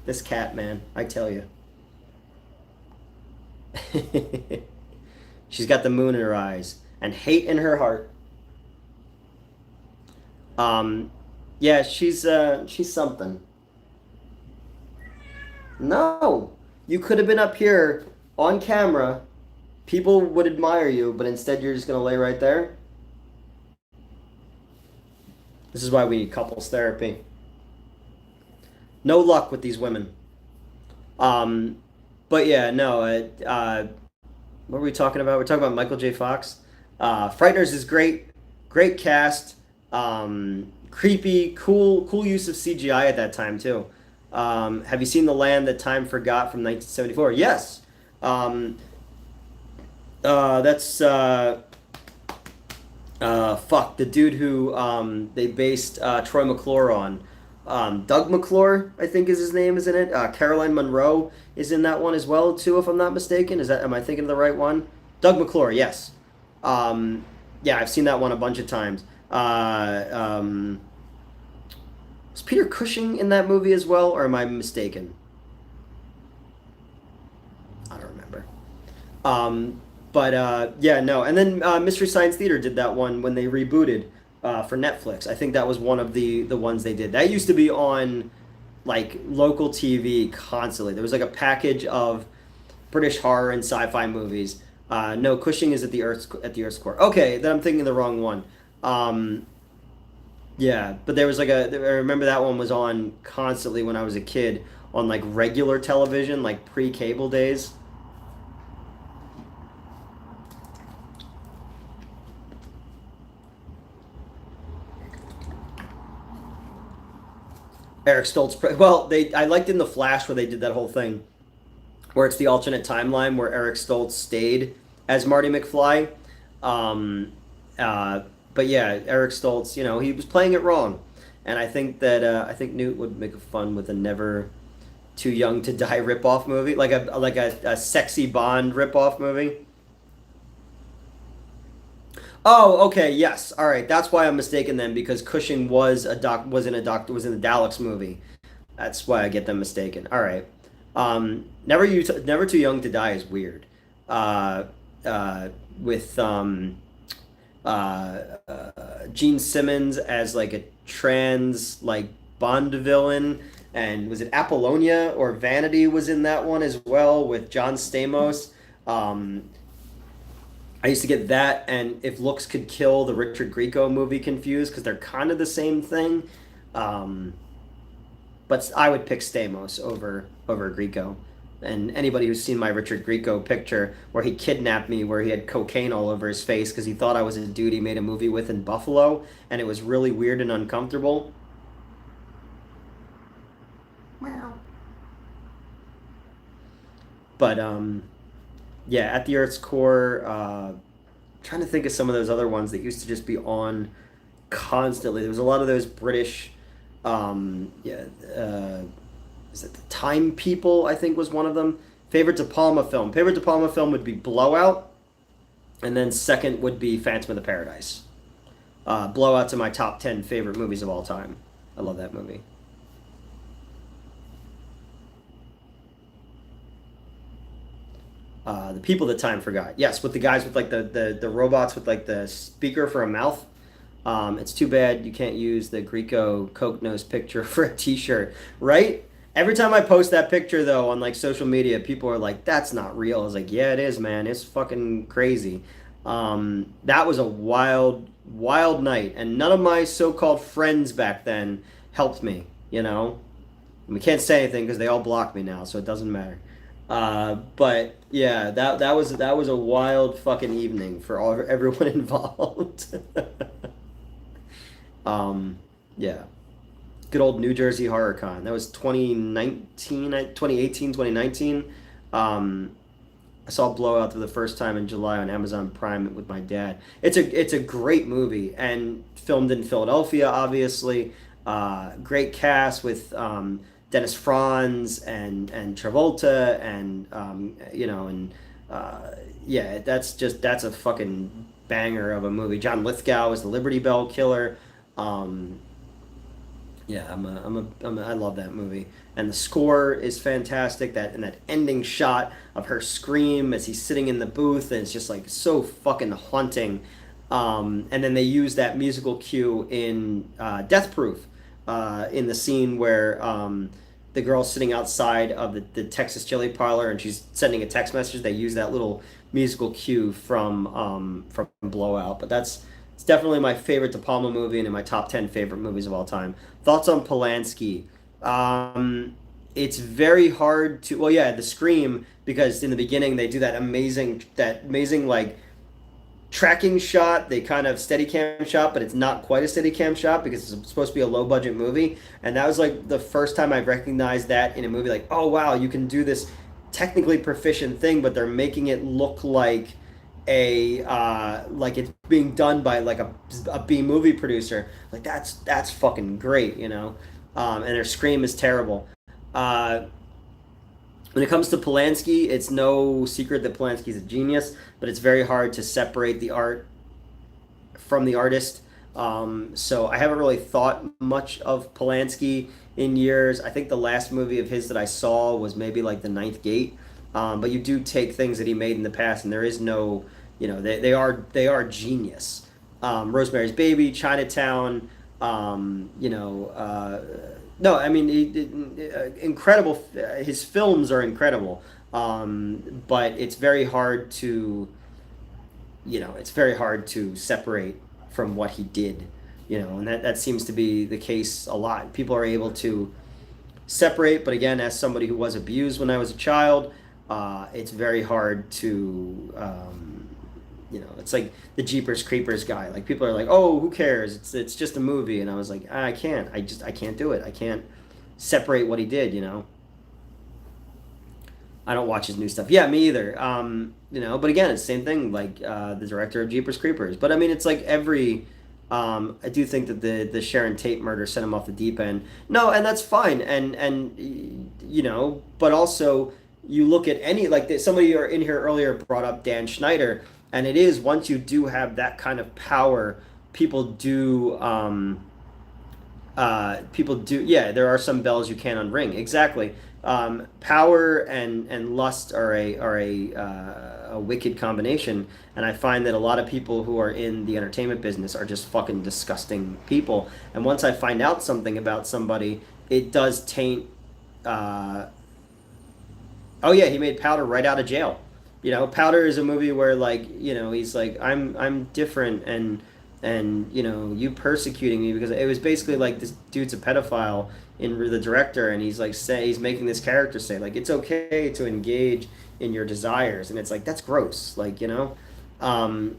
This cat, man, I tell you. She's got the moon in her eyes and hate in her heart. Um, yeah, she's something. No, you could have been up here on camera. People would admire you, but instead you're just gonna lay right there. This is why we need couples therapy. No luck with these women. Um, but yeah, no. What were we talking about? We're talking about Michael J. Fox. Frighteners is great, great cast. Creepy, cool use of CGI at that time too. Have you seen The Land That Time Forgot from 1974? Yes. Um, that's fuck the dude who they based Troy McClure on. Doug McClure, I think is his name, is in it. Caroline Munro is in that one as well too, if I'm not mistaken. Am I thinking of the right one? Doug McClure, yes. Yeah, I've seen that one a bunch of times. Was Peter Cushing in that movie as well, or am I mistaken? I don't remember. But yeah, no. And then Mystery Science Theater did that one when they rebooted for Netflix. I think that was one of the ones they did. That used to be on like local TV constantly. There was like a package of British horror and sci-fi movies. No, Cushing is at the Earth's core. Okay, then I'm thinking the wrong one. Um, yeah, but there was like I remember that one was on constantly when I was a kid on like regular television, like pre-cable days. Eric Stoltz. Well, I liked in the Flash where they did that whole thing, where it's the alternate timeline where Eric Stoltz stayed as Marty McFly. Um, uh, but yeah, Eric Stoltz, he was playing it wrong, and I think Newt would make fun with a Never Too Young to Die ripoff movie, like a sexy Bond ripoff movie. Oh, okay, yes, all right. That's why I'm mistaken then, because Cushing was in the Daleks movie. That's why I get them mistaken. All right. Never Too Young to Die is weird. Uh, with Gene Simmons as like a trans like Bond villain, and was it Apollonia or Vanity was in that one as well with John Stamos. Um, I used to get that and If Looks Could Kill, the Richard Grieco movie, confused because they're kind of the same thing. Um, but I would pick Stamos over Grieco. And anybody who's seen my Richard Grieco picture where he kidnapped me, where he had cocaine all over his face because he thought I was a dude he made a movie with in Buffalo, and it was really weird and uncomfortable. But yeah, At the Earth's Core. Trying to think of some of those other ones that used to just be on constantly. There was a lot of those British, yeah, is it the Time People? I think was one of them. Favorite De Palma film. Favorite De Palma film would be Blowout, and then second would be Phantom of the Paradise. Blowout's in my top 10 favorite movies of all time. I love that movie. The People That Time Forgot. Yes, with the guys with like the robots with like the speaker for a mouth. It's too bad you can't use the Greco Coke nose picture for a T-shirt, right? Every time I post that picture though on like social media, people are like, "That's not real." I was like, "Yeah, it is, man. It's fucking crazy." That was a wild, wild night, and none of my so-called friends back then helped me. You know, we can't say anything because they all block me now, so it doesn't matter. But yeah, that was a wild fucking evening for all everyone involved. um, yeah, good old New Jersey Horror Con. That was 2019, 2018, 2019. Um, I saw Blowout for the first time in July on Amazon Prime with my dad. It's a great movie and filmed in Philadelphia, obviously. Great cast with Dennis Franz and Travolta and and yeah, that's a fucking banger of a movie. John Lithgow is the Liberty Bell killer. Um, yeah, I love that movie, and the score is fantastic. That ending shot of her scream as he's sitting in the booth, and it's just like so fucking haunting. And then they use that musical cue in Death Proof, in the scene where the girl's sitting outside of the Texas Chili Parlor, and she's sending a text message. They use that little musical cue from Blowout, but that's it's definitely my favorite De Palma movie and in my top 10 favorite movies of all time. Thoughts on Polanski? It's very hard to, well, yeah, the Scream, because in the beginning they do that amazing like tracking shot. They kind of steady cam shot, but it's not quite a steady cam shot because it's supposed to be a low budget movie. And that was like the first time I recognized that in a movie. Like, oh wow, you can do this technically proficient thing, but they're making it look like it's being done by like a B movie producer. Like that's fucking great, you know. And their Scream is terrible. Uh, when it comes to Polanski, it's no secret that Polanski's a genius, but it's very hard to separate the art from the artist. So I haven't really thought much of Polanski in years. I think the last movie of his that I saw was maybe like The Ninth Gate. But you do take things that he made in the past, and there is no, they are genius. Rosemary's Baby, Chinatown, no, I mean, incredible. His films are incredible, but it's very hard to separate from what he did, and that seems to be the case a lot. People are able to separate, but again, as somebody who was abused when I was a child, it's very hard to, it's like the Jeepers Creepers guy. Like people are like, oh, who cares? It's just a movie, and I was like, I can't do it. I can't separate what he did. I don't watch his new stuff. Yeah, me either. But again, it's the same thing. Like the director of Jeepers Creepers. But I mean, it's like every. I do think that the Sharon Tate murder sent him off the deep end. No, and that's fine. But also you look at any like somebody in here earlier brought up Dan Schneider, and it is once you do have that kind of power, people do. Yeah, there are some bells you can't unring. Exactly. Power and lust are a a wicked combination. And I find that a lot of people who are in the entertainment business are just fucking disgusting people. And once I find out something about somebody, it does taint. Uh, oh yeah, he made Powder right out of jail. Powder is a movie where, like, he's like, I'm different, and you persecuting me, because it was basically like this dude's a pedophile in the director, and he's like, he's making this character say, like, it's okay to engage in your desires, and it's like, that's gross, like, um,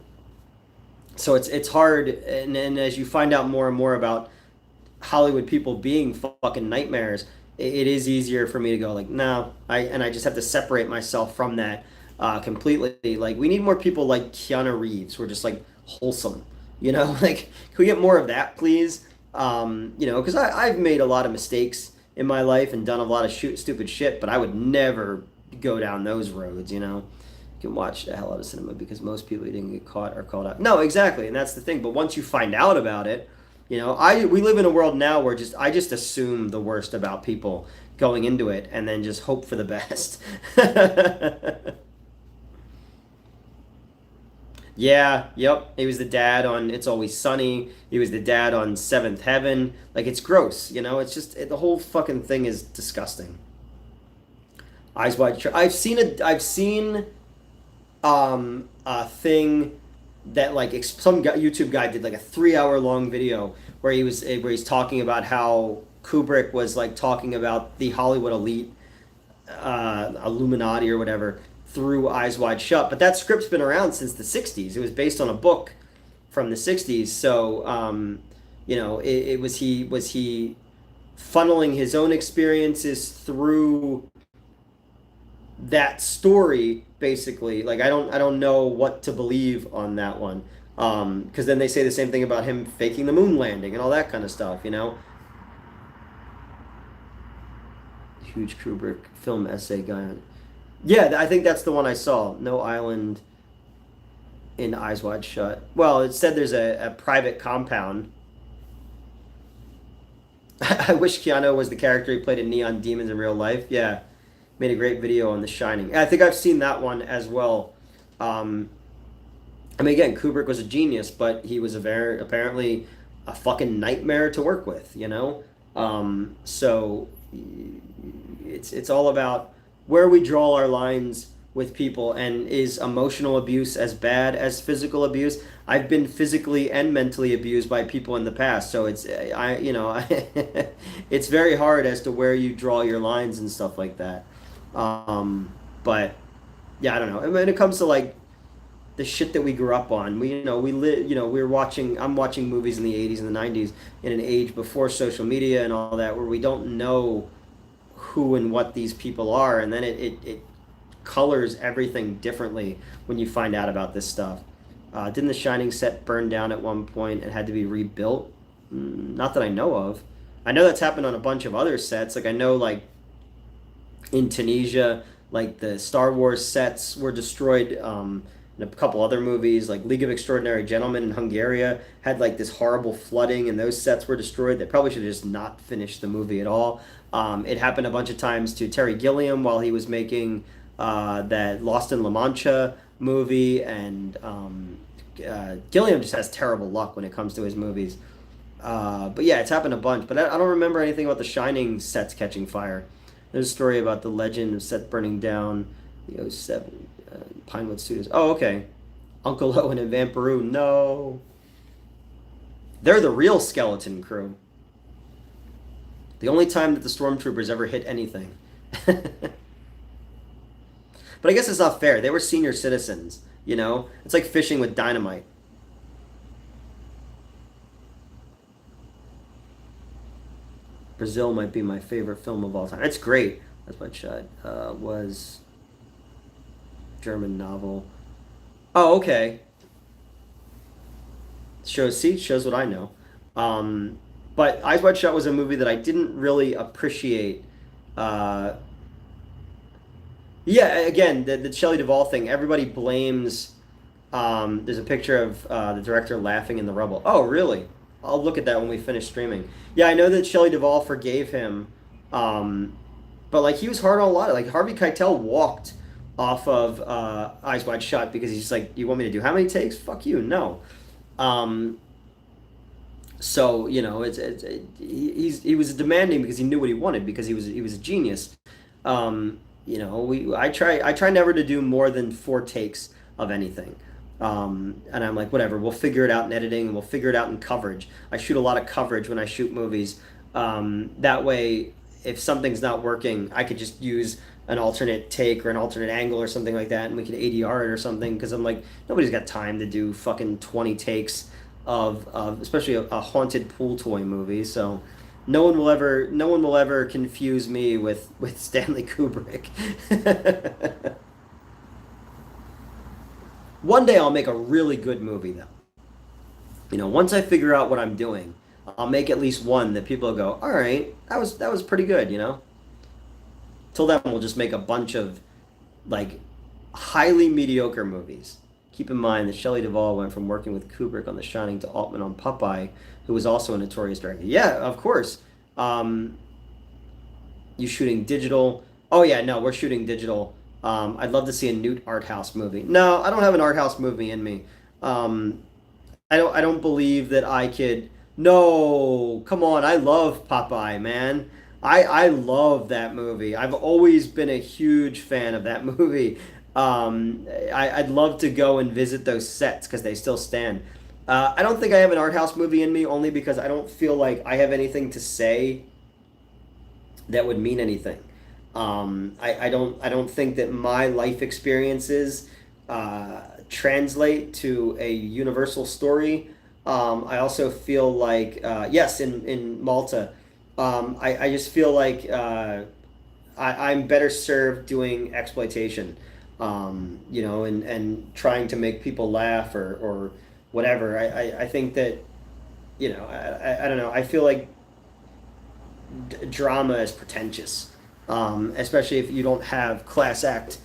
so it's hard, and as you find out more and more about Hollywood people being fucking nightmares, it is easier for me to go, like, no, I just have to separate myself from that completely. Like, we need more people like Keanu Reeves who are just like wholesome, like, can we get more of that, please? Because I've made a lot of mistakes in my life and done a lot of stupid shit, but I would never go down those roads. You can watch the hell out of cinema because most people who didn't get caught are called out. No, exactly, and that's the thing. But once you find out about it, we live in a world now where I just assume the worst about people going into it, and then just hope for the best. Yeah, yep. He was the dad on It's Always Sunny. He was the dad on Seventh Heaven. Like, it's gross. It's just the whole fucking thing is disgusting. Eyes Wide Shut. I've seen a thing that, like, some YouTube guy did like a 3 hour long video where he's talking about how Kubrick was like talking about the Hollywood elite, Illuminati or whatever, through Eyes Wide Shut. But that script's been around since the '60s. It was based on a book from the '60s. So was he funneling his own experiences through that story, basically? Like, I don't know what to believe on that one, because then they say the same thing about him faking the moon landing and all that kind of stuff. Huge Kubrick film essay guy on. Yeah, I think that's the one I saw. No Island in Eyes Wide Shut. Well, it said there's a private compound. I wish Keanu was the character he played in Neon Demons in real life. Yeah, made a great video on The Shining. I think I've seen that one as well. Again, Kubrick was a genius, but he was apparently a fucking nightmare to work with. So it's all about where we draw our lines with people, and is emotional abuse as bad as physical abuse? I've been physically and mentally abused by people in the past, so it's very hard as to where you draw your lines and stuff like that. But yeah, I don't know. When it comes to, like, the shit that we grew up on, I'm watching movies in the '80s and the '90s in an age before social media and all that, where we don't know who and what these people are, and then it colors everything differently when you find out about this stuff. Didn't the Shining set burn down at one point and had to be rebuilt? Not that I know of. I know that's happened on a bunch of other sets. Like, I know, like, in Tunisia, like, the Star Wars sets were destroyed. In a couple other movies, like League of Extraordinary Gentlemen in Hungary, had like this horrible flooding, and those sets were destroyed. They probably should have just not finished the movie at all. It happened a bunch of times to Terry Gilliam while he was making that Lost in La Mancha movie, and Gilliam just has terrible luck when it comes to his movies. But yeah, it's happened a bunch. But I don't remember anything about The Shining sets catching fire. There's a story about the legend of set burning down, the '07 Pinewood Studios. Oh, okay. Uncle Owen and Vampirou. No. They're the real skeleton crew. The only time that the stormtroopers ever hit anything. But I guess it's not fair. They were senior citizens, It's like fishing with dynamite. Brazil might be my favorite film of all time. It's great. That's what shot was German novel. Oh, okay. Shows what I know. But Eyes Wide Shut was a movie that I didn't really appreciate. Yeah, again, the Shelley Duvall thing. Everybody blames. There's a picture of the director laughing in the rubble. Oh, really? I'll look at that when we finish streaming. Yeah, I know that Shelley Duvall forgave him, but like, he was hard on a lot. Like, Harvey Keitel walked off of Eyes Wide Shut because he's just like, you want me to do how many takes? Fuck you, no. Um, so he was demanding because he knew what he wanted because he was a genius. I try never to do more than 4 takes of anything. And I'm like, whatever, we'll figure it out in editing and we'll figure it out in coverage. I shoot a lot of coverage when I shoot movies. That way, if something's not working, I could just use an alternate take or an alternate angle or something like that, and we could ADR it or something. Because I'm like, nobody's got time to do fucking 20 takes of especially a haunted pool toy movie. So no one will ever confuse me with Stanley Kubrick. One day I'll make a really good movie though. Once I figure out what I'm doing, I'll make at least one that people will go, "All right, that was pretty good." Till then, we'll just make a bunch of like highly mediocre movies. Keep in mind that Shelley Duvall went from working with Kubrick on The Shining to Altman on Popeye, who was also a notorious director. Yeah, of course. Um, you shooting digital? Oh yeah, no, we're shooting digital. I'd love to see a Newt art house movie. No, I don't have an art house movie in me. Um, I don't believe that I could. No, come on. I love Popeye, man. I love that movie. I've always been a huge fan of that movie. I'd love to go and visit those sets because they still stand. I don't think I have an art house movie in me only because I don't feel like I have anything to say that would mean anything. I don't think that my life experiences translate to a universal story. I also feel like yes, in Malta, I just feel like I'm better served doing exploitation, and trying to make people laugh or whatever. I think that I don't know. I feel like drama is pretentious, especially if you don't have class act.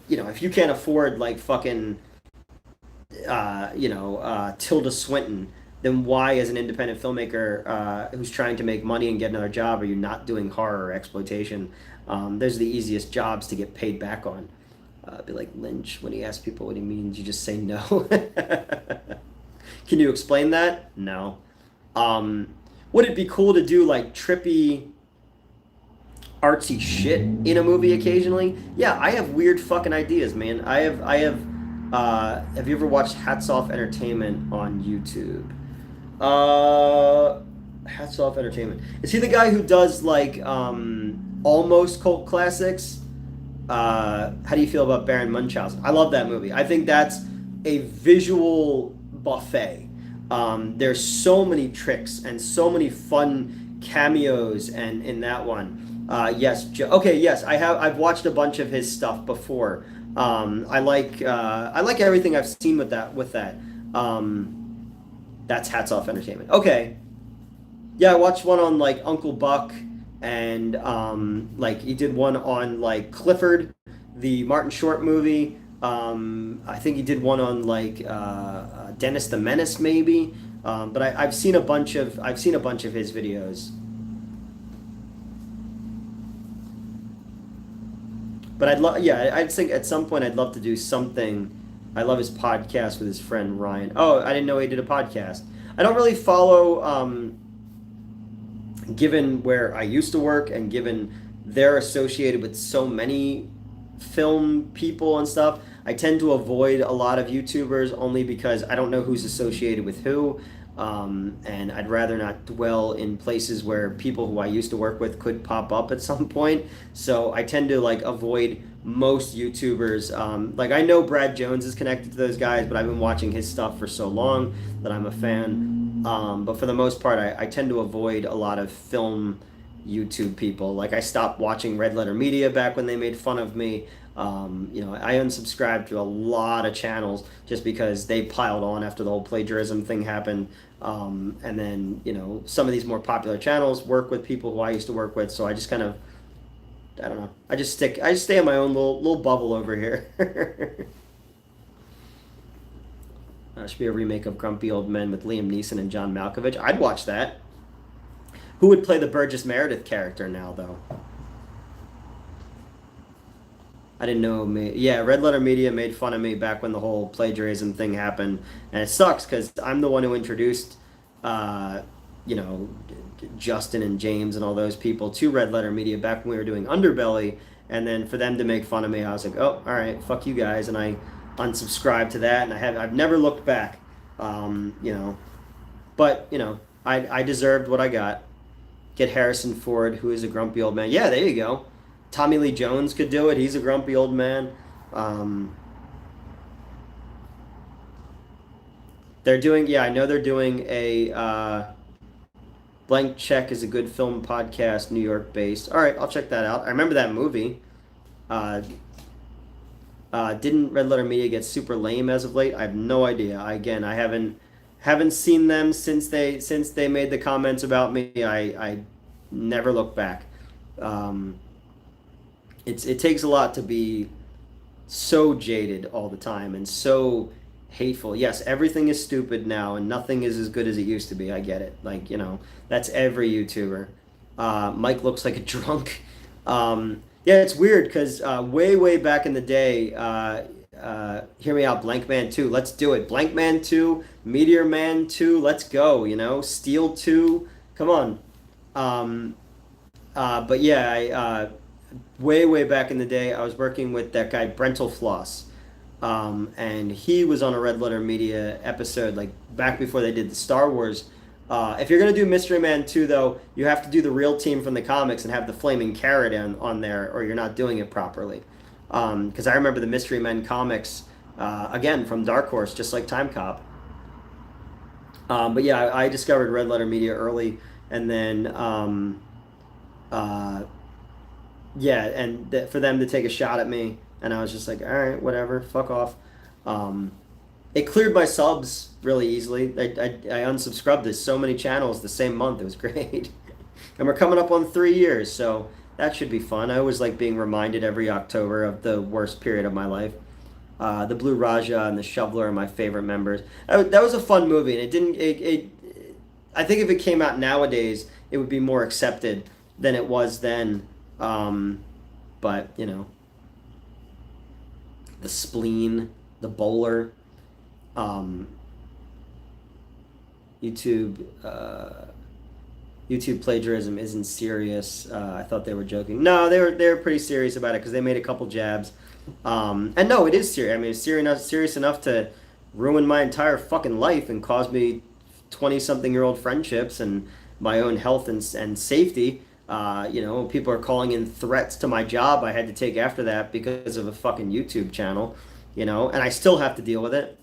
If you can't afford like fucking Tilda Swinton, then why, as an independent filmmaker who's trying to make money and get another job, are you not doing horror or exploitation? Those are the easiest jobs to get paid back on. Be like Lynch when he asks people what he means, you just say no. Can you explain that? No. Would it be cool to do like trippy, artsy shit in a movie occasionally? Yeah, I have weird fucking ideas, man. Have you ever watched Hats Off Entertainment on YouTube? Hats Off Entertainment. Is he the guy who does like almost cult classics? How do you feel about Baron Munchausen? I love that movie. I think that's a visual buffet. There's so many tricks and so many fun cameos, and in that one, yes, okay, yes, I've watched a bunch of his stuff before. I like everything I've seen with that. That's Hats Off Entertainment. Okay, yeah, I watched one on like Uncle Buck, and like he did one on like Clifford, the Martin Short movie. I think he did one on like Dennis the Menace, maybe. But I've seen a bunch of his videos. But I'd think at some point I'd love to do something. I love his podcast with his friend Ryan. Oh, I didn't know he did a podcast. I don't really follow, given where I used to work and given they're associated with so many film people and stuff. I tend to avoid a lot of YouTubers only because I don't know who's associated with who. And I'd rather not dwell in places where people who I used to work with could pop up at some point. So I tend to like avoid most YouTubers. Like I know Brad Jones is connected to those guys, but I've been watching his stuff for so long that I'm a fan. But for the most part, I tend to avoid a lot of film YouTube people. Like I stopped watching Red Letter Media back when they made fun of me. I unsubscribed to a lot of channels just because they piled on after the whole plagiarism thing happened. And then, some of these more popular channels work with people who I used to work with. So I just kind of, I don't know. I just stay in my own little bubble over here. Should be a remake of Grumpy Old Men with Liam Neeson and John Malkovich. I'd watch that. Who would play the Burgess Meredith character now, though? I didn't know me. Yeah, Red Letter Media made fun of me back when the whole plagiarism thing happened, and it sucks because I'm the one who introduced, uh, you know, Justin and James and all those people to Red Letter Media back when we were doing Underbelly, and then for them to make fun of me, I was like, oh, all right, fuck you guys, and I unsubscribed to that, and I've never looked back, you know, but I deserved what I got. Get Harrison Ford, who is a grumpy old man. Yeah, there you go. Tommy Lee Jones could do it. He's a grumpy old man. Um, they're doing, yeah, I know they're doing a Blank Check is a good film podcast, New York based. All right, I'll check that out. I remember that movie. Uh, didn't Red Letter Media get super lame as of late? I have no idea. I haven't seen them since they made the comments about me. I never look back. Um, it takes a lot to be so jaded all the time and so hateful. Yes, everything is stupid now and nothing is as good as it used to be. I get it. Like, that's every YouTuber. Mike looks like a drunk. Yeah, it's weird because way back in the day, hear me out, Blank Man 2, let's do it. Blank Man 2, Meteor Man 2, let's go, Steel 2, come on. But yeah, way back in the day, I was working with that guy Brental Floss, and he was on a Red Letter Media episode like back before they did the Star Wars. If you're gonna do Mystery Man 2, though, you have to do the real team from the comics and have the flaming carrot on there, or you're not doing it properly. Because I remember the Mystery Men comics, again from Dark Horse, just like Time Cop. But yeah, I discovered Red Letter Media early, and then yeah, and for them to take a shot at me, and I was just like, all right, whatever, fuck off. It cleared my subs really easily. I unsubscribed to so many channels the same month. It was great. And we're coming up on 3 years, so that should be fun. I always like being reminded every October of the worst period of my life. The Blue Raja and the Shoveler are my favorite members. That was a fun movie, and it didn't. I think if it came out nowadays, it would be more accepted than it was then. But the Spleen, the Bowler, YouTube plagiarism isn't serious. I thought they were joking. No, they were pretty serious about it because they made a couple jabs. And no, it is serious. I mean, it's serious enough to ruin my entire fucking life and cause me 20-something-year-old friendships and my own health and safety. People are calling in threats to my job I had to take after that because of a fucking YouTube channel, and I still have to deal with it.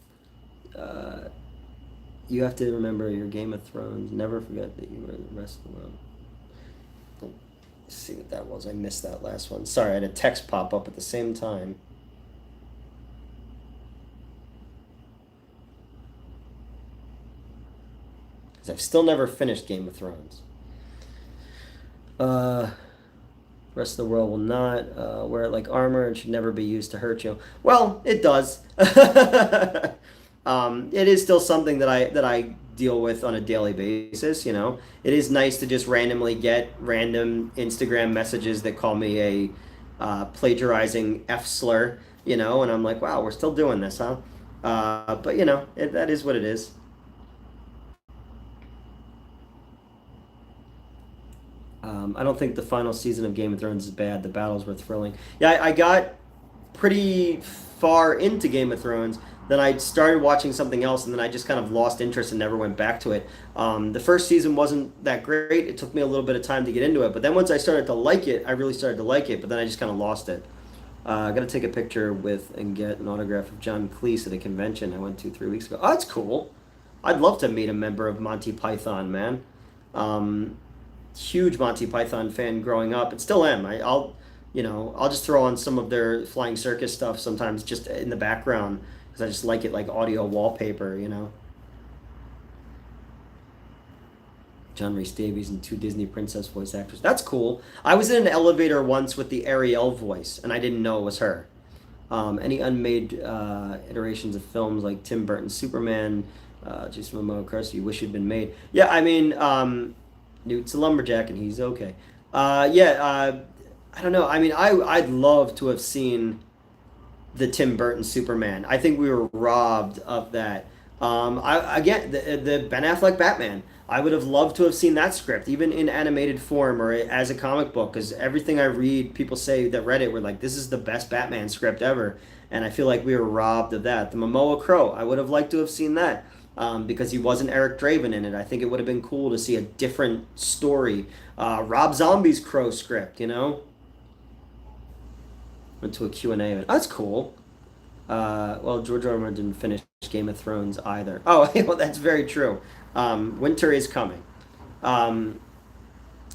You have to remember your Game of Thrones. Never forget that you were the rest of the world. Let's see what that was. I missed that last one. Sorry, I had a text pop up at the same time. Because I've still never finished Game of Thrones. Rest of the world will not wear it like armor and should never be used to hurt you. Well, it does. It is still something that I deal with on a daily basis. It is nice to just randomly get random Instagram messages that call me a plagiarizing F slur. And I'm like, wow, we're still doing this, huh? But that is what it is. I don't think the final season of Game of Thrones is bad. The battles were thrilling. Yeah, I got pretty far into Game of Thrones. Then I started watching something else, and then I just kind of lost interest and never went back to it. The first season wasn't that great. It took me a little bit of time to get into it. But then once I started to like it, I really started to like it. But then I just kind of lost it. I got to take a picture with and get an autograph of John Cleese at a convention I went to 3 weeks ago. Oh, that's cool. I'd love to meet a member of Monty Python, man. Huge Monty Python fan growing up, and still am. I'll just throw on some of their Flying Circus stuff sometimes just in the background because I just like it like audio wallpaper. John Rhys Davies and 2 Disney princess voice actors. That's cool. I was in an elevator once with the Ariel voice, and I didn't know it was her. Any unmade iterations of films like Tim Burton's Superman, Jason Momoa, Curse You Wish Had Been Made. Yeah, I mean. Newt's a lumberjack and he's okay. I don't know. I mean, I'd love to have seen the Tim Burton Superman. I think we were robbed of that. Again, the Ben Affleck Batman. I would have loved to have seen that script, even in animated form or as a comic book, because everything I read, people say that read it were like, this is the best Batman script ever. And I feel like we were robbed of that. The Momoa Crow, I would have liked to have seen that because he wasn't Eric Draven in it. I think it would have been cool to see a different story. Rob Zombie's Crow script, you know? Went to a Q&A. Oh, that's cool. Well, George R. R. Martin didn't finish Game of Thrones either. Oh, well, that's very true. Winter is coming. I don't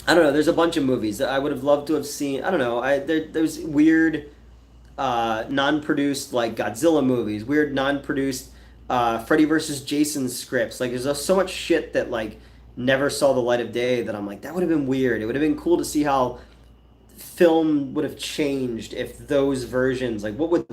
know. There's a bunch of movies that I would have loved to have seen. I don't know. There's weird, non-produced like Godzilla movies. Weird non-produced Freddy versus Jason scripts. Like there's so much shit that like never saw the light of day that I'm like that would have been weird. It would have been cool to see how film would have changed if those versions like what would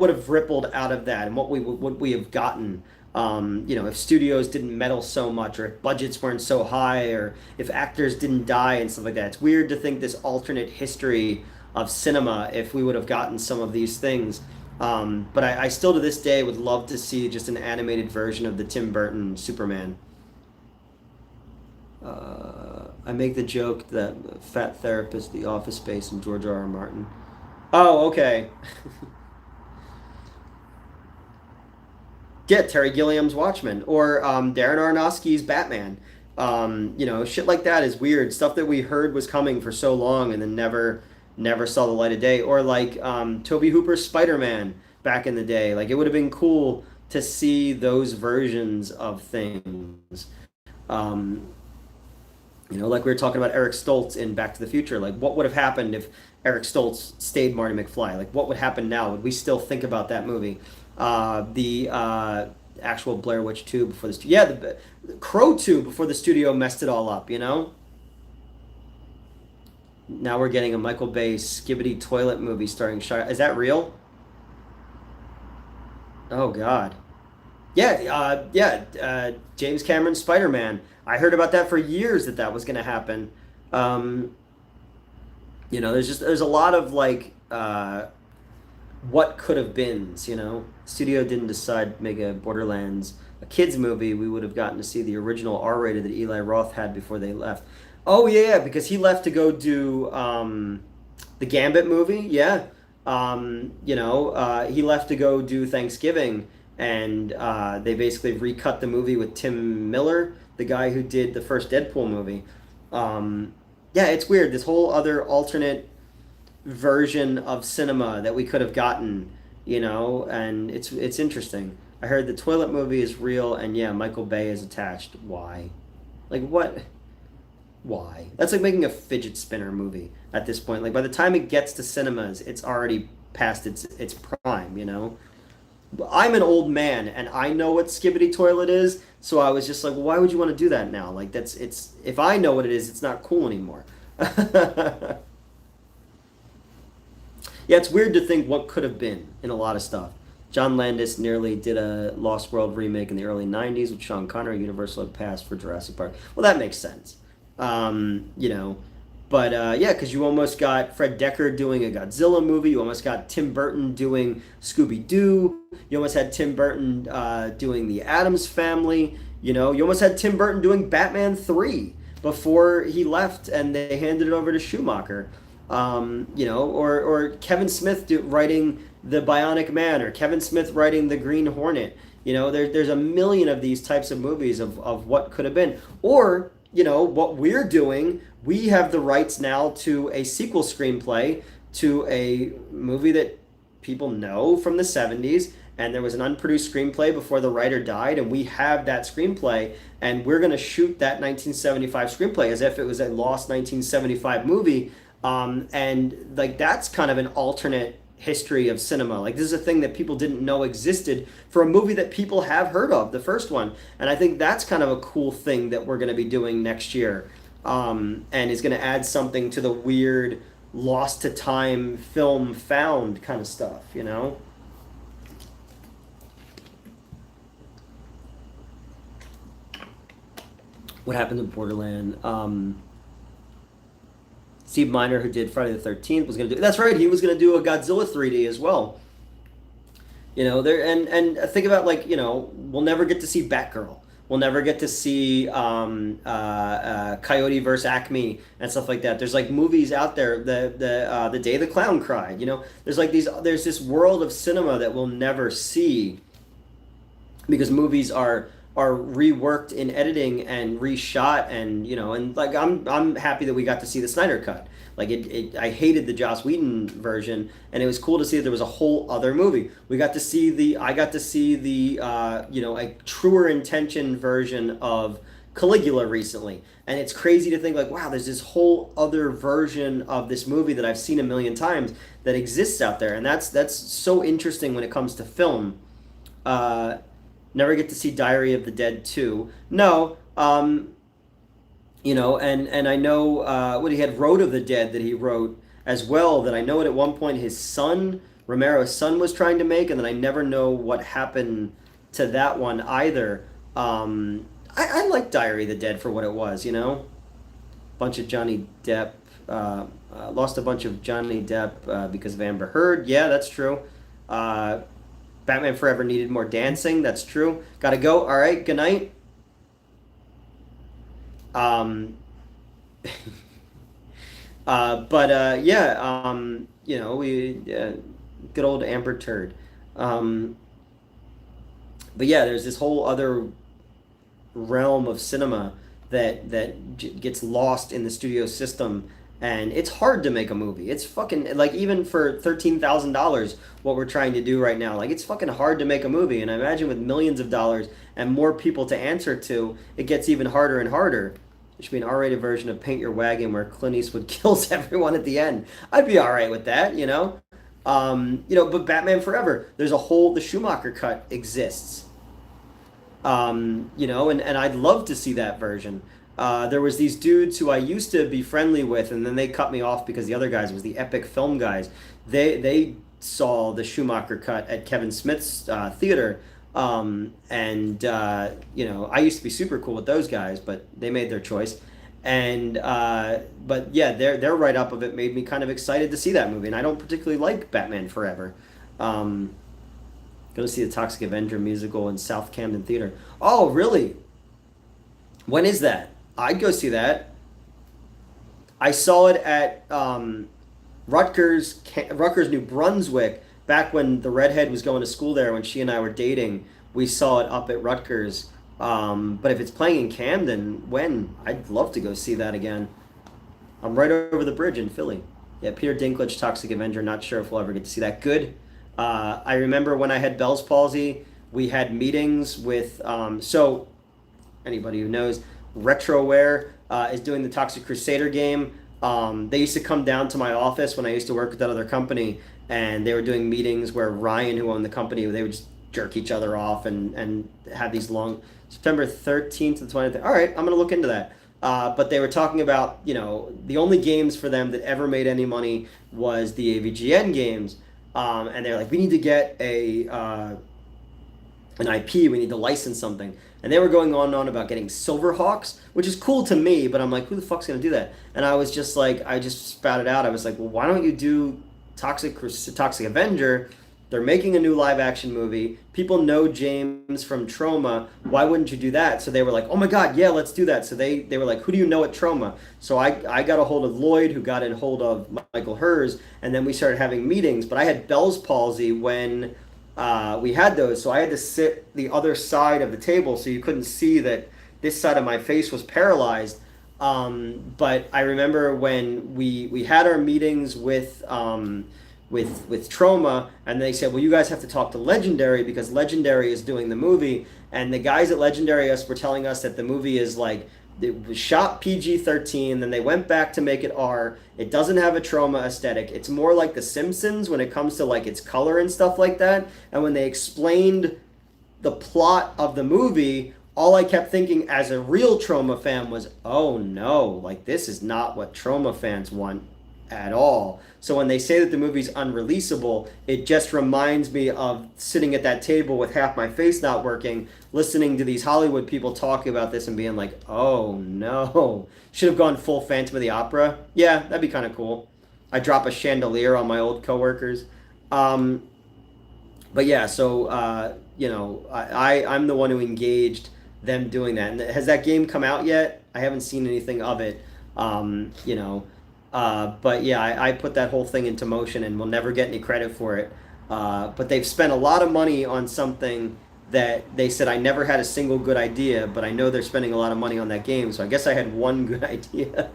have rippled out of that and what we have gotten if studios didn't meddle so much or if budgets weren't so high or if actors didn't die and stuff like that. It's weird to think this alternate history of cinema if we would have gotten some of these things. But I still to this day would love to see just an animated version of the Tim Burton Superman. I make the joke that Fat Therapist, The Office Space, and George R. R. Martin. Oh, okay. Yeah, Terry Gilliam's Watchmen or Darren Aronofsky's Batman. Shit like that is weird. Stuff that we heard was coming for so long and then never saw the light of day. Or like Toby Hooper's Spider-Man back in the day. Like it would have been cool to see those versions of things. Like we were talking about Eric Stoltz in Back to the Future. Like what would have happened if Eric Stoltz stayed Marty McFly? Like what would happen now? Would we still think about that movie? The actual Blair Witch 2 before the studio. Yeah, the Crow 2 before the studio messed it all up, you know? Now we're getting a Michael Bay Skibbity toilet movie starring Shia. Is that real? Oh, God. Yeah, James Cameron's Spider-Man. I heard about that for years that was going to happen. There's a lot of like what could have beens, Studio didn't decide to make a Borderlands a kids movie. We would have gotten to see the original R-rated that Eli Roth had before they left. Oh yeah, because he left to go do the Gambit movie. Yeah, he left to go do Thanksgiving, and they basically recut the movie with Tim Miller, the guy who did the first Deadpool movie. Yeah, it's weird. This whole other alternate version of cinema that we could have gotten, and it's interesting. I heard the toilet movie is real, and yeah, Michael Bay is attached. Why? Like what? Why? That's like making a fidget spinner movie at this point. Like by the time it gets to cinemas, it's already past its prime. I'm an old man, and I know what Skibbity Toilet is, so I was just like, well, why would you want to do that now? Like it's if I know what it is, it's not cool anymore. Yeah, it's weird to think what could have been in a lot of stuff. John Landis nearly did a Lost World remake in the early 90s with Sean Connery. Universal had passed for Jurassic Park. Well, that makes sense. Yeah, because you almost got Fred Dekker doing a Godzilla movie. You almost got Tim Burton doing Scooby-Doo. You almost had Tim Burton doing The Addams Family. You almost had Tim Burton doing Batman 3 before he left and they handed it over to Schumacher. Or Kevin Smith writing The Bionic Man, or Kevin Smith writing The Green Hornet. There's a million of these types of movies of what could have been. Or, what we're doing, we have the rights now to a sequel screenplay to a movie that people know from the 70s, and there was an unproduced screenplay before the writer died, and we have that screenplay, and we're going to shoot that 1975 screenplay as if it was a lost 1975 movie. And like that's kind of an alternate history of cinema. Like this is a thing that people didn't know existed for a movie that people have heard of, the first one. And I think that's kind of a cool thing that we're going to be doing next year, and is going to add something to the weird lost to time film found kind of stuff, What happened to Borderland? Steve Miner, who did Friday the 13th, was going to do. That's right, he was going to do a Godzilla 3D as well. There and think about, like, we'll never get to see Batgirl. We'll never get to see Coyote versus Acme and stuff like that. There's like movies out there, the Day the Clown Cried. There's like there's this world of cinema that we'll never see because movies are reworked in editing and reshot, and like I'm happy that we got to see the Snyder cut. Like I hated the Joss Whedon version, and it was cool to see that there was a whole other movie. I got to see the a truer intention version of Caligula recently, and it's crazy to think, like, wow, there's this whole other version of this movie that I've seen a million times that exists out there, and that's so interesting when it comes to film. Never get to see Diary of the Dead 2. No, and I know what he had, Road of the Dead, that he wrote as well, that I know at one point his son, Romero's son, was trying to make, and then I never know what happened to that one either. I like Diary of the Dead for what it was, Bunch of Johnny Depp, lost a bunch of Johnny Depp because of Amber Heard. Yeah, that's true. Batman Forever needed more dancing. That's true. Gotta go. All right. Good night. Yeah. We good old Amber Turd. But yeah, there's this whole other realm of cinema that gets lost in the studio system, and it's hard to make a movie. It's fucking, like, even for $13,000, what we're trying to do right now, like, it's fucking hard to make a movie. And I imagine with millions of dollars and more people to answer to, it gets even harder and harder. There should be an R-rated version of Paint Your Wagon where Clint Eastwood kills everyone at the end. I'd be all right with that, But Batman Forever, the Schumacher cut exists. And I'd love to see that version. There was these dudes who I used to be friendly with, and then they cut me off because the other guys was the Epic Film guys. They saw the Schumacher cut at Kevin Smith's theater, I used to be super cool with those guys, but they made their choice. And but yeah, their write up of it made me kind of excited to see that movie, and I don't particularly like Batman Forever. Go see the Toxic Avenger musical in South Camden Theater. Oh, really? When is that? I'd go see that. I saw it at Rutgers, New Brunswick, back when the redhead was going to school there, when she and I were dating. We saw it up at Rutgers. But if it's playing in Camden, when? I'd love to go see that again. I'm right over the bridge in Philly. Yeah, Peter Dinklage, Toxic Avenger. Not sure if we'll ever get to see that. Good. I remember when I had Bell's palsy, we had meetings with, so anybody who knows, Retroware is doing the Toxic Crusader game. They used to come down to my office when I used to work with that other company, and they were doing meetings where Ryan, who owned the company, they would just jerk each other off and have these long, September 13th to the 20th. All right, I'm going to look into that. But they were talking about, the only games for them that ever made any money was the AVGN games. And they're like, we need to get an IP, we need to license something. And they were going on and on about getting Silverhawks, which is cool to me, but I'm like, who the fuck's going to do that? And I was just like, I just spouted out. I was like, well, why don't you do Toxic Avenger? They're making a new live action movie. People know James from Troma. Why wouldn't you do that? So they were like, oh my God, yeah, let's do that. So they were like, who do you know at Troma? So I got a hold of Lloyd, who got in hold of Michael Hers, and then we started having meetings. But I had Bell's palsy when we had those, so I had to sit the other side of the table so you couldn't see that this side of my face was paralyzed. But I remember when we had our meetings with Troma, and they said, well, you guys have to talk to Legendary because Legendary is doing the movie, and the guys at Legendary were telling us that the movie is like, it was shot PG-13, then they went back to make it R. It doesn't have a Troma aesthetic. It's more like The Simpsons when it comes to like its color and stuff like that. And when they explained the plot of the movie, all I kept thinking as a real Troma fan was, oh no, like this is not what Troma fans want at all. So when they say that the movie's unreleasable, it just reminds me of sitting at that table with half my face not working, listening to these Hollywood people talk about this and being like, oh no, should have gone full Phantom of the Opera. Yeah, that'd be kind of cool. I drop a chandelier on my old coworkers. Um, but yeah, so I'm the one who engaged them doing that. And has that game come out yet? I haven't seen anything of it. You know, but yeah, I put that whole thing into motion and will never get any credit for it. But they've spent a lot of money on something that they said I never had a single good idea, but I know they're spending a lot of money on that game, so I guess I had one good idea.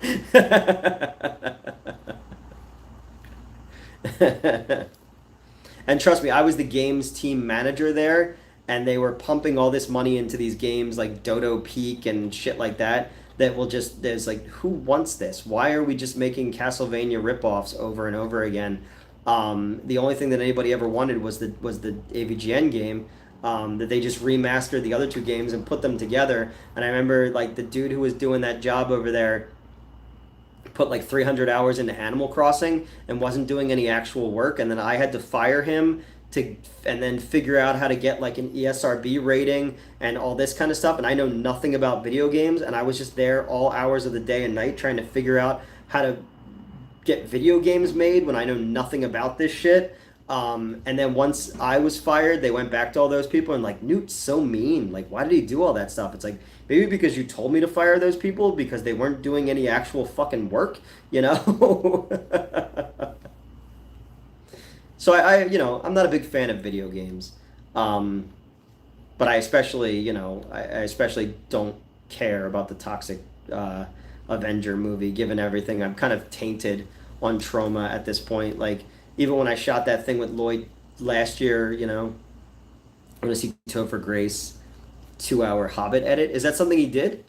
And trust me, I was the games team manager there, and they were pumping all this money into these games like Dodo Peak and shit like that. That will just there's like, who wants this? Why are we just making Castlevania ripoffs over and over again? The only thing that anybody ever wanted was the AVGN game. That they just remastered the other two games and put them together. And I remember like the dude who was doing that job over there put like 300 hours into Animal Crossing and wasn't doing any actual work, and then I had to fire him to and then figure out how to get like an ESRB rating and all this kind of stuff, and I know nothing about video games, and I was just there all hours of the day and night trying to figure out how to get video games made when I know nothing about this shit. And then once I was fired, they went back to all those people and like, Newt's so mean. Like, why did he do all that stuff? It's like, maybe because you told me to fire those people because they weren't doing any actual fucking work, you know? So I'm not a big fan of video games. Um, but I especially, I especially don't care about the Toxic Avenger movie, given everything. I'm kind of tainted on trauma at this point. Like, even when I shot that thing with Lloyd last year, I'm going to see Topher Grace 2-hour Hobbit edit. Is that something he did?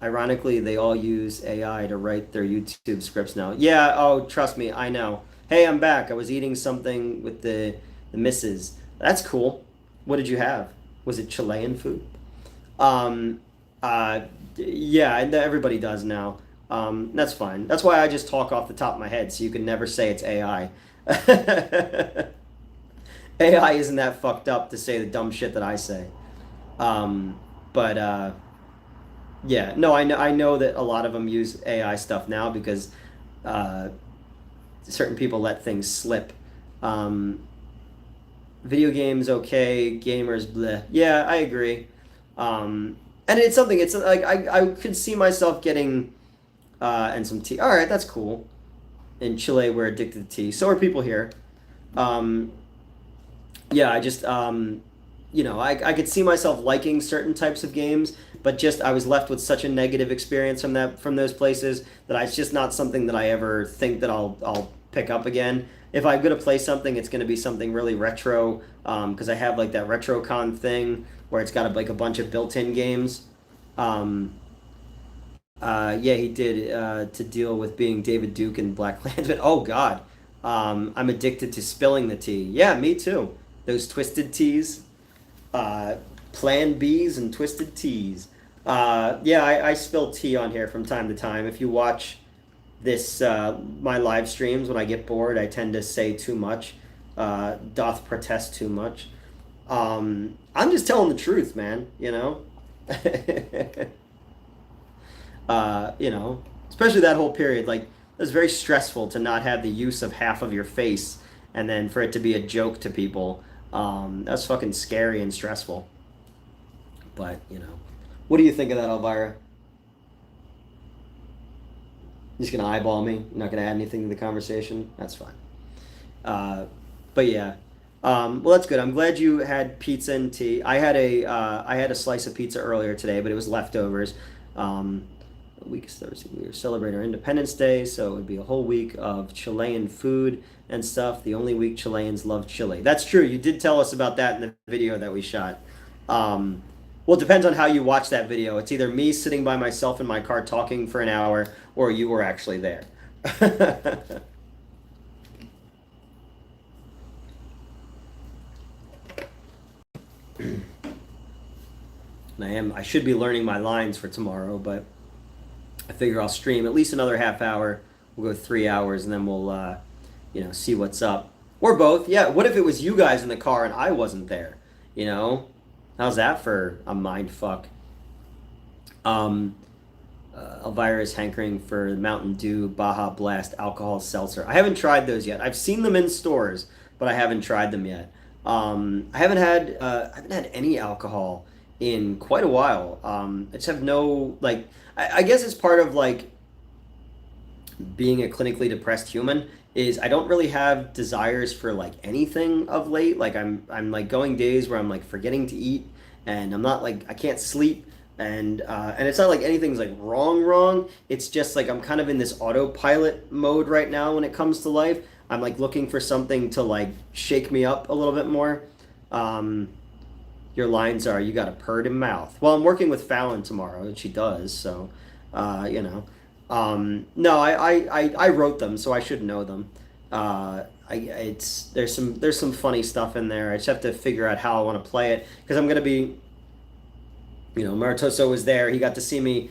Ironically, they all use AI to write their YouTube scripts now. Yeah, oh, trust me, I know. Hey, I'm back. I was eating something with the missus. That's cool. What did you have? Was it Chilean food? Um, yeah, everybody does now. That's fine. That's why I just talk off the top of my head, so you can never say it's AI. AI isn't that fucked up to say the dumb shit that I say. But yeah, no, I know that a lot of them use AI stuff now because uh, certain people let things slip. Um, Video games, okay. Gamers, bleh. Yeah, I agree. And it's something. It's like I could see myself getting and some tea. All right, that's cool. In Chile, we're addicted to tea. So are people here. Um, yeah, I just I could see myself liking certain types of games, but just I was left with such a negative experience from those places that it's just not something that I ever think that I'll pick up again. If I'm gonna play something, it's gonna be something really retro, because I have like that RetroCon thing where it's got like a bunch of built-in games. Um, yeah, he did to deal with being David Duke and Black Klansman. Oh God, I'm addicted to spilling the tea. Yeah, me too. Those twisted teas, uh, Plan Bs and twisted teas. Yeah, I spill tea on here from time to time. If you watch this my live streams when I get bored, I tend to say too much, doth protest too much. I'm just telling the truth, man. Especially that whole period. Like, it was very stressful to not have the use of half of your face and then for it to be a joke to people. That's fucking scary and stressful. But, what do you think of that, Elvira? You're just gonna eyeball me? You're not gonna add anything to the conversation? That's fine. Uh, but yeah. Well, that's good. I'm glad you had pizza and tea. I had a slice of pizza earlier today, but it was leftovers. Um, a week is Thursday. We were celebrating our Independence Day, so it would be a whole week of Chilean food and stuff. The only week Chileans love Chile. That's true. You did tell us about that in the video that we shot. Um, well, it depends on how you watch that video. It's either me sitting by myself in my car talking for an hour, or you were actually there. And I should be learning my lines for tomorrow, but I figure I'll stream at least another half hour We'll go 3 hours, and then we'll see what's up. Or both. Yeah. What if it was you guys in the car and I wasn't there? You know, how's that for a mind fuck? Um, Elvira is hankering for Mountain Dew Baja Blast alcohol seltzer. I haven't tried those yet. I've seen them in stores, but I haven't tried them yet. I haven't had any alcohol in quite a while. I just have no like. I guess it's part of like being a clinically depressed human is I don't really have desires for like anything of late. Like I'm like going days where I'm like forgetting to eat and I'm not like I can't sleep and it's not like anything's like wrong. It's just like I'm kind of in this autopilot mode right now when it comes to life. I'm like looking for something to like shake me up a little bit more. Um, your lines are you got a purred in mouth. Well, I'm working with Fallon tomorrow, and she does. So, uh, you know, no, I wrote them, so I should know them. It's there's some funny stuff in there. I just have to figure out how I want to play it because I'm gonna be, Maritoso was there. He got to see me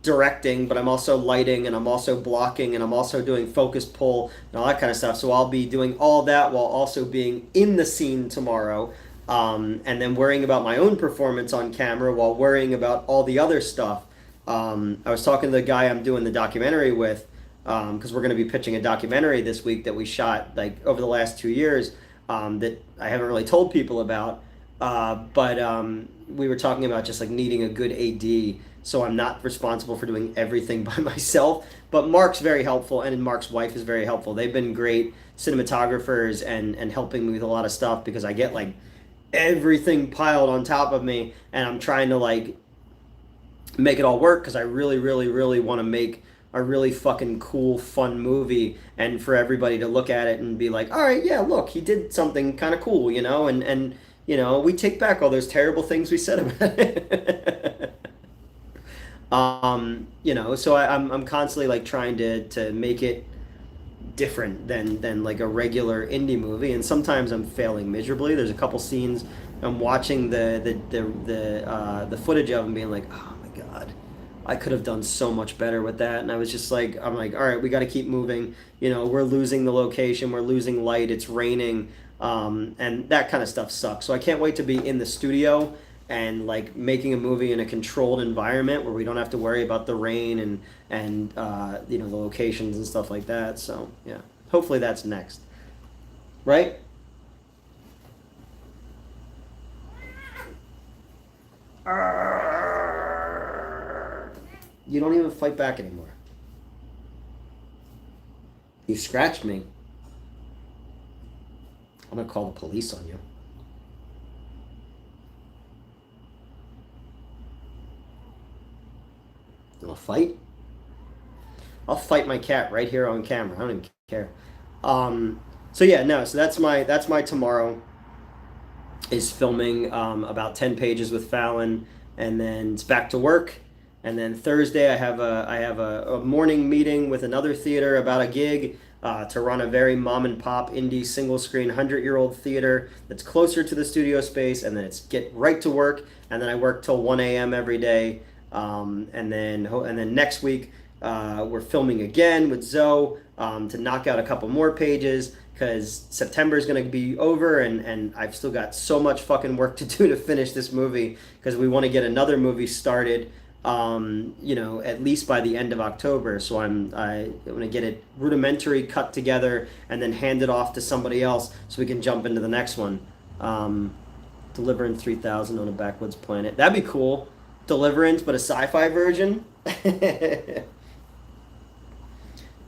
directing, but I'm also lighting and I'm also blocking and I'm also doing focus pull and all that kind of stuff. So I'll be doing all that while also being in the scene tomorrow. And then worrying about my own performance on camera while worrying about all the other stuff. I was talking to the guy I'm doing the documentary with, because we're going to be pitching a documentary this week that we shot like over the last 2 years, that I haven't really told people about. But we were talking about just like needing a good AD, so I'm not responsible for doing everything by myself. But Mark's very helpful, and Mark's wife is very helpful. They've been great cinematographers and helping me with a lot of stuff because I get like everything piled on top of me, and I'm trying to like make it all work because I really, really, really want to make a really fucking cool, fun movie, and for everybody to look at it and be like, all right, yeah, look, he did something kind of cool, and we take back all those terrible things we said about it. So I'm constantly like trying to make it different than like a regular indie movie, and sometimes I'm failing miserably. There's a couple scenes I'm watching the footage of and being like, oh my god, I could have done so much better with that. And I was just like, I'm like, all right, we got to keep moving. We're losing the location, we're losing light, it's raining, and that kind of stuff sucks. So I can't wait to be in the studio and like making a movie in a controlled environment where we don't have to worry about the rain and the locations and stuff like that. So yeah, hopefully that's next, right? You don't even fight back anymore. You scratched me. I'm gonna call the police on you. You wanna fight? I'll fight my cat right here on camera. I don't even care. So yeah, no. So that's my tomorrow. Is filming about 10 pages with Fallon, and then it's back to work. And then Thursday I have a morning meeting with another theater about a gig to run a very mom and pop indie single screen 100-year-old theater that's closer to the studio space, and then it's get right to work, and then I work till 1 a.m. every day. And then next week we're filming again with Zoe to knock out a couple more pages because September is going to be over, and I've still got so much fucking work to do to finish this movie because we want to get another movie started, at least by the end of October. So I'm going to get it rudimentary cut together and then hand it off to somebody else so we can jump into the next one. Deliverance 3000 on a backwoods planet. That'd be cool. Deliverance, but a sci-fi version.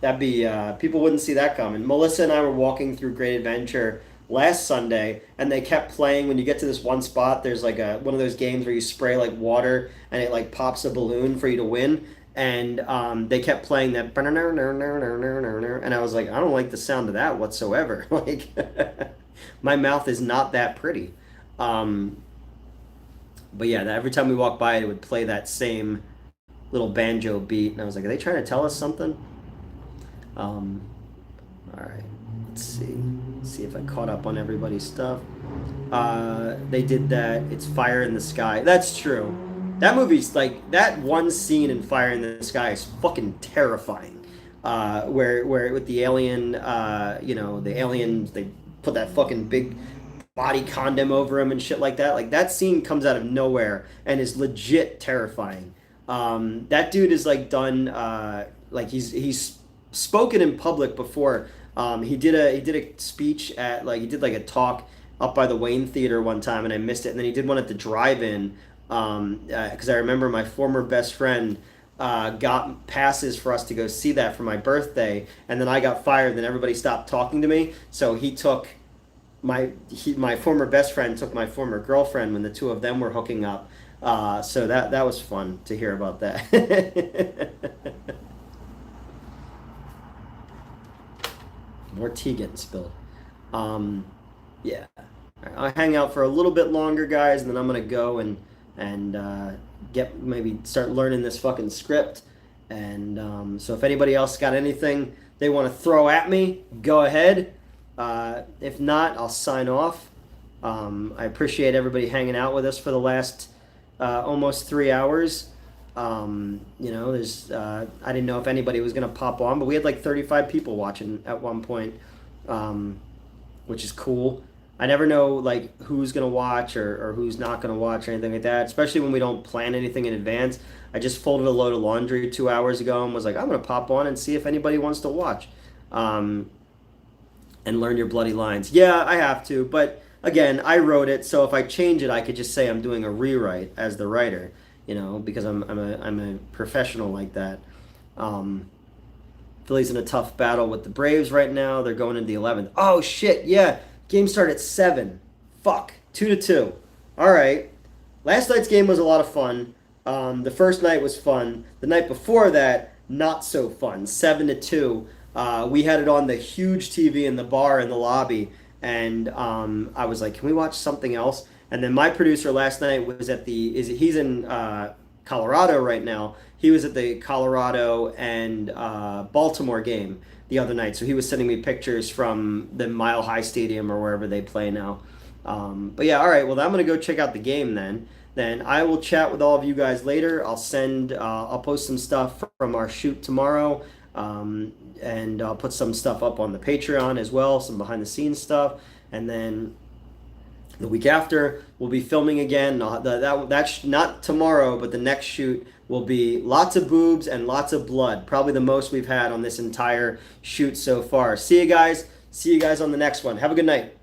That'd be people wouldn't see that coming. Melissa and I were walking through Great Adventure last Sunday, and they kept playing. When you get to this one spot, there's like one of those games where you spray like water and it like pops a balloon for you to win. And they kept playing that, and I was like, I don't like the sound of that whatsoever. Like, my mouth is not that pretty. But yeah, every time we walked by, it would play that same little banjo beat, and I was like, are they trying to tell us something? All right, let's see if I caught up on everybody's stuff. They did that. It's Fire in the Sky. That's true. That movie's like that one scene in Fire in the Sky is fucking terrifying. where with the alien, the aliens, they put that fucking big body condom over him and shit like that. Like that scene comes out of nowhere and is legit terrifying. That dude is like done. Like he's spoken in public before. He did a speech at like he did like a talk up by the Wayne Theater one time, and I missed it. And then he did one at the drive-in because I remember my former best friend got passes for us to go see that for my birthday, and then I got fired. Then everybody stopped talking to me, so he took my former best friend took my former girlfriend when the two of them were hooking up. So that was fun to hear about that. More tea getting spilled. Yeah, I'll hang out for a little bit longer, guys, and then I'm gonna go and get maybe start learning this fucking script. And so if anybody else got anything they want to throw at me, go ahead. If not, I'll sign off. I appreciate everybody hanging out with us for the last almost 3 hours. There's I didn't know if anybody was gonna pop on, but we had like 35 people watching at one point, which is cool. I never know like who's gonna watch or who's not gonna watch or anything like that, especially when we don't plan anything in advance. I just folded a load of laundry 2 hours ago and was like, I'm gonna pop on and see if anybody wants to watch. And learn your bloody lines. Yeah, I have to, but again, I wrote it, so if I change it, I could just say I'm doing a rewrite as the writer, because I'm a professional like that. Philly's in a tough battle with the Braves right now. They're going into the 11th. Oh shit, yeah. Game started at 7. Fuck. 2-2. All right. Last night's game was a lot of fun. The first night was fun. The night before that, not so fun. 7-2. We had it on the huge TV in the bar in the lobby, and I was like, "Can we watch something else?" And then my producer last night was at he's in Colorado right now. He was at the Colorado and Baltimore game the other night, so he was sending me pictures from the Mile High Stadium or wherever they play now. But yeah, all right. Well, I'm gonna go check out the game then. Then I will chat with all of you guys later. I'll post some stuff from our shoot tomorrow. And I'll put some stuff up on the Patreon as well, some behind the scenes stuff. And then the week after, we'll be filming again. That's not tomorrow, but the next shoot will be lots of boobs and lots of blood. Probably the most we've had on this entire shoot so far. See you guys. See you guys on the next one. Have a good night.